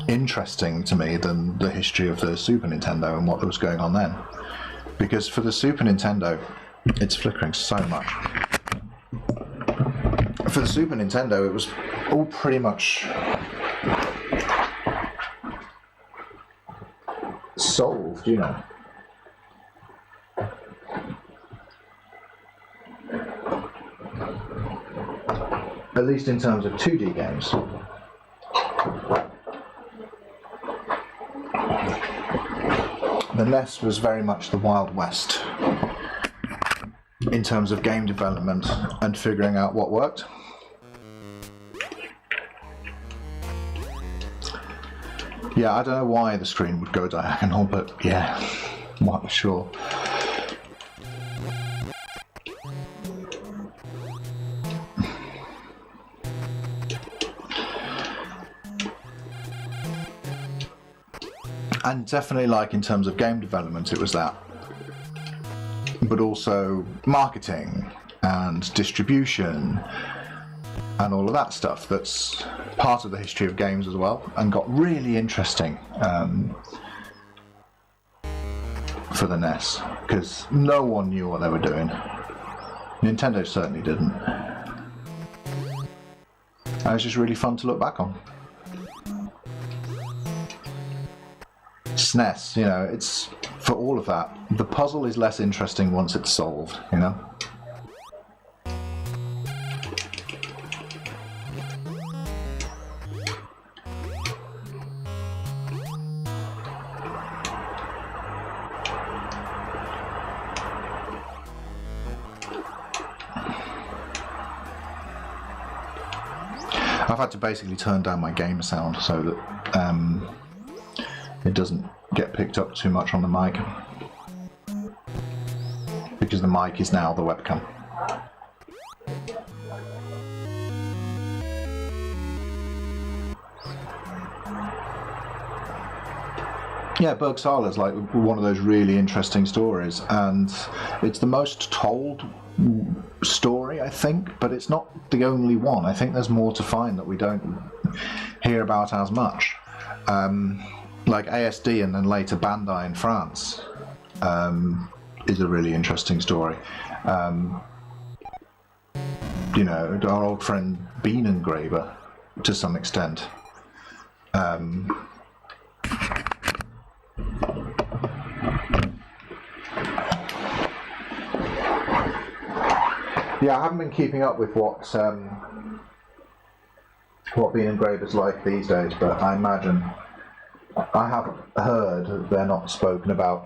interesting to me than the history of the Super Nintendo and what was going on then. Because for the Super Nintendo, it's flickering so much. For the Super Nintendo, it was all pretty much solved, you know. At least in terms of 2D games. The NES was very much the Wild West in terms of game development and figuring out what worked. Yeah, I don't know why the screen would go diagonal, but yeah, well, sure. And definitely, like, in terms of game development, it was that. But also marketing and distribution and all of that stuff that's part of the history of games as well, and got really interesting for the NES, because no one knew what they were doing. Nintendo certainly didn't. And it's just really fun to look back on. SNES, you know, it's, for all of that, the puzzle is less interesting once it's solved, you know? I've had to basically turn down my game sound so that it doesn't get picked up too much on the mic, because the mic is now the webcam. Yeah, Bergsala is like one of those really interesting stories, and it's the most told story, I think, but it's not the only one. I think there's more to find that we don't hear about as much. Like ASD and then later Bandai in France is a really interesting story. You know, our old friend Bean Engraver, to some extent. Yeah, I haven't been keeping up with what Bean Engraver's like these days, but I imagine, I have heard they're not spoken about.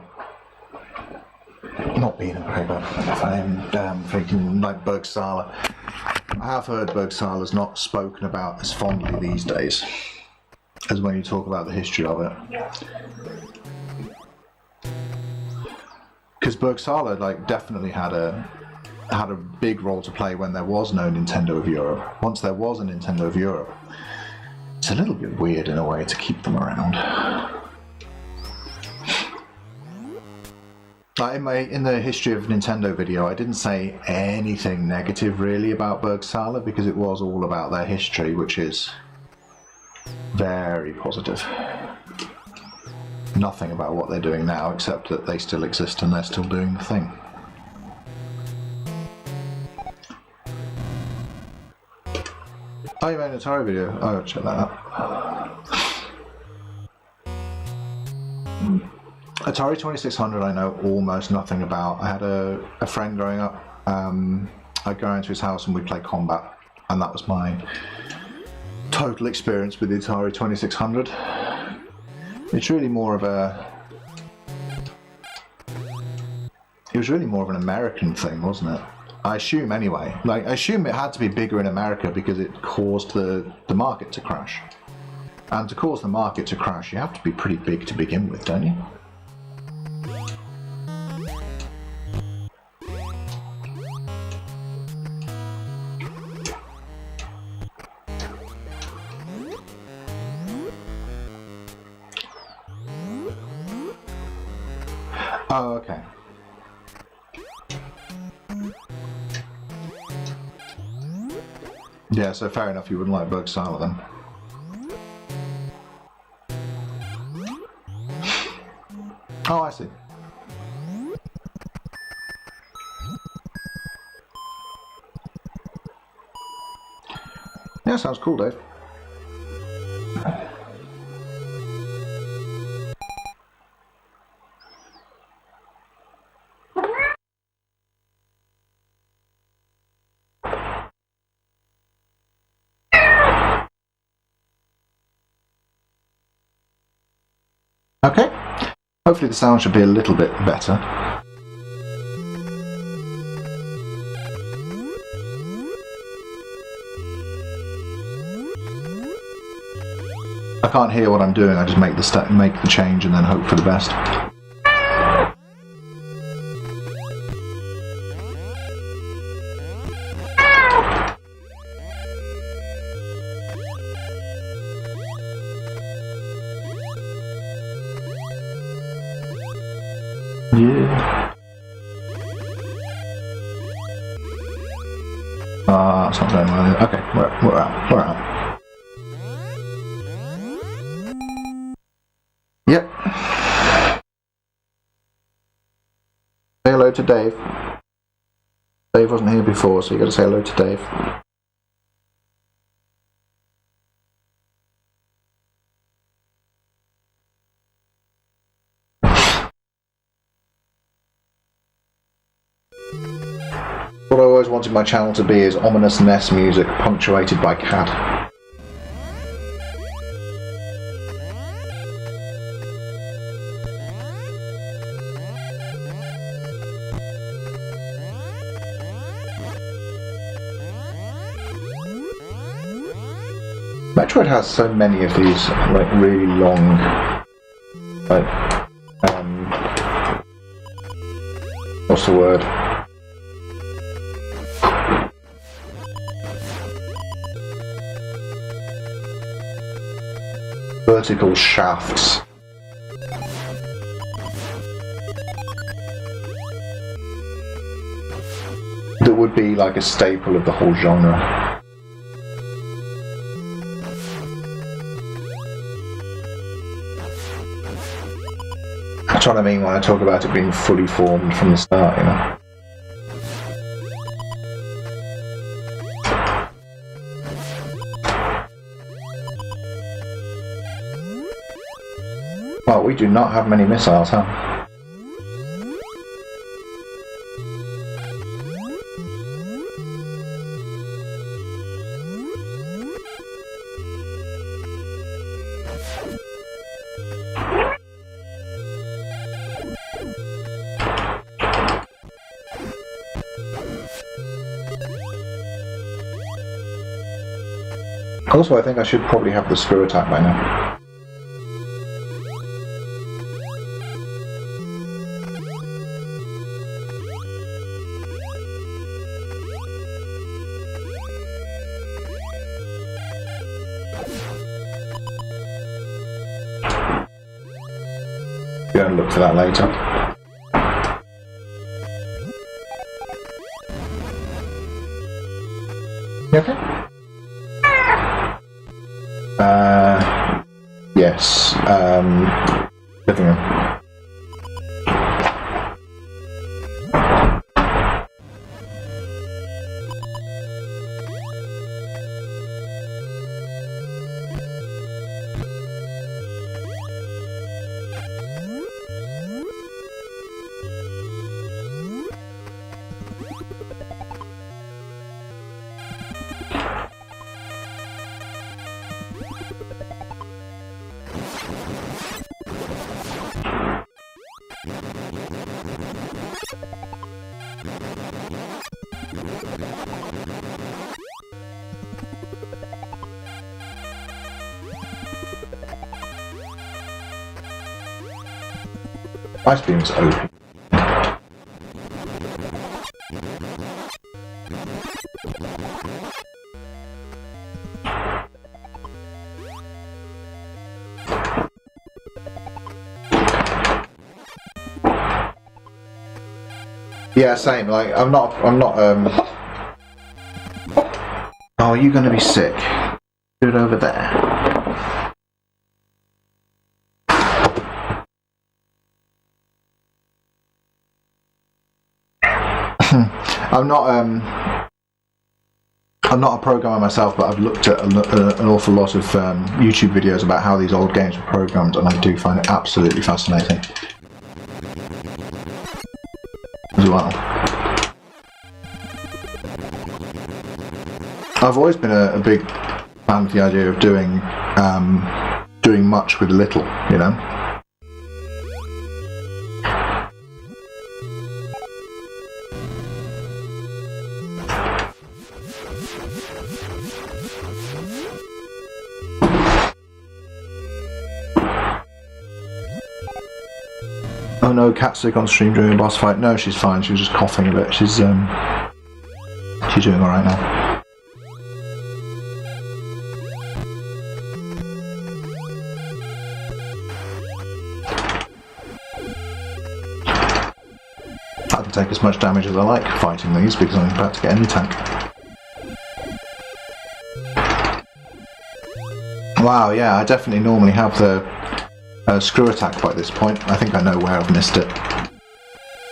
Not Bean Engraver, I'm thinking like Bergsala. I have heard Bergsala's not spoken about as fondly these days as when you talk about the history of it. Because Bergsala, like, definitely had a big role to play when there was no Nintendo of Europe. Once there was a Nintendo of Europe, it's a little bit weird in a way to keep them around. In the history of Nintendo video, I didn't say anything negative really about Bergsala, because it was all about their history, which is very positive. Nothing about what they're doing now, except that they still exist and they're still doing the thing. Oh, you made an Atari video? Oh, I'll check that out. Atari 2600 I know almost nothing about. I had a friend growing up. I'd go into his house and we'd play Combat, and that was my total experience with the Atari 2600. It's really more of it was really more of an American thing, wasn't it? I assume anyway. Like, I assume it had to be bigger in America because it caused the market to crash. And to cause the market to crash, you have to be pretty big to begin with, don't you? Oh, okay. Yeah, so fair enough, you wouldn't like Bergsala then. Oh, I see. Yeah, sounds cool, Dave. Okay, hopefully the sound should be a little bit better. can't hear what I'm doing, I just make the change and then hope for the best. Yeah. It's not going well. Okay, we're out. We're out. Yep. Say hello to Dave. Dave wasn't here before, so you got to say hello to Dave. What I always wanted my channel to be is ominous NES music punctuated by CAD. Metroid has so many of these, like, really long, like, what's the word? Vertical shafts. That would be like a staple of the whole genre. That's what I mean when I talk about it being fully formed from the start, you know. Well, we do not have many missiles, huh? Also, I think I should probably have the screw attack by now. Go and look for that later. You okay? Yes. Living room. Ice beam's open. Yeah, same. Like, I'm not. Oh, are you going to be sick? Do it over there. I'm not a programmer myself, but I've looked at an awful lot of YouTube videos about how these old games were programmed, and I do find it absolutely fascinating as well. I've always been a big fan of the idea of doing much with little, you know. Oh no, Cat's sick on stream during a boss fight. No, she's fine. She was just coughing a bit. She's doing all right now. I can take as much damage as I like fighting these because I'm about to get a new tank. Wow, yeah, I definitely normally have the screw attack by this point. I think I know where I've missed it.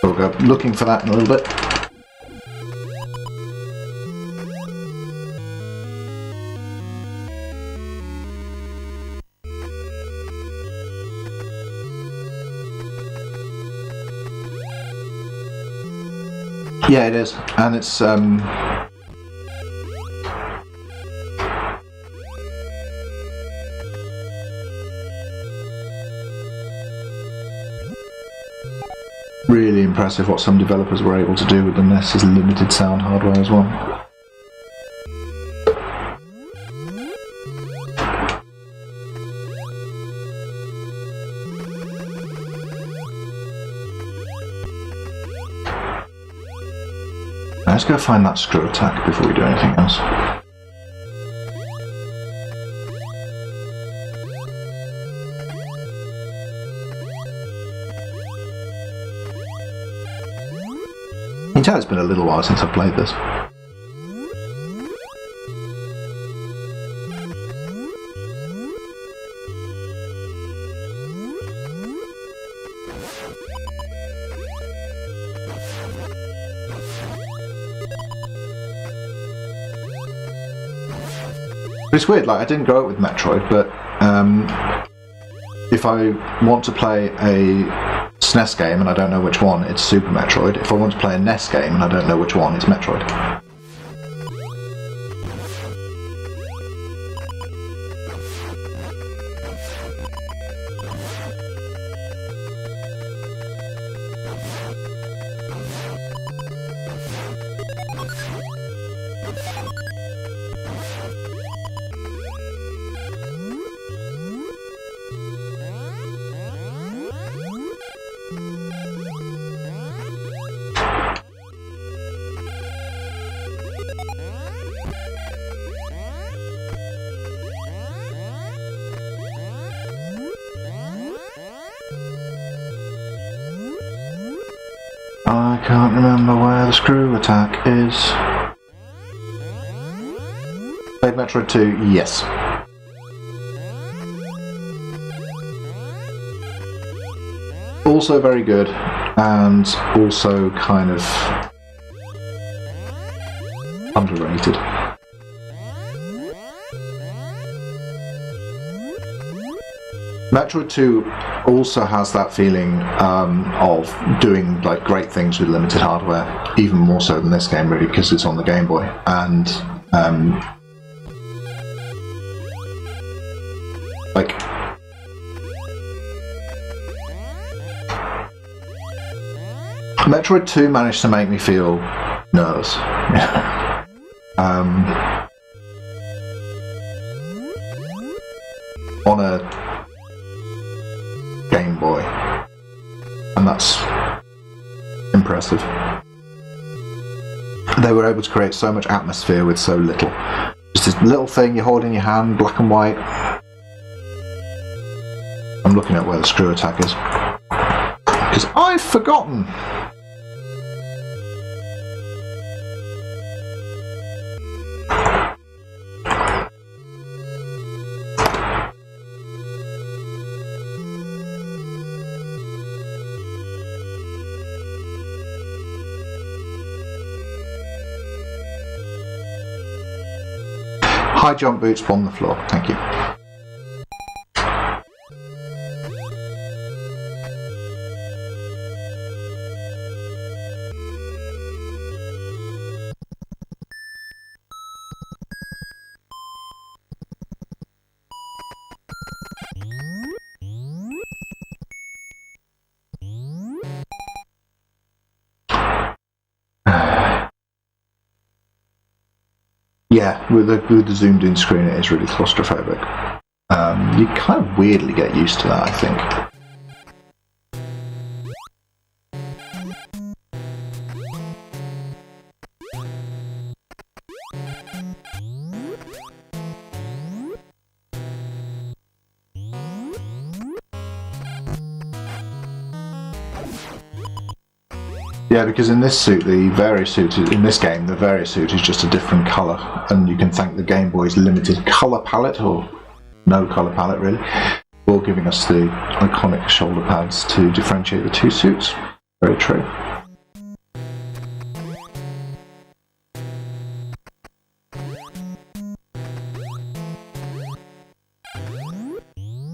We'll go looking for that in a little bit. Yeah, it is, and it's really impressive what some developers were able to do with the NES's limited sound hardware as well. Let's go find that screw attack before we do anything else. You can tell it's been a little while since I've played this. It's weird, like I didn't grow up with Metroid, but if I want to play a SNES game and I don't know which one, it's Super Metroid. If I want to play a NES game and I don't know which one, it's Metroid. I can't remember where the screw attack is. Played Metroid 2, yes. Also very good, and also kind of underrated. Metroid 2 also has that feeling of doing like great things with limited hardware, even more so than this game really, because it's on the Game Boy. And like Metroid 2 managed to make me feel nervous. On a Game Boy, and that's impressive. They were able to create so much atmosphere with so little. Just this little thing you hold in your hand, black and white. I'm looking at where the screw attack is because I've forgotten. High jump boots bomb the floor. Thank you. Yeah, with the zoomed in screen it is really claustrophobic. You kind of weirdly get used to that, I think. Yeah, because in this suit, in this game, the Vari-suit is just a different colour, and you can thank the Game Boy's limited colour palette, or no colour palette really, for giving us the iconic shoulder pads to differentiate the two suits. Very true.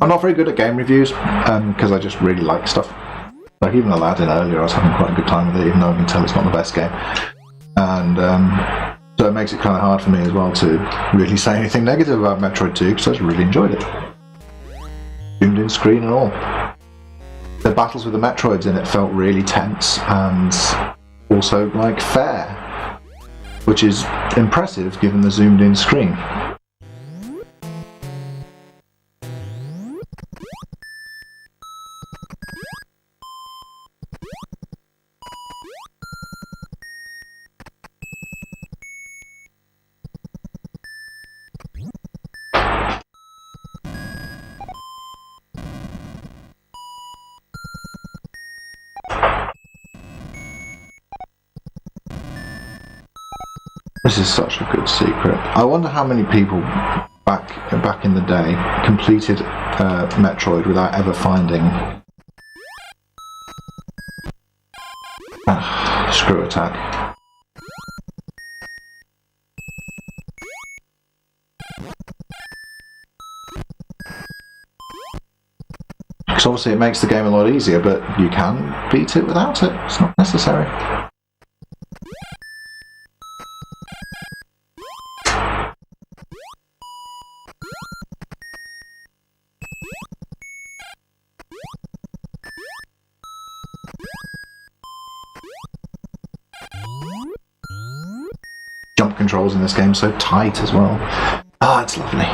I'm not very good at game reviews, because I just really like stuff. Like even Aladdin earlier, I was having quite a good time with it, even though I can tell it's not the best game. And so it makes it kind of hard for me as well to really say anything negative about Metroid 2, because I just really enjoyed it. Zoomed in screen and all. The battles with the Metroids in it felt really tense and also like fair, which is impressive given the zoomed in screen. This is such a good secret. I wonder how many people back in the day completed Metroid without ever finding screw attack. Because obviously it makes the game a lot easier, but you can beat it without it. It's not necessary. Jump controls in this game so tight as well. Ah, it's lovely.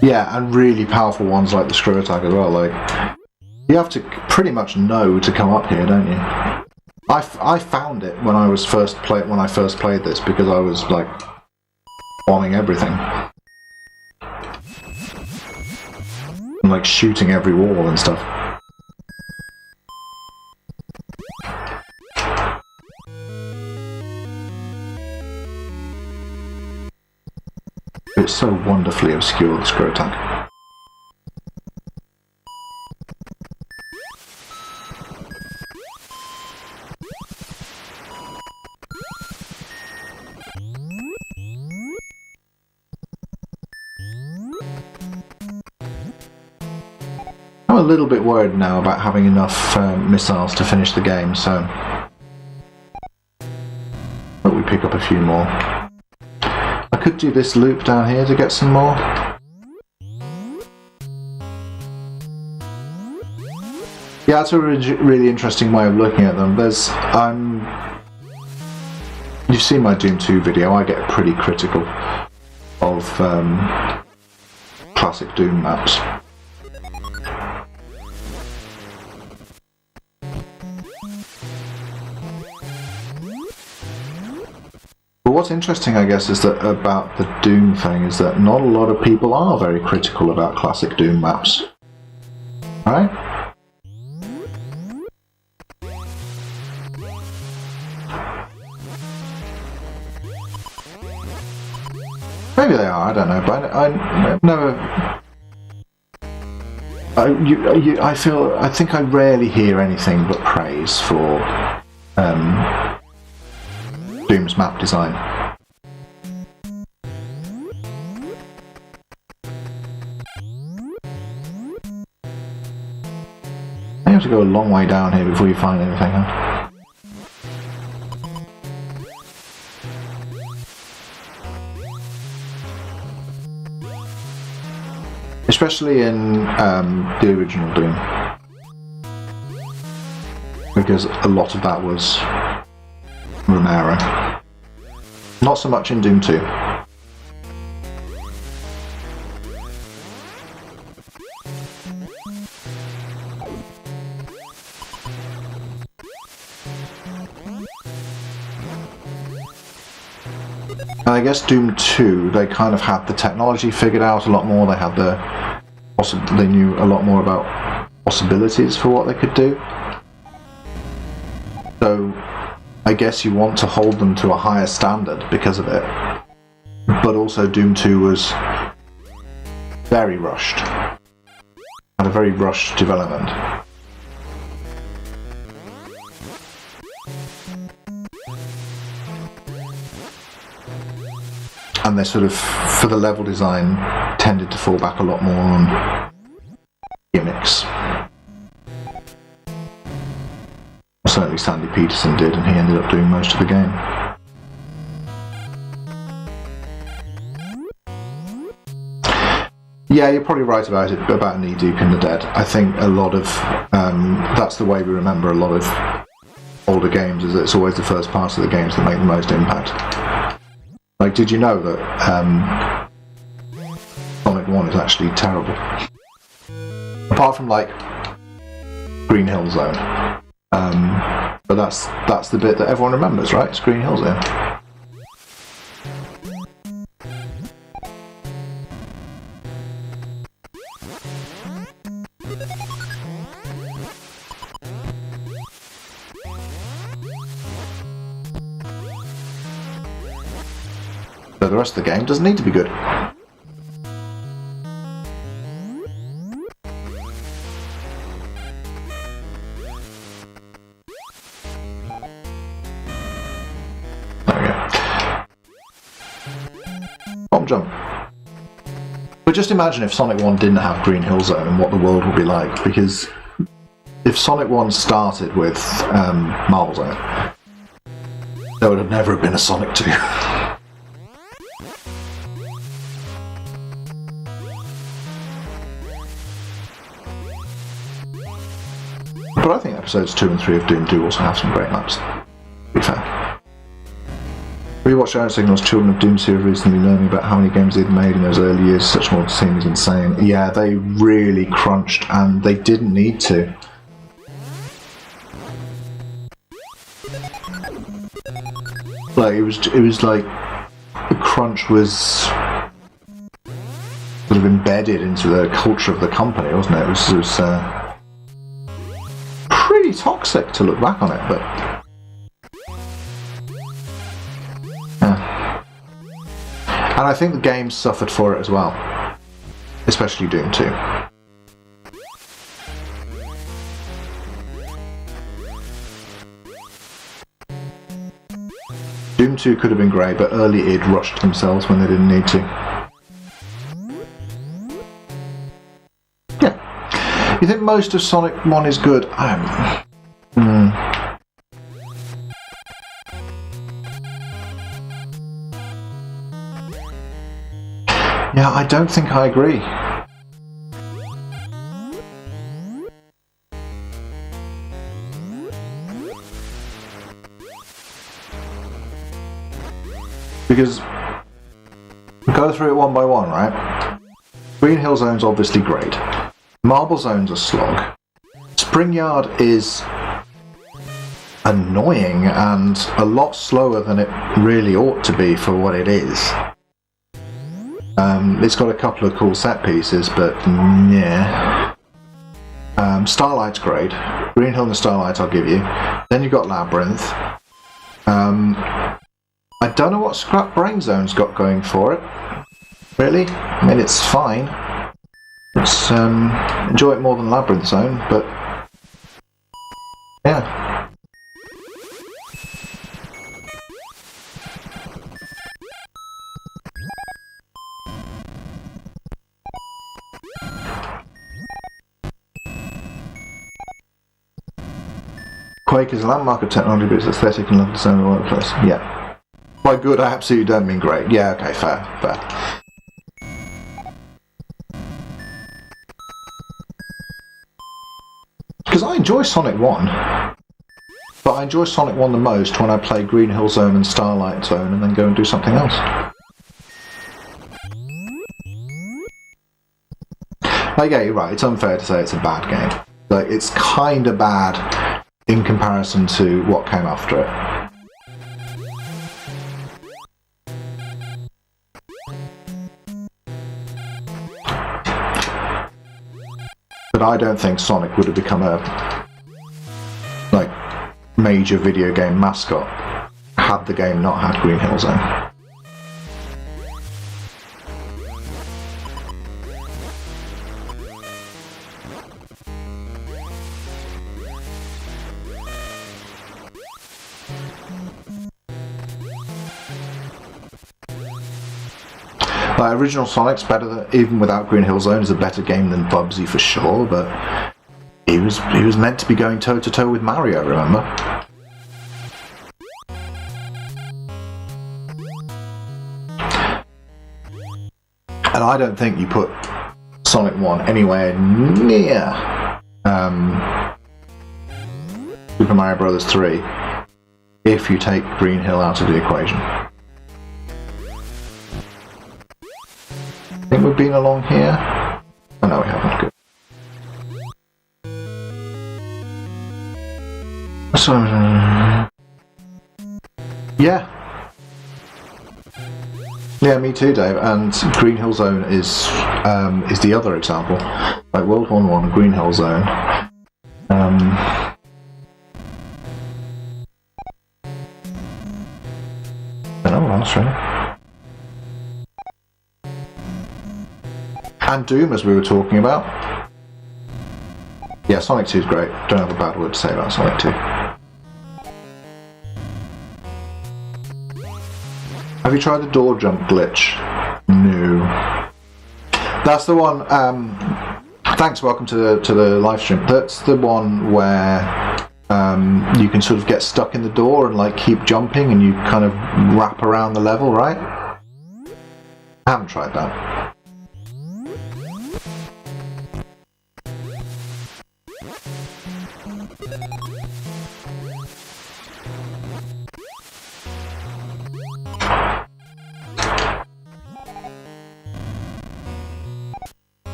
Yeah, and really powerful ones like the screw attack as well. Like, you have to pretty much know to come up here, don't you? I found it when I first played this, because I was like bombing everything and like shooting every wall and stuff. It's so wonderfully obscure, the screw attack. I'm a little bit worried now about having enough missiles to finish the game, so but we pick up a few more. I could do this loop down here to get some more. Yeah, that's a really interesting way of looking at them. You've seen my Doom 2 video. I get pretty critical of classic Doom maps. But what's interesting, I guess, is that about the Doom thing is that not a lot of people are very critical about classic Doom maps. Right? Maybe they are, I don't know, but I've never... I think I rarely hear anything but praise for Doom's map design. You have to go a long way down here before you find anything, huh? It's especially in the original Doom, because a lot of that was Romero. Not so much in Doom 2. And I guess Doom 2, they kind of had the technology figured out a lot more. They had they knew a lot more about possibilities for what they could do. So I guess you want to hold them to a higher standard because of it. But also Doom 2 was very rushed. Had a very rushed development. And they sort of, for the level design, tended to fall back a lot more on gimmicks. Certainly Sandy Peterson did, and he ended up doing most of the game. Yeah, you're probably right about it, about knee deep in the dead. I think a lot of, that's the way we remember a lot of older games, is that it's always the first parts of the games that make the most impact. Like, did you know that Sonic 1 is actually terrible? Apart from, like, Green Hill Zone. But that's the bit that everyone remembers, right? It's Green Hill Zone. So the rest of the game doesn't need to be good. There we go. Bomb jump. But just imagine if Sonic 1 didn't have Green Hill Zone and what the world would be like, because if Sonic 1 started with Marble Zone, there would have never been a Sonic 2. But I think episodes 2 and 3 of Doom do also have some great maps, to be fair. Rewatch Iron Signal's Children of Doom series recently, learning about how many games they'd made in those early years. Such more to see is insane. Yeah, they really crunched, and they didn't need to. Like, it was like the crunch was sort of embedded into the culture of the company, wasn't it? It was pretty toxic to look back on it, but yeah. And I think the games suffered for it as well, especially Doom 2. Doom 2 could have been great, but early id rushed themselves when they didn't need to. You think most of Sonic 1 is good? Yeah, I don't think I agree. Because go through it one by one, right? Green Hill Zone's obviously great. Marble Zone's a slog. Spring Yard is annoying and a lot slower than it really ought to be for what it is. It's got a couple of cool set pieces, but yeah. Starlight's great. Green Hill and Starlight I'll give you. Then you've got Labyrinth. I don't know what Scrap Brain Zone's got going for it. Really? I mean, it's fine. It's enjoy it more than Labyrinth Zone, but yeah. Quake is a landmark of technology, but its aesthetic and level design all over the place. Yeah. By good, I absolutely don't mean great. Yeah, okay, fair. Because I enjoy Sonic 1, but I enjoy Sonic 1 the most when I play Green Hill Zone and Starlight Zone and then go and do something else. Like, yeah, you're right, it's unfair to say it's a bad game. Like, it's kind of bad in comparison to what came after it. But I don't think Sonic would have become a like major video game mascot had the game not had Green Hill Zone. Original Sonic's better than, even without Green Hill Zone, is a better game than Bubsy for sure, but he was meant to be going toe to toe with Mario, remember? And I don't think you put Sonic 1 anywhere near Super Mario Bros. 3 if you take Green Hill out of the equation. I think we've been along here. Oh no, we haven't. Good. So, yeah. Yeah, me too, Dave. And Green Hill Zone is the other example. Like World War 1, Green Hill Zone. I don't know what else really. And Doom, as we were talking about. Yeah, Sonic 2 is great. Don't have a bad word to say about Sonic 2. Have you tried the door jump glitch? No. That's the one. Thanks, welcome to the live stream. That's the one where you can sort of get stuck in the door and like keep jumping, and you kind of wrap around the level, right? I haven't tried that.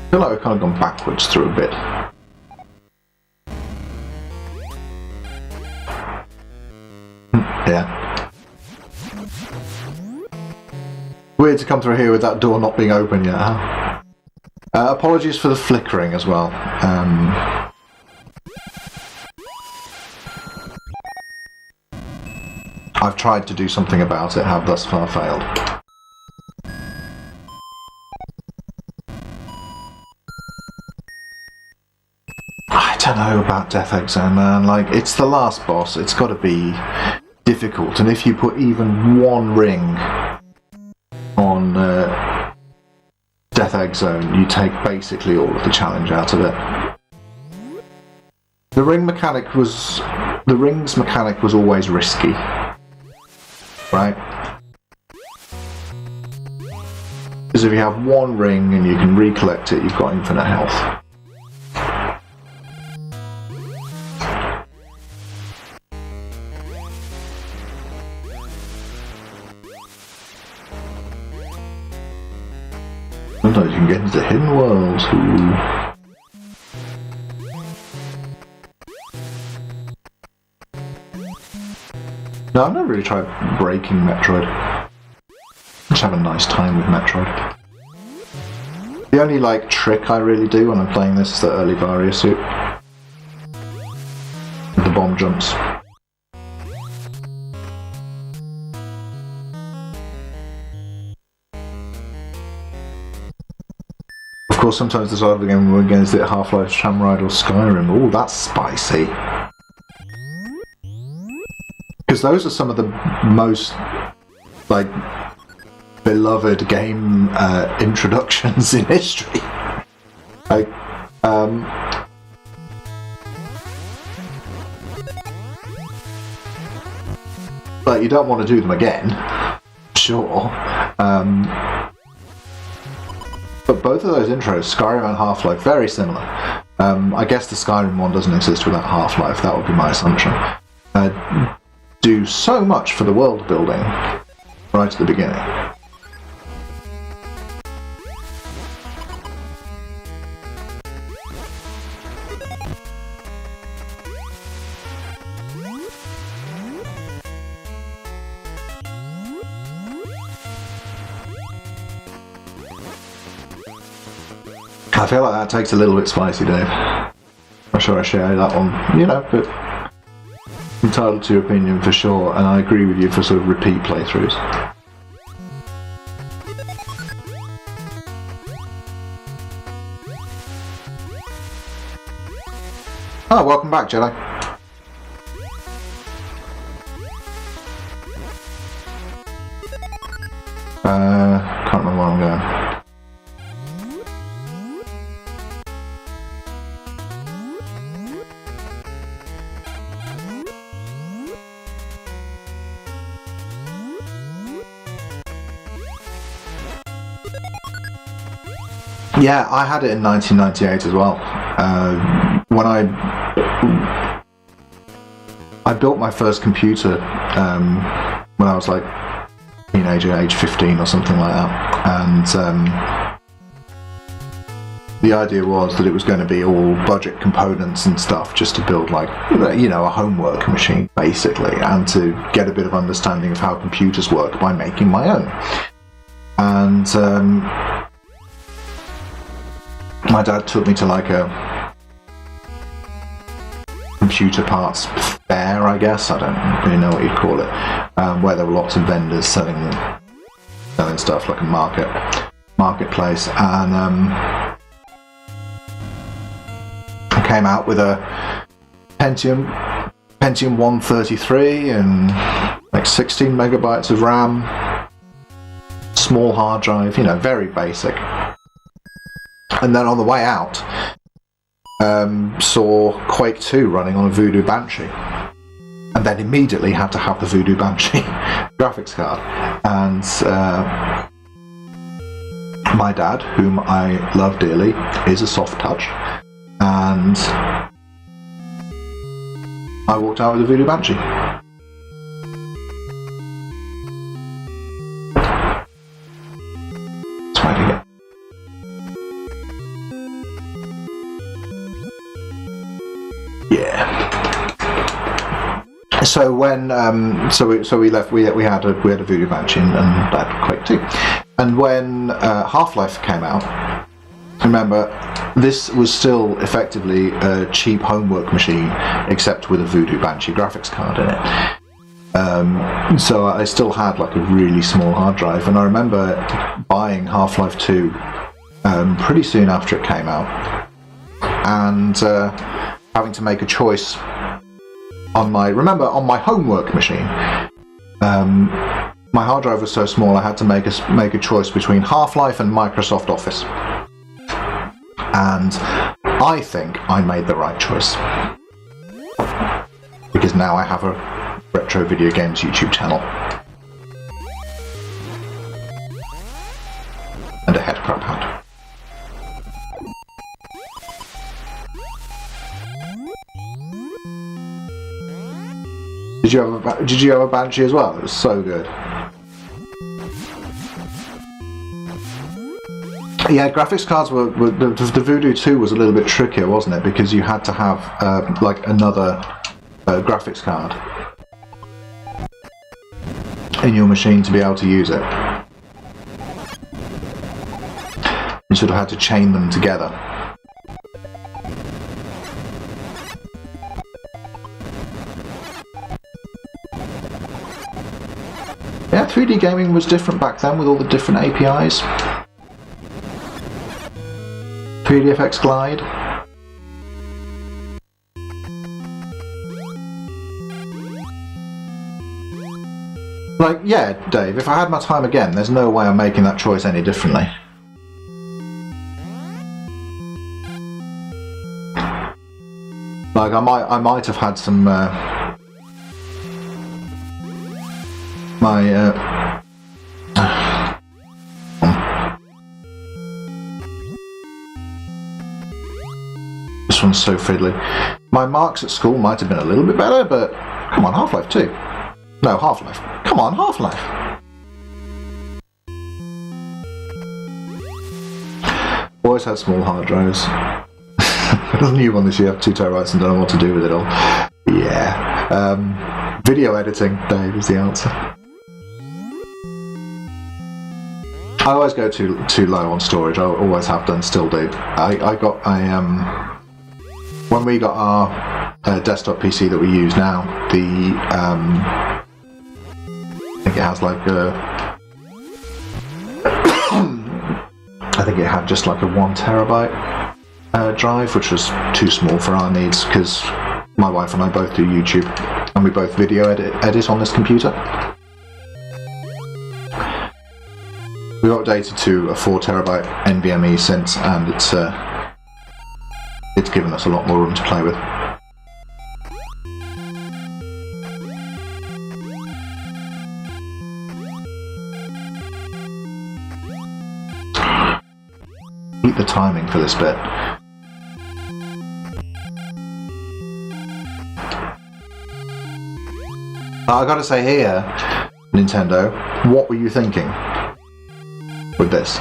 I feel like we've kind of gone backwards through a bit. Yeah. Weird to come through here with that door not being open yet, huh? Apologies for the flickering as well. I've tried to do something about it, have thus far failed. I don't know about Death Egg Zone, man. Like, it's the last boss. It's got to be difficult. And if you put even one ring on Death Egg Zone, you take basically all of the challenge out of it. The rings mechanic was always risky, right? Because if you have one ring and you can recollect it, you've got infinite health. Sometimes you can get into hidden worlds. Ooh. No, I've never really tried breaking Metroid. I just have a nice time with Metroid. The only like trick I really do when I'm playing this is the early Varia suit. With the bomb jumps. Of course, sometimes there's either game we're against it, Half-Life, Shamride, or Skyrim. Oh, that's spicy. Because those are some of the most, like, beloved game introductions in history. Like, but you don't want to do them again. Sure. But both of those intros, Skyrim and Half-Life, very similar. I guess the Skyrim one doesn't exist without Half-Life, that would be my assumption. Do so much for the world building right at the beginning. I feel like that takes a little bit spicy, Dave. I'm sure I share that one, you know, but entitled to your opinion for sure, and I agree with you for sort of repeat playthroughs. Oh, welcome back, Jedi. Can't remember where I'm going. Yeah, I had it in 1998 as well. When I built my first computer when I was like teenager, age 15 or something like that, and the idea was that it was going to be all budget components and stuff, just to build like, you know, a homework machine basically, and to get a bit of understanding of how computers work by making my own. And my dad took me to like a computer parts fair, I guess. I don't really know what you'd call it, where there were lots of vendors selling stuff, like a marketplace. And I came out with a Pentium 133 and like 16 megabytes of RAM, small hard drive, you know, very basic. And then on the way out, saw Quake 2 running on a Voodoo Banshee, and then immediately had to have the Voodoo Banshee graphics card. And my dad, whom I love dearly, is a soft touch, and I walked out with the Voodoo Banshee. That's what I get. Yeah. So when so we left, we had a Voodoo Banshee and that Quake 2. And when Half-Life came out, remember, this was still effectively a cheap homework machine, except with a Voodoo Banshee graphics card in it. So I still had like a really small hard drive, and I remember buying Half-Life 2 pretty soon after it came out, and having to make a choice on my homework machine. My hard drive was so small, I had to make a choice between Half-Life and Microsoft Office, and I think I made the right choice, because now I have a retro video games YouTube channel and a head crab hat. Did you have a Banshee as well? It was so good. Yeah, graphics cards were the Voodoo 2 was a little bit trickier, wasn't it? Because you had to have like another graphics card in your machine to be able to use it. You sort of had to chain them together. Yeah, 3D gaming was different back then with all the different APIs. 3DFX Glide. Like, yeah, Dave, if I had my time again, there's no way I'm making that choice any differently. Like, I might have had some This one's so fiddly. My marks at school might have been a little bit better, but come on, Half-Life 2. No, Half-Life. Come on, Half-Life. Always had small hard drives. The new one this year, I have 2 terabytes and don't know what to do with it all. Yeah. Video editing, Dave, is the answer. I always go too low on storage. I always have done, still do. When we got our desktop PC that we use now, I think it has like I think it had just like a 1 terabyte drive, which was too small for our needs because my wife and I both do YouTube and we both video edit on this computer. We updated to a 4 terabyte NVMe since, and it's given us a lot more room to play with. Beat the timing for this bit. I gotta say here, Nintendo, what were you thinking with this?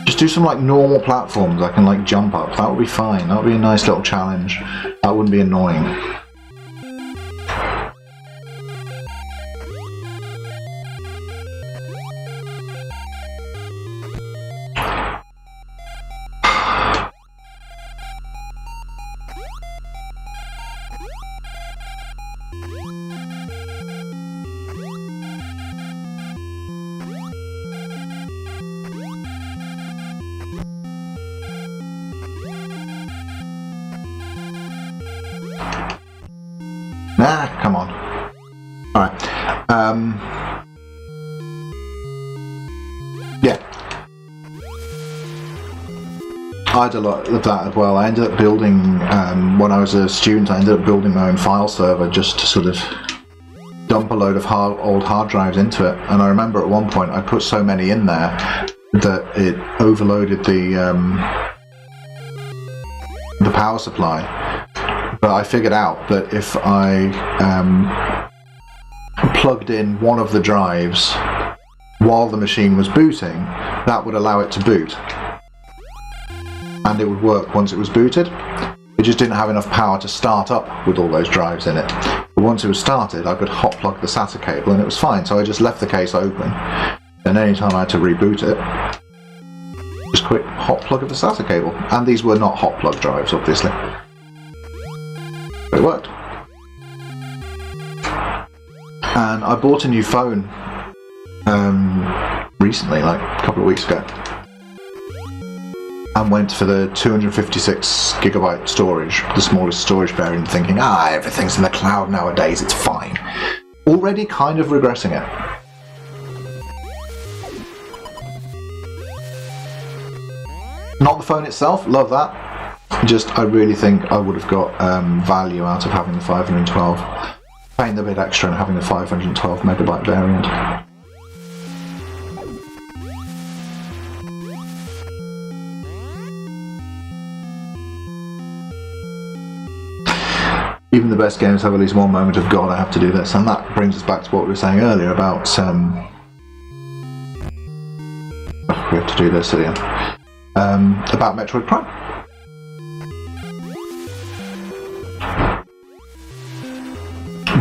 Just do some like normal platforms I can like jump up. That would be fine. That would be a nice little challenge. That wouldn't be annoying. Ah, come on. Alright. Yeah. I had a lot of that as well. I ended up building, when I was a student, I ended up building my own file server just to sort of dump a load of old hard drives into it. And I remember at one point I put so many in there that it overloaded the power supply. But I figured out that if I plugged in one of the drives while the machine was booting, that would allow it to boot. And it would work once it was booted. It just didn't have enough power to start up with all those drives in it. But once it was started, I could hot plug the SATA cable and it was fine. So I just left the case open. And anytime I had to reboot it, just quick hot plug of the SATA cable. And these were not hot plug drives, obviously. It worked. And I bought a new phone recently, like a couple of weeks ago, and went for the 256 gigabyte storage, the smallest storage variant, thinking, everything's in the cloud nowadays, it's fine. Already kind of regressing it. Not the phone itself, love that. Just, I really think I would have got value out of having the 512. Paying the bit extra and having the 512 megabyte variant. Even the best games have at least one moment of God, I have to do this. And that brings us back to what we were saying earlier about... we have to do this again. About Metroid Prime.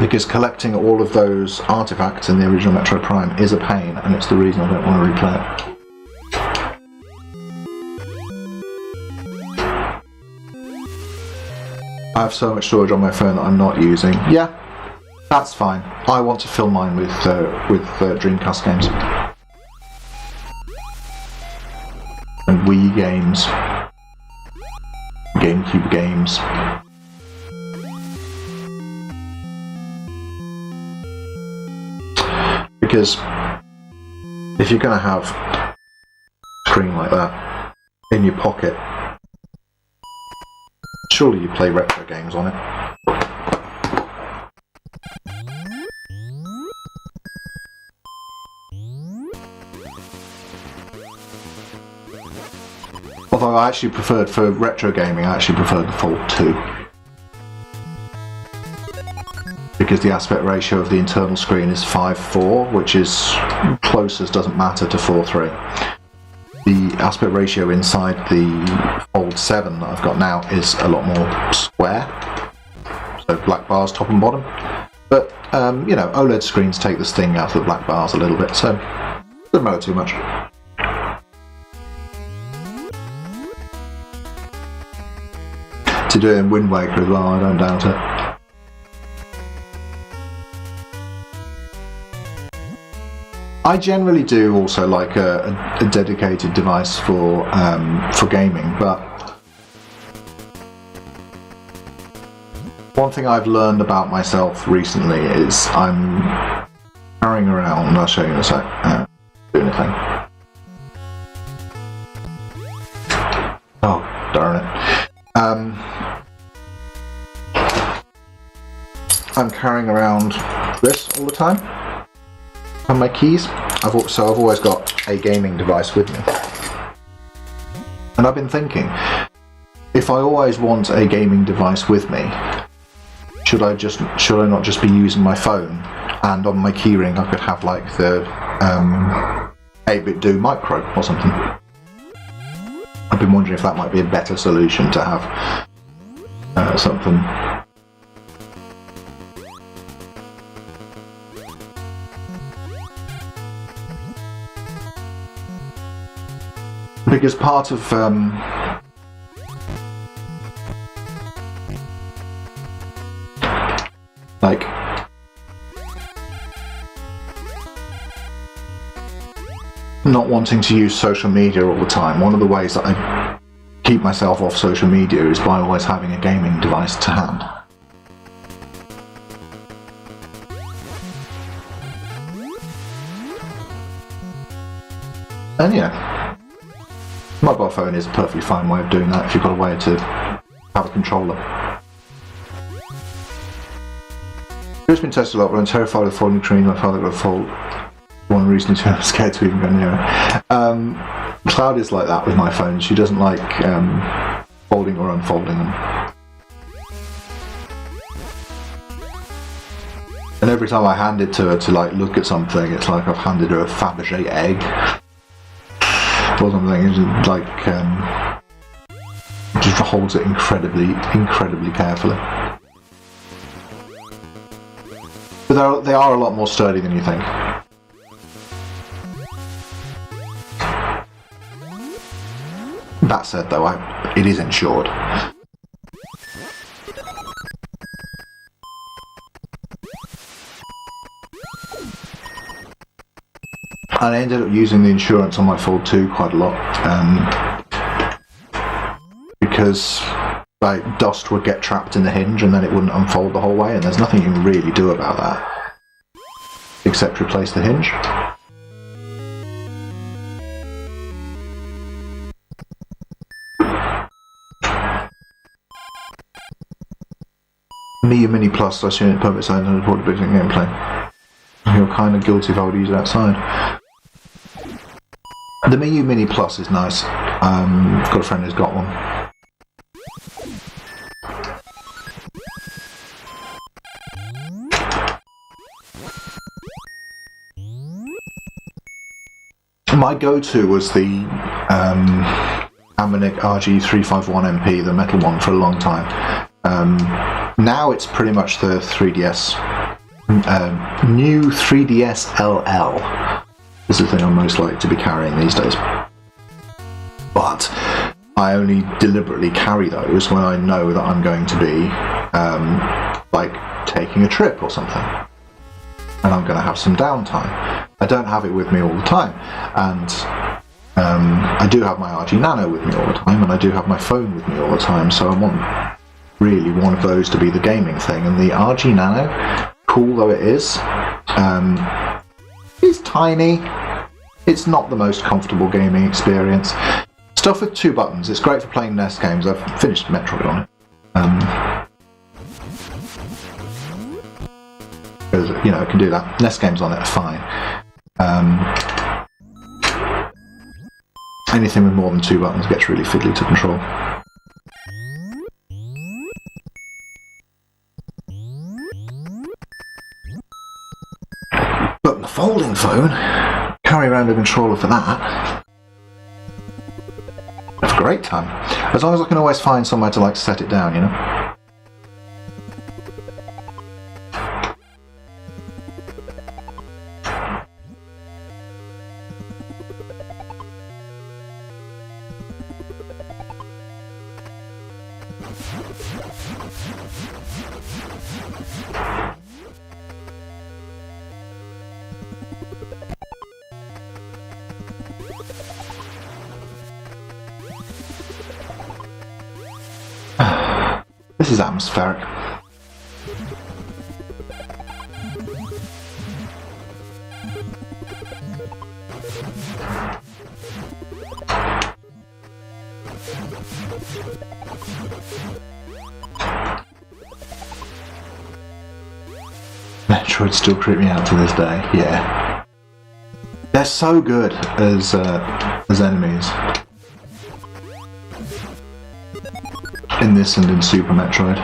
Because collecting all of those artifacts in the original Metroid Prime is a pain, and it's the reason I don't want to replay it. I have so much storage on my phone that I'm not using. Yeah, that's fine. I want to fill mine with Dreamcast games. And Wii games. GameCube games. Because if you're going to have a screen like that in your pocket, surely you play retro games on it. Although I actually preferred, for retro gaming, I actually preferred the Fold 2. Because the aspect ratio of the internal screen is 5:4, which is close as doesn't matter to 4:3. The aspect ratio inside the Fold 7 that I've got now is a lot more square. So black bars top and bottom. But, you know, OLED screens take the sting out of the black bars a little bit, so doesn't matter too much. To do it in Wind Waker as well, I don't doubt it. I generally do also like a dedicated device for gaming, but one thing I've learned about myself recently is I'm carrying around. I'll show you in a sec. Do anything. Oh, darn it! I'm carrying around this all the time. And my keys. I've always got a gaming device with me. And I've been thinking, if I always want a gaming device with me, should I not just be using my phone, and on my keyring I could have like the 8-bit do micro or something. I've been wondering if that might be a better solution to have something. Because part of like not wanting to use social media all the time, one of the ways that I keep myself off social media is by always having a gaming device to hand. And yeah, mobile phone is a perfectly fine way of doing that if you've got a way to have a controller. It's been tested a lot, but I'm terrified of folding screen. My father got a fold one recently, so I'm scared to even go near it. Cloud is like that with my phone. She doesn't like folding or unfolding them. And every time I hand it to her to like look at something, it's like I've handed her a Fabergé egg. Or something. It's like just holds it incredibly carefully. But they are a lot more sturdy than you think. That said, though, it is insured. And I ended up using the insurance on my Fold 2 quite a lot, because like dust would get trapped in the hinge and then it wouldn't unfold the whole way, and there's nothing you can really do about that except replace the hinge. Mii Mini Plus, I've seen it perfect size and reported big gameplay. I feel kind of guilty if I would use it outside. The Mii Mini Plus is nice. I've got a friend who's got one. My go-to was the Amonic RG351MP, the metal one, for a long time. Now it's pretty much the 3DS. New 3DS LL is the thing I'm most likely to be carrying these days. But I only deliberately carry those when I know that I'm going to be like taking a trip or something, and I'm going to have some downtime. I don't have it with me all the time, and I do have my RG Nano with me all the time, and I do have my phone with me all the time, so I want really one of those to be the gaming thing. And the RG Nano, cool though it is tiny. It's not the most comfortable gaming experience. Stuff with 2 buttons. It's great for playing NES games. I've finished Metroid on it. You know, I can do that. NES games on it are fine. Anything with more than 2 buttons gets really fiddly to control. But the folding phone, carry around a controller for that. Have a great time. As long as I can always find somewhere to like set it down, you know? This is atmospheric. Metroid still creep me out to this day. Yeah, they're so good as enemies. In this and in Super Metroid.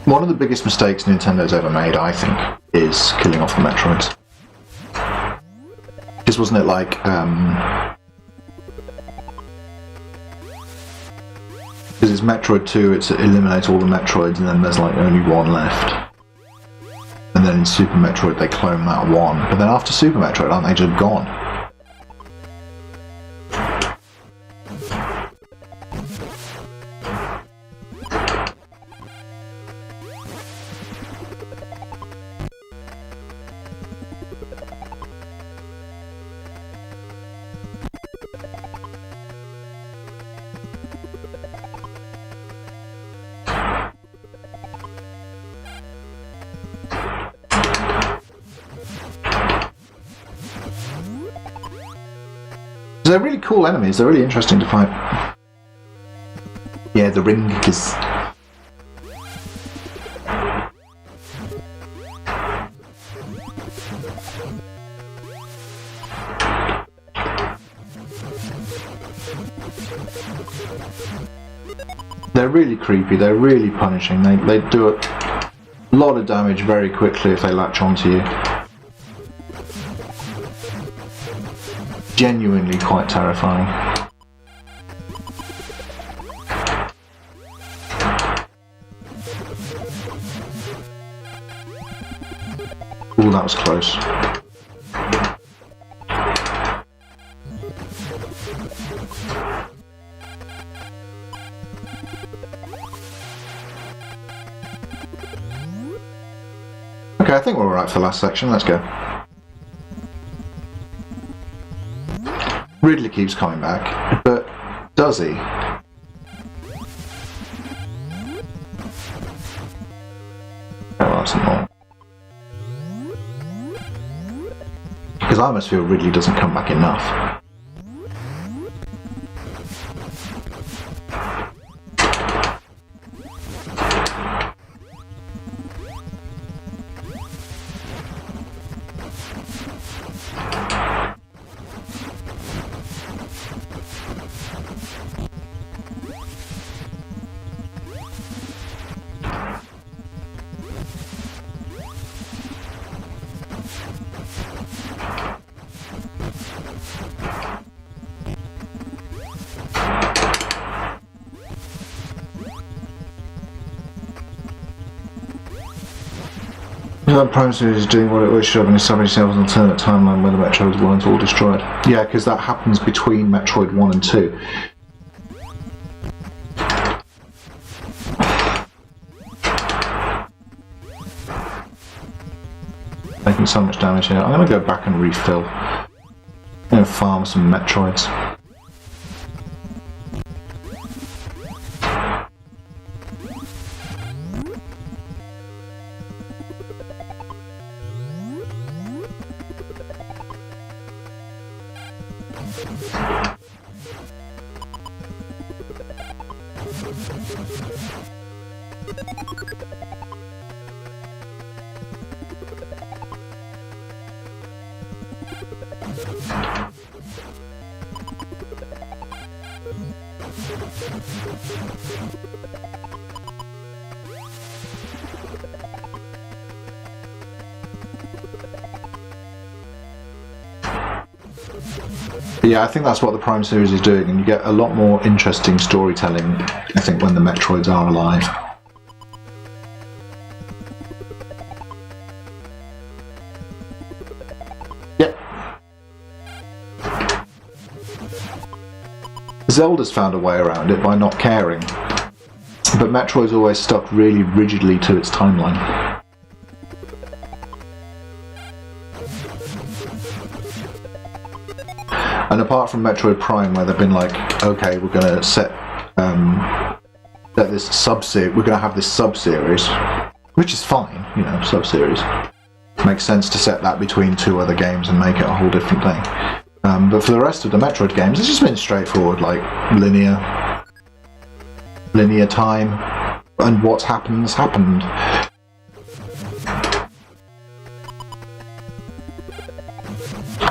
One of the biggest mistakes Nintendo's ever made, I think, is killing off the Metroids. Because wasn't it like, because it's Metroid 2, it eliminates all the Metroids and then there's like only one left. And then in Super Metroid they clone that one. But then after Super Metroid, aren't they just gone? They're really cool enemies, they're really interesting to fight. Yeah, the ring is... They're really creepy, they're really punishing, they do a lot of damage very quickly if they latch onto you. Genuinely quite terrifying. Ooh, that was close. Okay, I think we're alright for the last section, let's go. Ridley keeps coming back, but does he? Oh, that's not. Because I almost feel Ridley doesn't come back enough. That Prime Series is doing what it always should have and establishing itself as an alternate timeline where the Metroids weren't all destroyed. Yeah, because that happens between Metroid 1 and 2. Making so much damage here. I'm going to go back and refill. I'm going to farm some Metroids. But yeah, I think that's what the Prime series is doing, and you get a lot more interesting storytelling, I think, when the Metroids are alive. Yep. Zelda's found a way around it by not caring, but Metroid's always stuck really rigidly to its timeline. And apart from Metroid Prime, where they've been like, okay, we're going to set this sub-series, we're going to have this sub-series, which is fine, you know, sub-series. Makes sense to set that between two other games and make it a whole different thing. But for the rest of the Metroid games, it's just been straightforward, like linear time, and what happens, happened.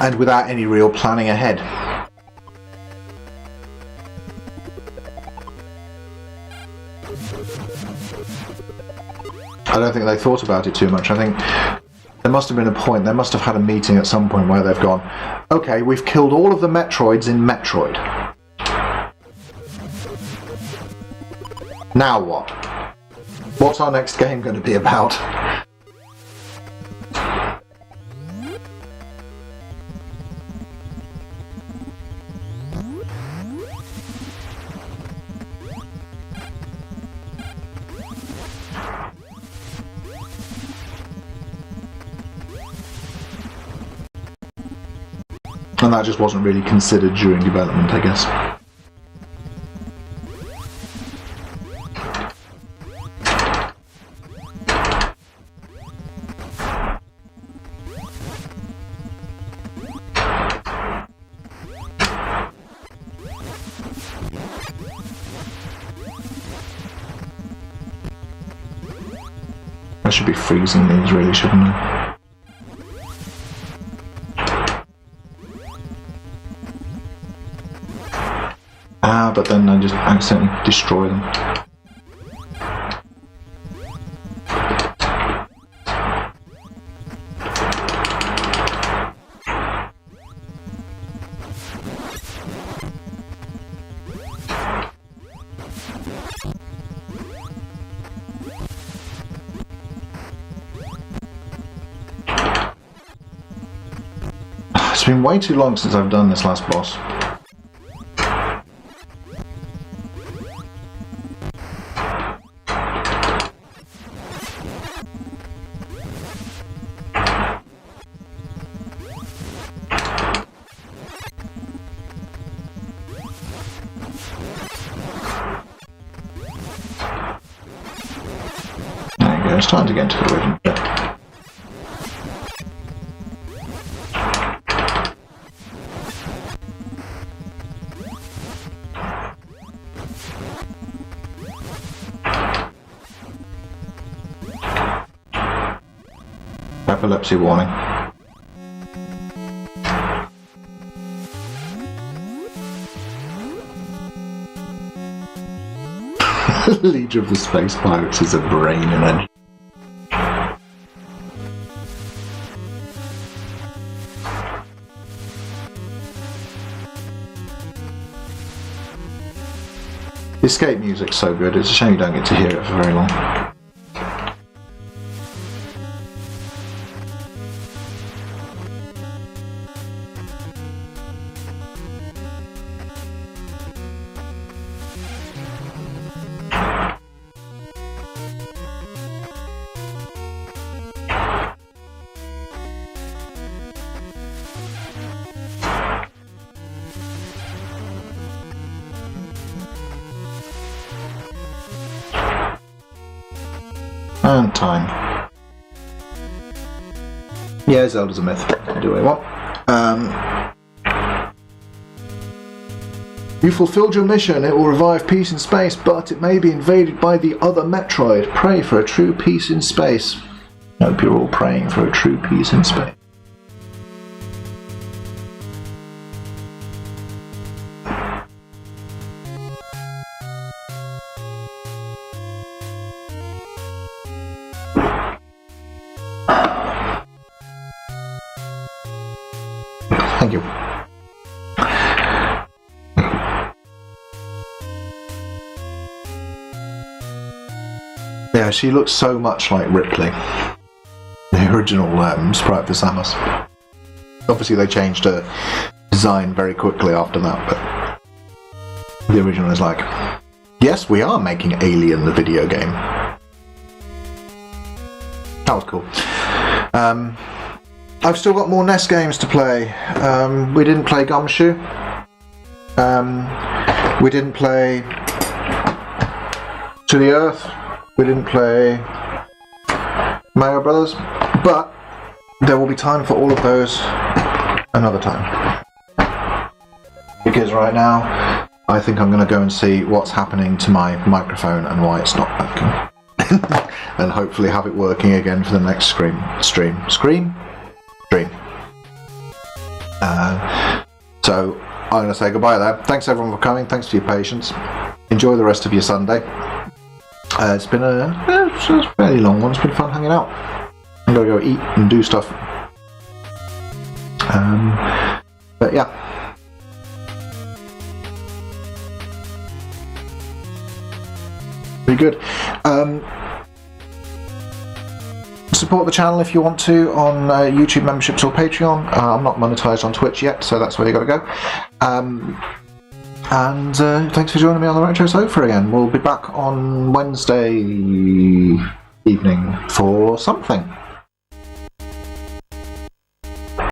And without any real planning ahead. I don't think they thought about it too much. I think there must have been a point, they must have had a meeting at some point where they've gone, okay, we've killed all of the Metroids in Metroid. Now what? What's our next game going to be about? And that just wasn't really considered during development, I guess. I should be freezing these, really, shouldn't I? But then I just accidentally destroy them. It's been way too long since I've done this last boss. It's time to get into the rhythm. Epilepsy warning. Leader of the Space Pirates is a brain in it. The escape music's so good, it's a shame you don't get to hear it for very long. And time. Yeah, Zelda's a myth. Do what I want. You fulfilled your mission. It will revive peace in space, but it may be invaded by the other Metroid. Pray for a true peace in space. I hope you're all praying for a true peace in space. Thank you. Yeah, she looks so much like Ripley, the original sprite for Samus. Obviously they changed her design very quickly after that, but the original is like, yes, we are making Alien the video game. That was cool. I've still got more NES games to play. We didn't play Gumshoe. We didn't play To the Earth. We didn't play Mario Brothers, but there will be time for all of those another time. Because right now, I think I'm going to go and see what's happening to my microphone and why it's not working. And hopefully have it working again for the next stream. So I'm going to say goodbye there. Thanks everyone for coming. Thanks for your patience. Enjoy the rest of your Sunday. It's been a fairly long one. It's been fun hanging out. I'm going to go eat and do stuff. But yeah. Pretty good. Support the channel if you want to on YouTube memberships or Patreon. I'm not monetized on Twitch yet, so that's where you got to go. And thanks for joining me on the Retro Sofa again. We'll be back on Wednesday evening for something.